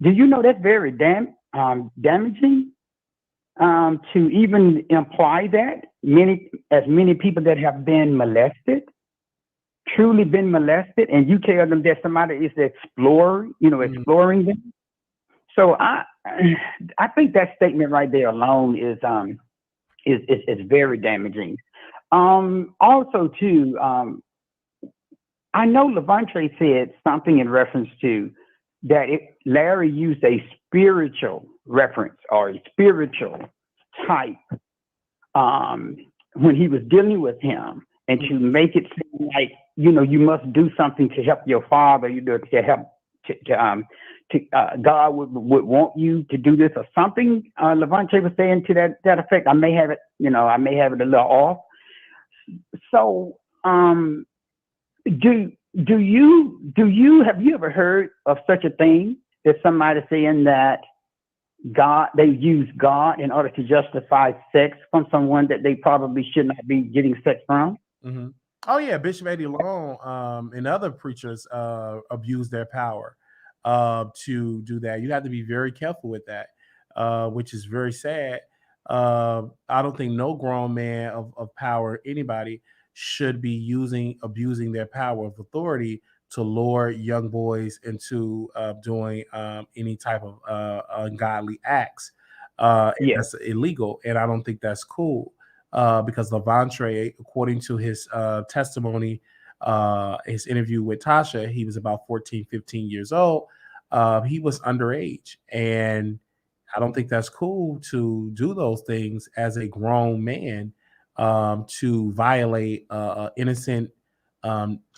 do you know that's very damaging to even imply that many people that have been molested, truly been molested, and you tell them that somebody is exploring them. So I think that statement right there alone is very damaging. Also, too, I know Levante said something in reference to that Larry used a spiritual reference or a spiritual type when he was dealing with him, and to make it seem like, you must do something to help your father, to help God would want you to do this or something. Levante was saying to that effect. I may have it, a little off. So, have you ever heard of such a thing, that somebody saying that they use God in order to justify sex from someone that they probably should not be getting sex from? Mm-hmm. Oh yeah, Bishop Eddie Long and other preachers abuse their power to do that. You have to be very careful with that, which is very sad. I don't think no grown man of power, anybody, should be abusing their power of authority to lure young boys into doing any type of ungodly acts. That's illegal, and I don't think that's cool. Because Levante, according to his testimony, his interview with Tasha, he was about 14, 15 years old. He was underage, and I don't think that's cool to do those things as a grown man, to violate an innocent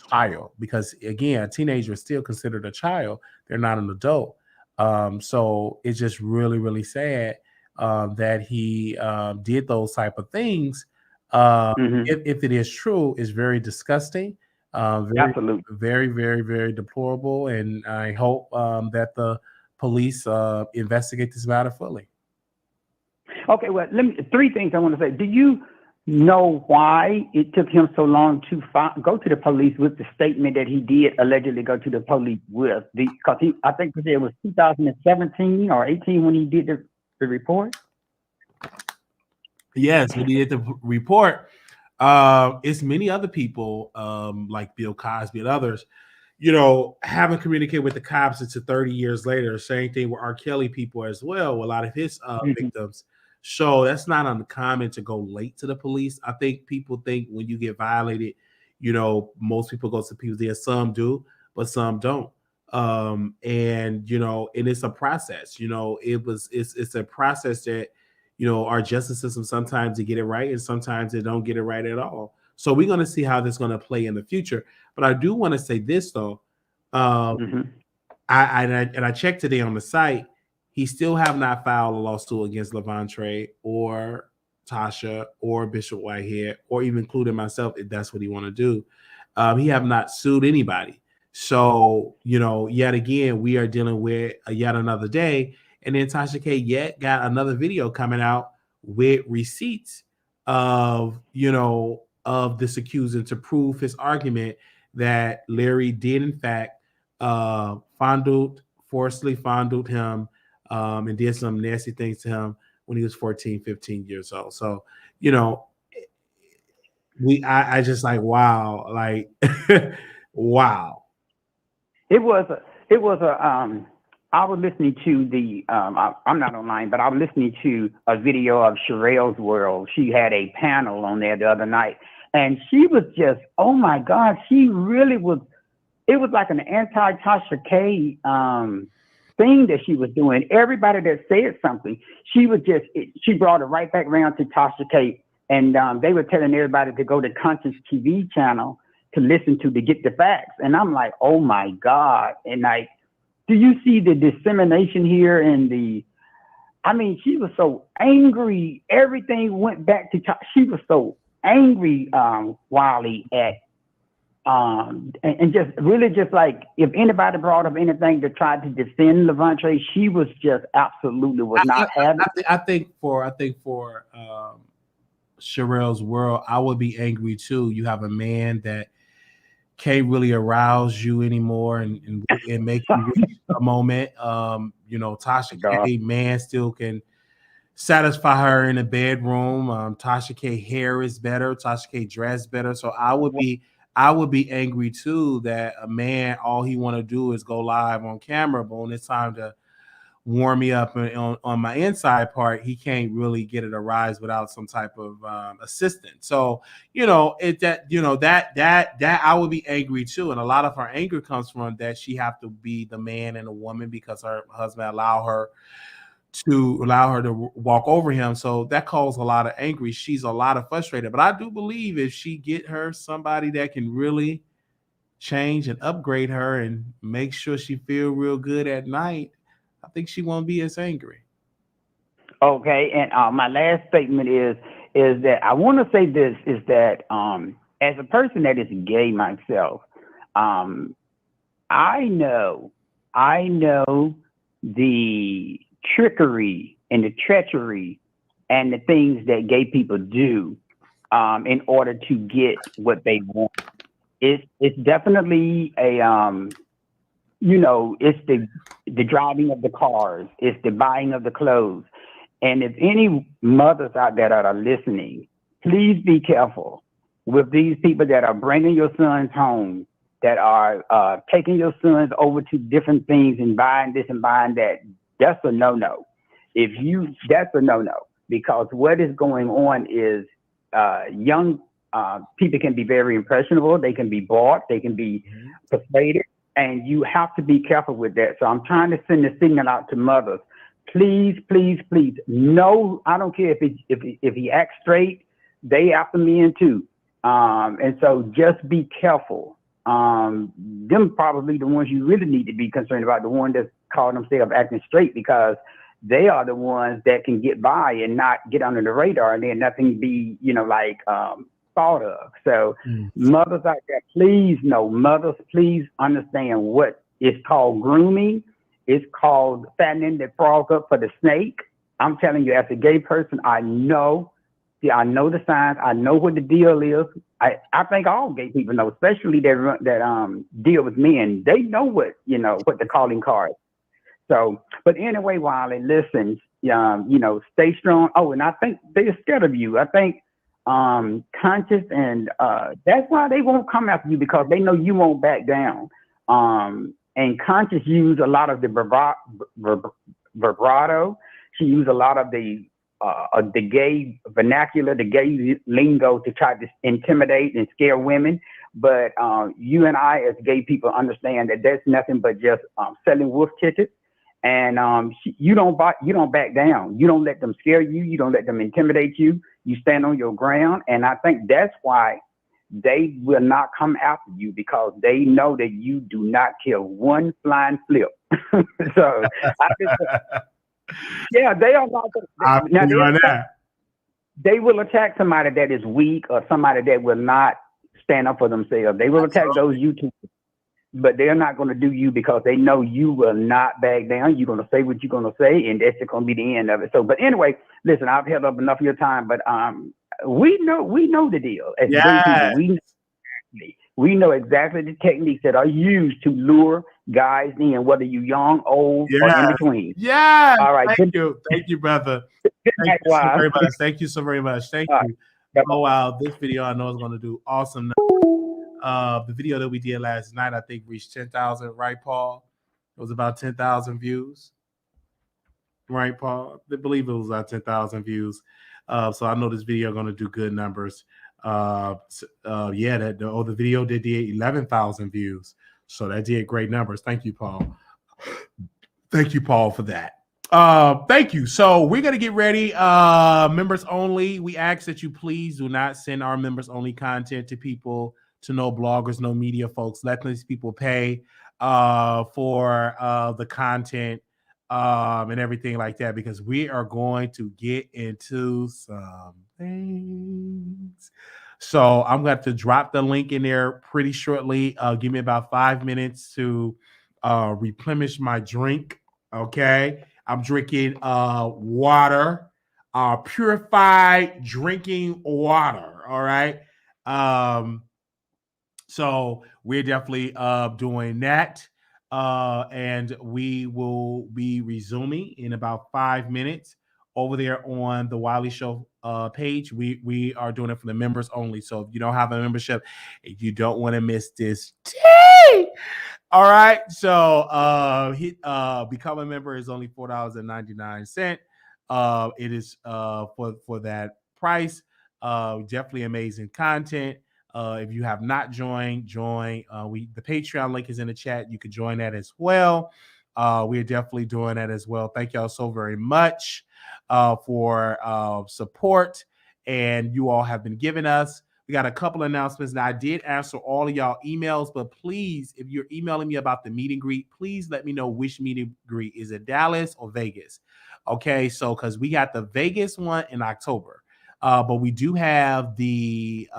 child, because again, a teenager is still considered a child. They're not an adult. So it's just really, really sad that he did those type of things. If it is true, it's very disgusting. Absolutely. Very, very, very deplorable. And I hope that the police investigate this matter fully. Okay, well, three things I want to say. Do you know why it took him so long to go to the police with the statement that he did allegedly go to the police with? Because I think it was 2017 or 18 when he did the report. Yes, when he did the report. It's many other people, like Bill Cosby and others, haven't communicated with the cops until 30 years later. Same thing with R. Kelly people as well, with a lot of his victims. So that's not uncommon to go late to the police. I think people think when you get violated, most people go to people there. Some do, but some don't. And it's a process. It's a process that, our justice system, sometimes they get it right and sometimes they don't get it right at all. So we're going to see how this is going to play in the future. But I do want to say this though. I checked today on the site. He still have not filed a lawsuit against Levante or Tasha or Bishop Whitehead, or even including myself, if that's what he want to do. He have not sued anybody. So, yet again, we are dealing with yet another day. And then Tasha K yet got another video coming out with receipts of this accuser to prove his argument that Larry did in fact forcibly fondled him and did some nasty things to him when he was 14, 15 years old. So, I just like, wow, like, wow. I was listening to I'm not online, but I was listening to a video of Sherelle's World. She had a panel on there the other night, and she was just, oh my God, she really was. It was like an anti-Tasha K thing that she was doing. Everybody that said something, she brought it right back around to Tasha K, and they were telling everybody to go to Conscious TV channel to listen to get the facts. And I'm like, oh my God. And do you see the dissemination here and I mean, she was so angry. Everything went back to she was so angry, Wiley, at and just really just like if anybody brought up anything to try to defend Levante, she was just absolutely was not having. I think for Sherelle's world, I would be angry too. You have a man that can't really arouse you anymore and make you reach a moment. Tasha K, man, still can satisfy her in the bedroom. Tasha K hair is better. Tasha K dress better. So I would be angry too that a man, all he want to do is go live on camera, but when it's time to warm me up on my inside part, he can't really get it a rise without some type of assistant. So that I would be angry too, and a lot of her anger comes from that she have to be the man and a woman because her husband allow her to walk over him. So that caused a lot of angry. She's a lot of frustrated, but I do believe if she get her somebody that can really change and upgrade her and make sure she feel real good at night, I think she won't be as angry. Okay, and my last statement is that I want to say this is that as a person that is gay myself, I know the trickery and the treachery and the things that gay people do in order to get what they want. It's definitely a it's the driving of the cars, it's the buying of the clothes. And if any mothers out there that are listening, please be careful with these people that are bringing your sons home, that are taking your sons over to different things and buying this and buying that. That's a no-no. That's a no-no, because what is going on is young people can be very impressionable. They can be bought. They can be persuaded. And you have to be careful with that. So I'm trying to send a signal out to mothers. Please, please, please. No, I don't care if he acts straight. They after men too. And so just be careful. Them probably the ones you really need to be concerned about, the one that's calling themselves acting straight, because they are the ones that can get by and not get under the radar, and then nothing be, thought of. So mothers out there, please understand what is called grooming. It's called fattening the frog up for the snake. I'm telling you, as a gay person, I know the signs. I know what the deal is. I think all gay people know, especially that deal with men. They know what the calling card. So, but anyway, Wiley, listen, stay strong. Oh, and I think they're scared of you. I think Conscious and that's why they won't come after you, because they know you won't back down. And Conscious used a lot of the vibrato. She used a lot of the gay vernacular, the gay lingo to try to intimidate and scare women. But you and I, as gay people, understand that that's nothing but just selling wolf tickets. And you don't back down. You don't let them scare you. You don't let them intimidate you. You stand on your ground. And I think that's why they will not come after you, because they know that you do not kill one flying flip. So yeah, they are not. They will attack somebody that is weak or somebody that will not stand up for themselves. They will attack those YouTubers. But they're not going to do you, because they know you will not back down. You're going to say what you're going to say, and that's going to be the end of it. So, but anyway, listen, I've held up enough of your time, but we know the deal. As gay people, we know exactly the techniques that are used to lure guys in, whether you're young, old, or in between. Yeah. All right. Thank you, brother. Thank you so very much. Thank you so very much. Thank you. Oh wow, this video I know is going to do awesome. The video that we did last night, I think, reached 10,000, right, Paul? It was about 10,000 views, right, Paul? I believe it was about 10,000 views. So I know this video going to do good numbers. The video did 11,000 views, so that did great numbers. Thank you, Paul. Thank you, Paul, for that. Thank you. So we're gonna get ready. Members only. We ask that you please do not send our members only content to people, to no bloggers, no media folks. Let these people pay for the content and everything like that, because we are going to get into some things. So I'm going to drop the link in there pretty shortly. Give me about 5 minutes to replenish my drink. Okay. I'm drinking water, purified drinking water. All right. So we're definitely doing that. And we will be resuming in about 5 minutes over there on the Wiley Show page. We are doing it for the members only. So if you don't have a membership, you don't want to miss this tea. All right. So become a member is only $4.99. It is for that price. Definitely amazing content. If you have not joined, join. The Patreon link is in the chat. You can join that as well. We're definitely doing that as well. Thank y'all so very much for support, and you all have been giving us. We got a couple announcements. Now, I did answer all of y'all emails, but please, if you're emailing me about the meet and greet, please let me know which meet and greet. Is it Dallas or Vegas? Okay, so because we got the Vegas one in October. But we do have the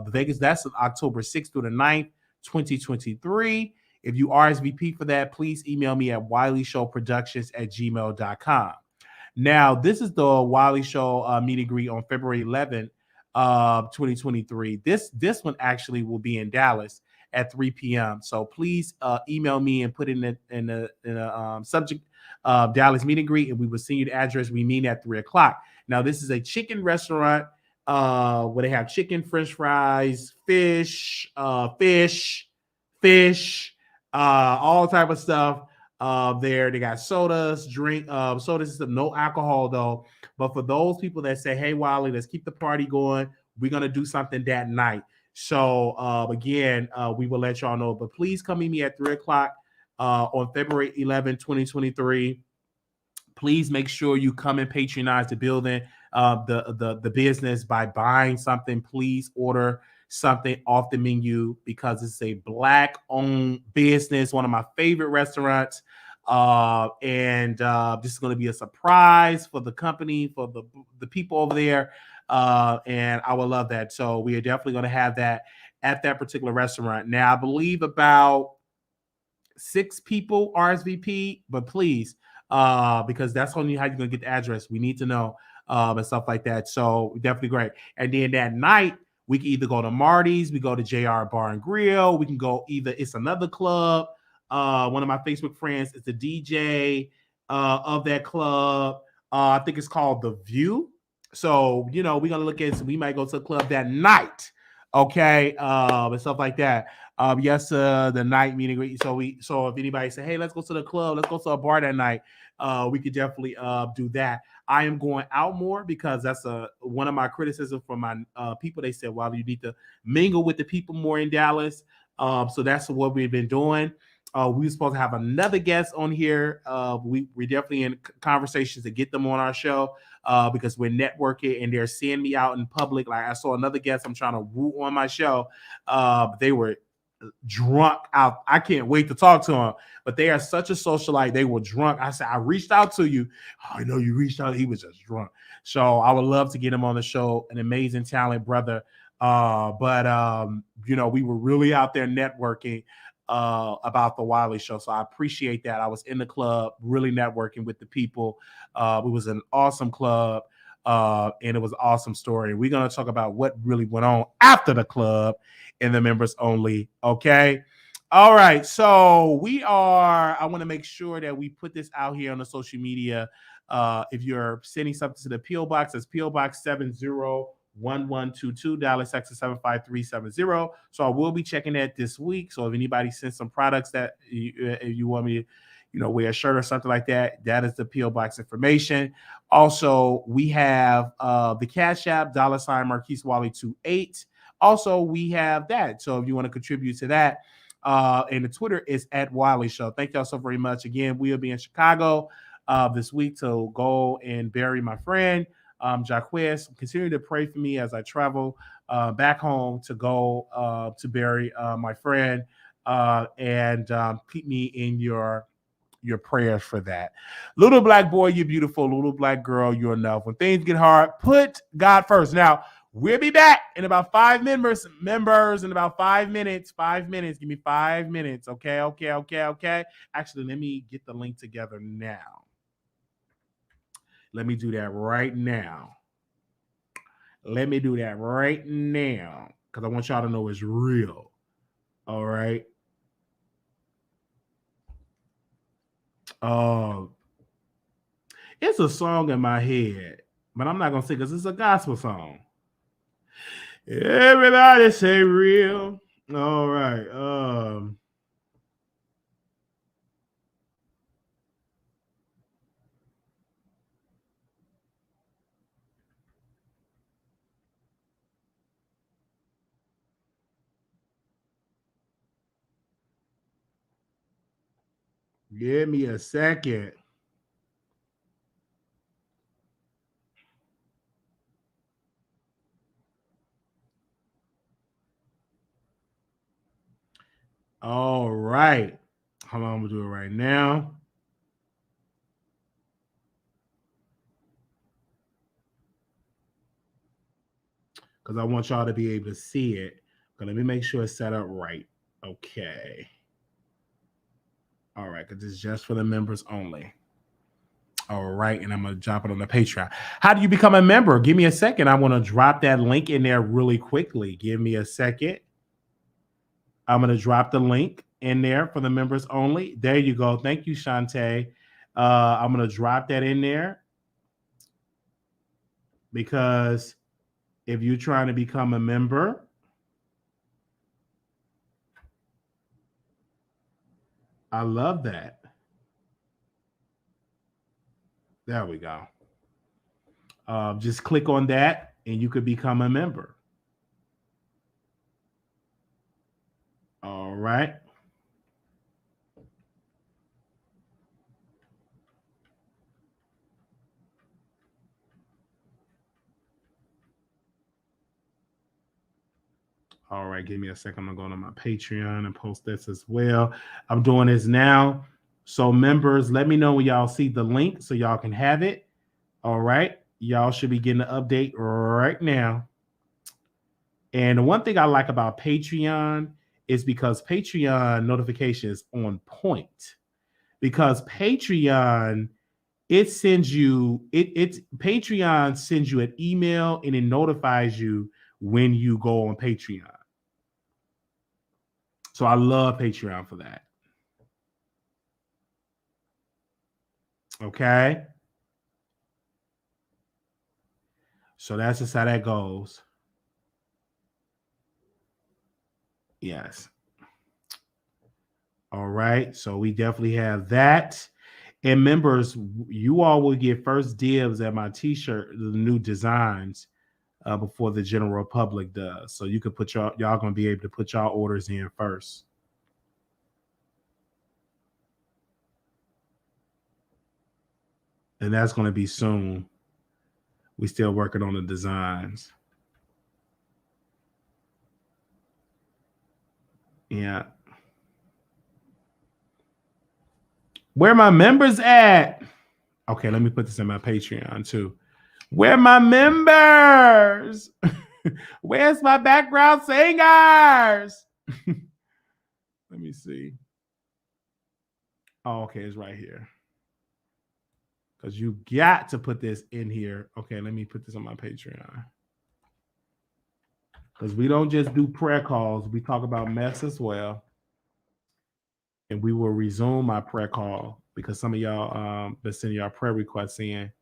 Vegas. That's October 6th through the 9th, 2023. If you RSVP for that, please email me at wileyshowproductions@gmail.com. Now, this is the Wiley Show meet and greet on February 11th, 2023. This one actually will be in Dallas at 3 p.m. So please email me and put in the subject Dallas meet and greet, and we will send you the address. We meet at 3 o'clock. Now, this is a chicken restaurant where they have chicken, French fries, fish, all type of stuff. There, they got sodas, sodas, no alcohol though. But for those people that say, "Hey, Wiley, let's keep the party going," we're gonna do something that night. So again, we will let y'all know. But please come meet me at 3 o'clock on February 11, 2023. Please make sure you come and patronize the building, the business by buying something. Please order something off the menu because it's a Black-owned business, one of my favorite restaurants. And this is going to be a surprise for the company, for the people over there. And I would love that. So we are definitely going to have that at that particular restaurant. Now, I believe about 6 people RSVP, but please, because that's only how you're gonna get the address. We need to know and stuff like that. So definitely great. And then that night, we can either go to Marty's, we go to JR Bar and Grill, we can go either It's Another Club. One of my Facebook friends is the DJ of that club. I think it's called The View. So we're gonna look at. So we might go to the club that night, okay, and stuff like that. Yes, the night meet and greet. So if anybody say, "Hey, let's go to the club, let's go to a bar that night," we could definitely do that. I am going out more because that's one of my criticisms from my people. They said, "Well, you need to mingle with the people more in Dallas." So that's what we've been doing. We were supposed to have another guest on here. We're definitely in conversations to get them on our show because we're networking and they're seeing me out in public. Like I saw another guest I'm trying to woo on my show. They were drunk out. I can't wait to talk to them, but they are such a socialite. They were drunk. I said, "I reached out to you." "I know you reached out." He was just drunk. So I would love to get him on the show. An amazing talent, brother. But we were really out there networking about the Wiley Show. So I appreciate that. I was in the club, really networking with the people. It was an awesome club. And it was an awesome story. We're going to talk about what really went on after the club in the members only. Okay. All right. So I want to make sure that we put this out here on the social media. If you're sending something to the P.O. Box, it's P.O. Box 701122, Dallas, Texas 75370. So I will be checking that this week. So if anybody sends some products that you want me to, wear a shirt or something like that, that is the P.O. Box information. Also, we have the Cash App, $ Marquise Wiley 28. Also, we have that. So if you want to contribute to that, and the Twitter is @Wiley Show. Thank y'all so very much. Again, we'll be in Chicago this week to go and bury my friend, Jaquez. Continue to pray for me as I travel back home to go to bury my friend, and keep me in your your prayers for that. Little black boy, you're beautiful. Little black girl, you're enough. When things get hard, put God first. Now, we'll be back in about 5 members in about 5 minutes. 5 minutes. Give me 5 minutes. Okay. Actually, let me get the link together now. Let me do that right now. Let me do that right now because I want y'all to know it's real. All right. It's a song in my head, but I'm not gonna sing because it's a gospel song. Everybody say real. All right. Give me a second. All right. Hold on, I'm gonna do it right now. Because I want y'all to be able to see it. But let me make sure it's set up right. Okay. All right, because it's just for the members only. All right, and I'm going to drop it on the Patreon. How do you become a member? Give me a second. I want to drop that link in there really quickly. Give me a second. I'm going to drop the link in there for the members only. There you go. Thank you, Shantae. I'm going to drop that in there because if you're trying to become a member, I love that. There we go. Just click on that and you could become a member. All right. All right, give me a second. I'm going to go to my Patreon and post this as well. I'm doing this now. So members, let me know when y'all see the link so y'all can have it. All right. Y'all should be getting the update right now. And the one thing I like about Patreon is because Patreon notification is on point. Because Patreon, it sends you, Patreon sends you an email and it notifies you when you go on Patreon. So I love Patreon for that. Okay. So that's just how that goes. Yes. All right. So we definitely have that. And members, you all will get first dibs at my t-shirt, the new designs, before the general public does. So you could put y'all gonna be able to put y'all orders in first. And that's gonna be soon. We still working on the designs. Yeah. Where my members at? Okay, let me put this in my Patreon too. Where my members? Where's my background singers? Let me see. Oh, okay, it's right here. Because you got to put this in here. Okay, let me put this on my Patreon. Because we don't just do prayer calls. We talk about mess as well. And we will resume my prayer call because some of y'all been sending y'all prayer requests in.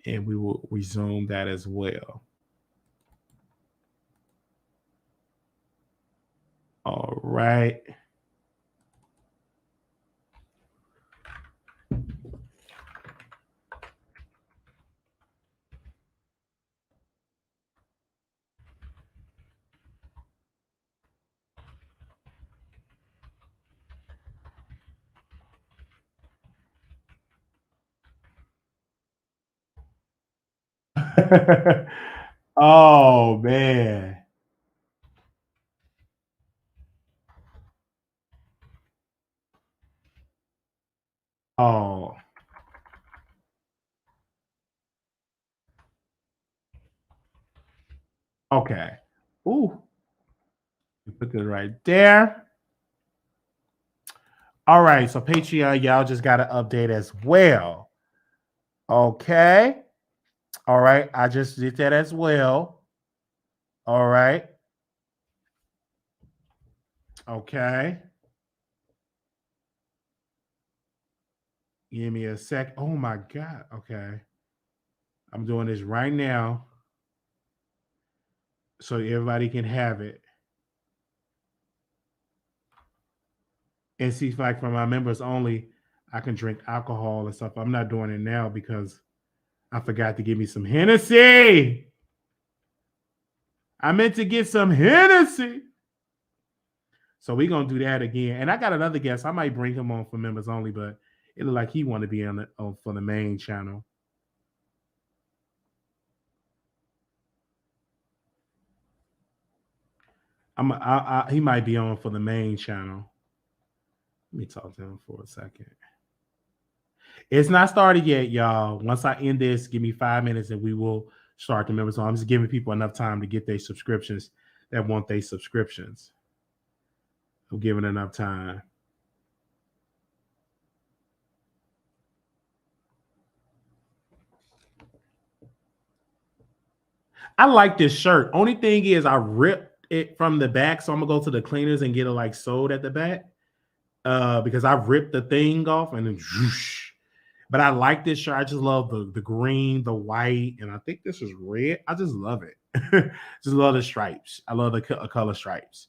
And we will resume that as well. All right. Oh, man. Oh. Okay. Ooh. You put it right there. All right. So Patreon, y'all just got to update as well. Okay. All right. I just did that as well. All right. Okay. Give me a sec. Oh my God. Okay. I'm doing this right now so everybody can have it. And see, like for my members only, I can drink alcohol and stuff. I'm not doing it now because I forgot to give me some Hennessy. I meant to get some Hennessy. So we're going to do that again. And I got another guest. I might bring him on for members only, but it looked like he want to be on for the main channel. He might be on for the main channel. Let me talk to him for a second. It's not started yet, y'all. Once I end this, give me 5 minutes and we will start the members. So I'm just giving people enough time to get their subscriptions that want their subscriptions. I'm giving enough time. I like this shirt. Only thing is I ripped it from the back, so I'm gonna go to the cleaners and get it like sewed at the back. Because I ripped the thing off and then whoosh. But I like this shirt. I just love the green, the white, and I think this is red. I just love it. Just love the stripes. I love the color stripes.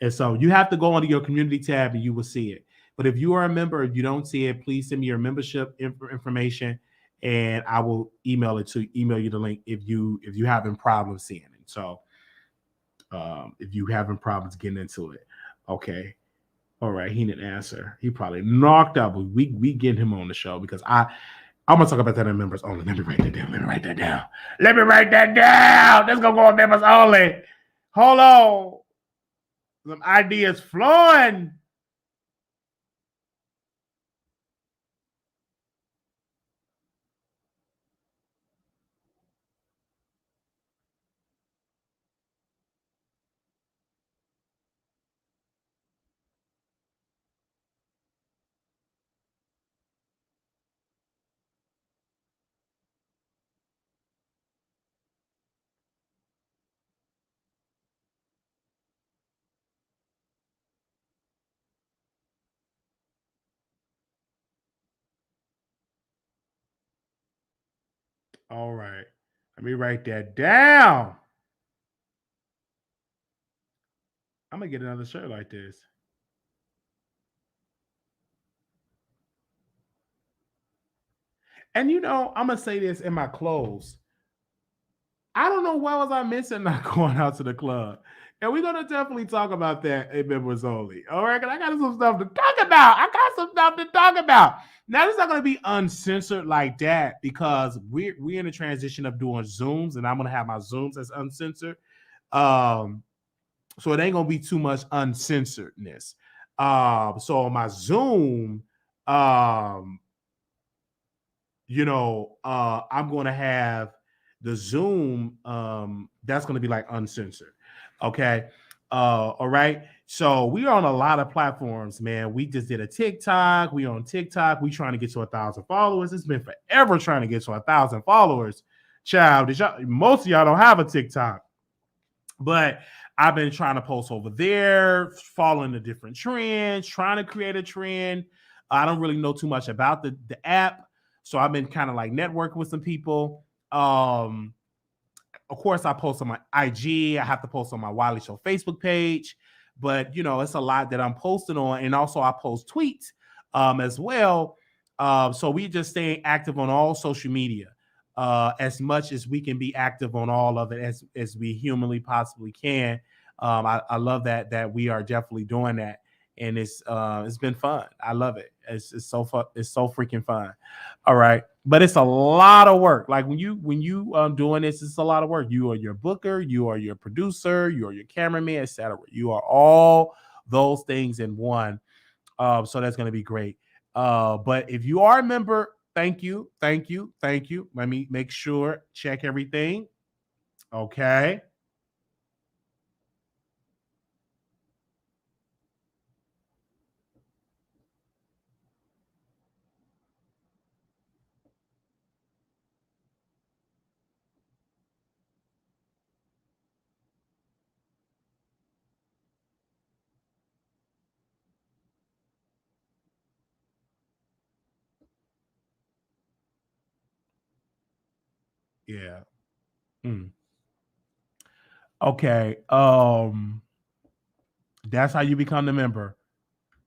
And so you have to go onto your community tab and you will see it. But if you are a member, if you don't see it, please send me your membership information and I will email you the link if you having problems seeing it. So if you having problems getting into it. Okay. All right, he didn't answer. He probably knocked out, but we get him on the show because I'm gonna talk about that in members only. Let me write that down. Let's go on members only. Hold on. Some ideas flowing. All right. Let me write that down. I'm gonna get another shirt like this. And I'm gonna say this in my clothes. I don't know why was I missing not going out to the club. And we're gonna definitely talk about that in members only. All right, because I got some stuff to talk about. Now, it's not gonna be uncensored like that because we're in a transition of doing Zooms, and I'm gonna have my Zooms as uncensored. So it ain't gonna be too much uncensoredness. So on my Zoom, I'm gonna have the Zoom that's going to be like uncensored. Okay. All right. So we are on a lot of platforms, man. We just did a TikTok. We on TikTok. We trying to get to 1,000 followers. It's been forever trying to get to 1,000 followers. Child, most of y'all don't have a TikTok, but I've been trying to post over there, following the different trends, trying to create a trend. I don't really know too much about the app. So I've been kind of like networking with some people. Of course, I post on my IG. I have to post on my Wiley Show Facebook page, but it's a lot that I'm posting on, and also I post tweets as well. So we just staying active on all social media as much as we can be active on all of it as we humanly possibly can. I love that we are definitely doing that, and it's been fun. I love it. It's so fun. It's so freaking fun. All right. But it's a lot of work. Like when you doing this, it's a lot of work. You are your booker, you are your producer, you are your cameraman, etc. You are all those things in one. So that's going to be great. But if you are a member, thank you. Let me make sure, check everything. Okay. Yeah. Okay. That's how you become the member.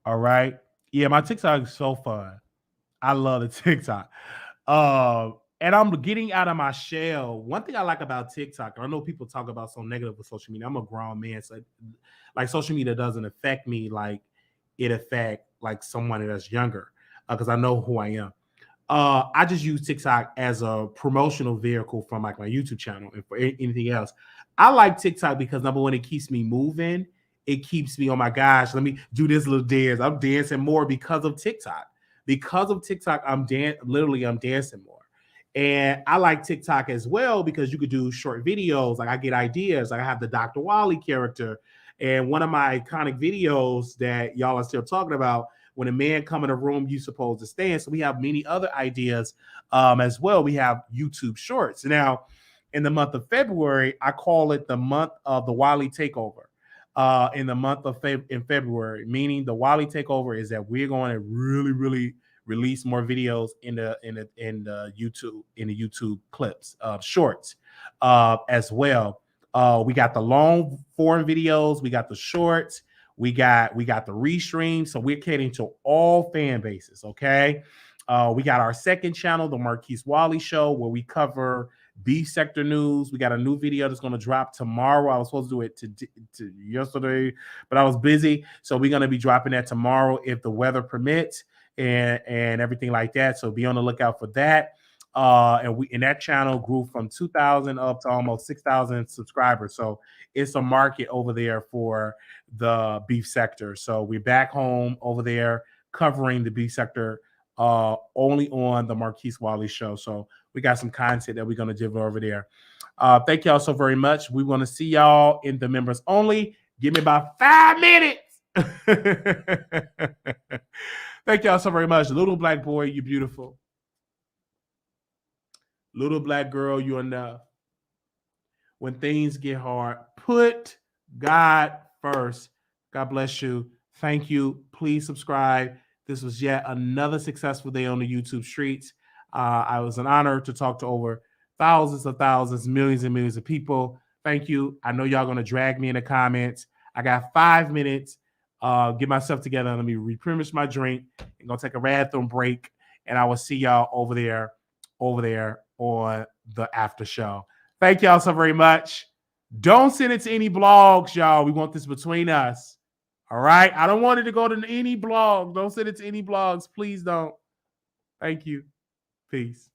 All right. Yeah, my TikTok is so fun. I love the TikTok. And I'm getting out of my shell. One thing I like about TikTok, I know people talk about so negative with social media. I'm a grown man, so like social media doesn't affect me like it affect like someone that's younger because I know who I am. I just use TikTok as a promotional vehicle from like my YouTube channel and for anything else. I like TikTok because number one, it keeps me moving. It keeps me, oh my gosh, let me do this little dance. I'm dancing more because of TikTok. Because of TikTok, I'm dancing more. And I like TikTok as well because you could do short videos. Like I get ideas. Like I have the Dr. Wiley character. And one of my iconic videos that y'all are still talking about, when a man come in a room, you supposed to stand. So we have many other ideas as well. We have YouTube shorts. Now, in the month of February, I call it the month of the Wiley Takeover. In the month of in February, meaning the Wiley Takeover is that we're going to really release more videos in the YouTube clips shorts as well. We got the long form videos, we got the shorts, we got the restream. So we're catering to all fan bases. Okay. We got our second channel, the Wiley Show, where we cover beef sector news. We got a new video that's going to drop tomorrow. I was supposed to do it to yesterday, but I was busy. So we're going to be dropping that tomorrow if the weather permits and everything like that. So be on the lookout for that. And that channel grew from 2,000 up to almost 6,000 subscribers. So it's a market over there for the beef sector. So we're back home over there covering the beef sector only on the Wiley Show. So we got some content that we're going to deliver over there. Thank y'all so very much. We want to see y'all in the members only. Give me about 5 minutes. Thank y'all so very much. Little black boy, you beautiful. Little black girl, you enough. When things get hard, put God first. God bless you. Thank you. Please subscribe. This was yet another successful day on the YouTube streets. I was an honor to talk to over thousands, millions and millions of people. Thank you. I know y'all going to drag me in the comments. I got 5 minutes. Get myself together. Let me replenish my drink and go take a bathroom break. And I will see y'all over there on the after show. Thank y'all so very much. Don't send it to any blogs, y'all. We want this between us. All right. I don't want it to go to any blog. Don't send it to any blogs. Please don't. Thank you. Peace.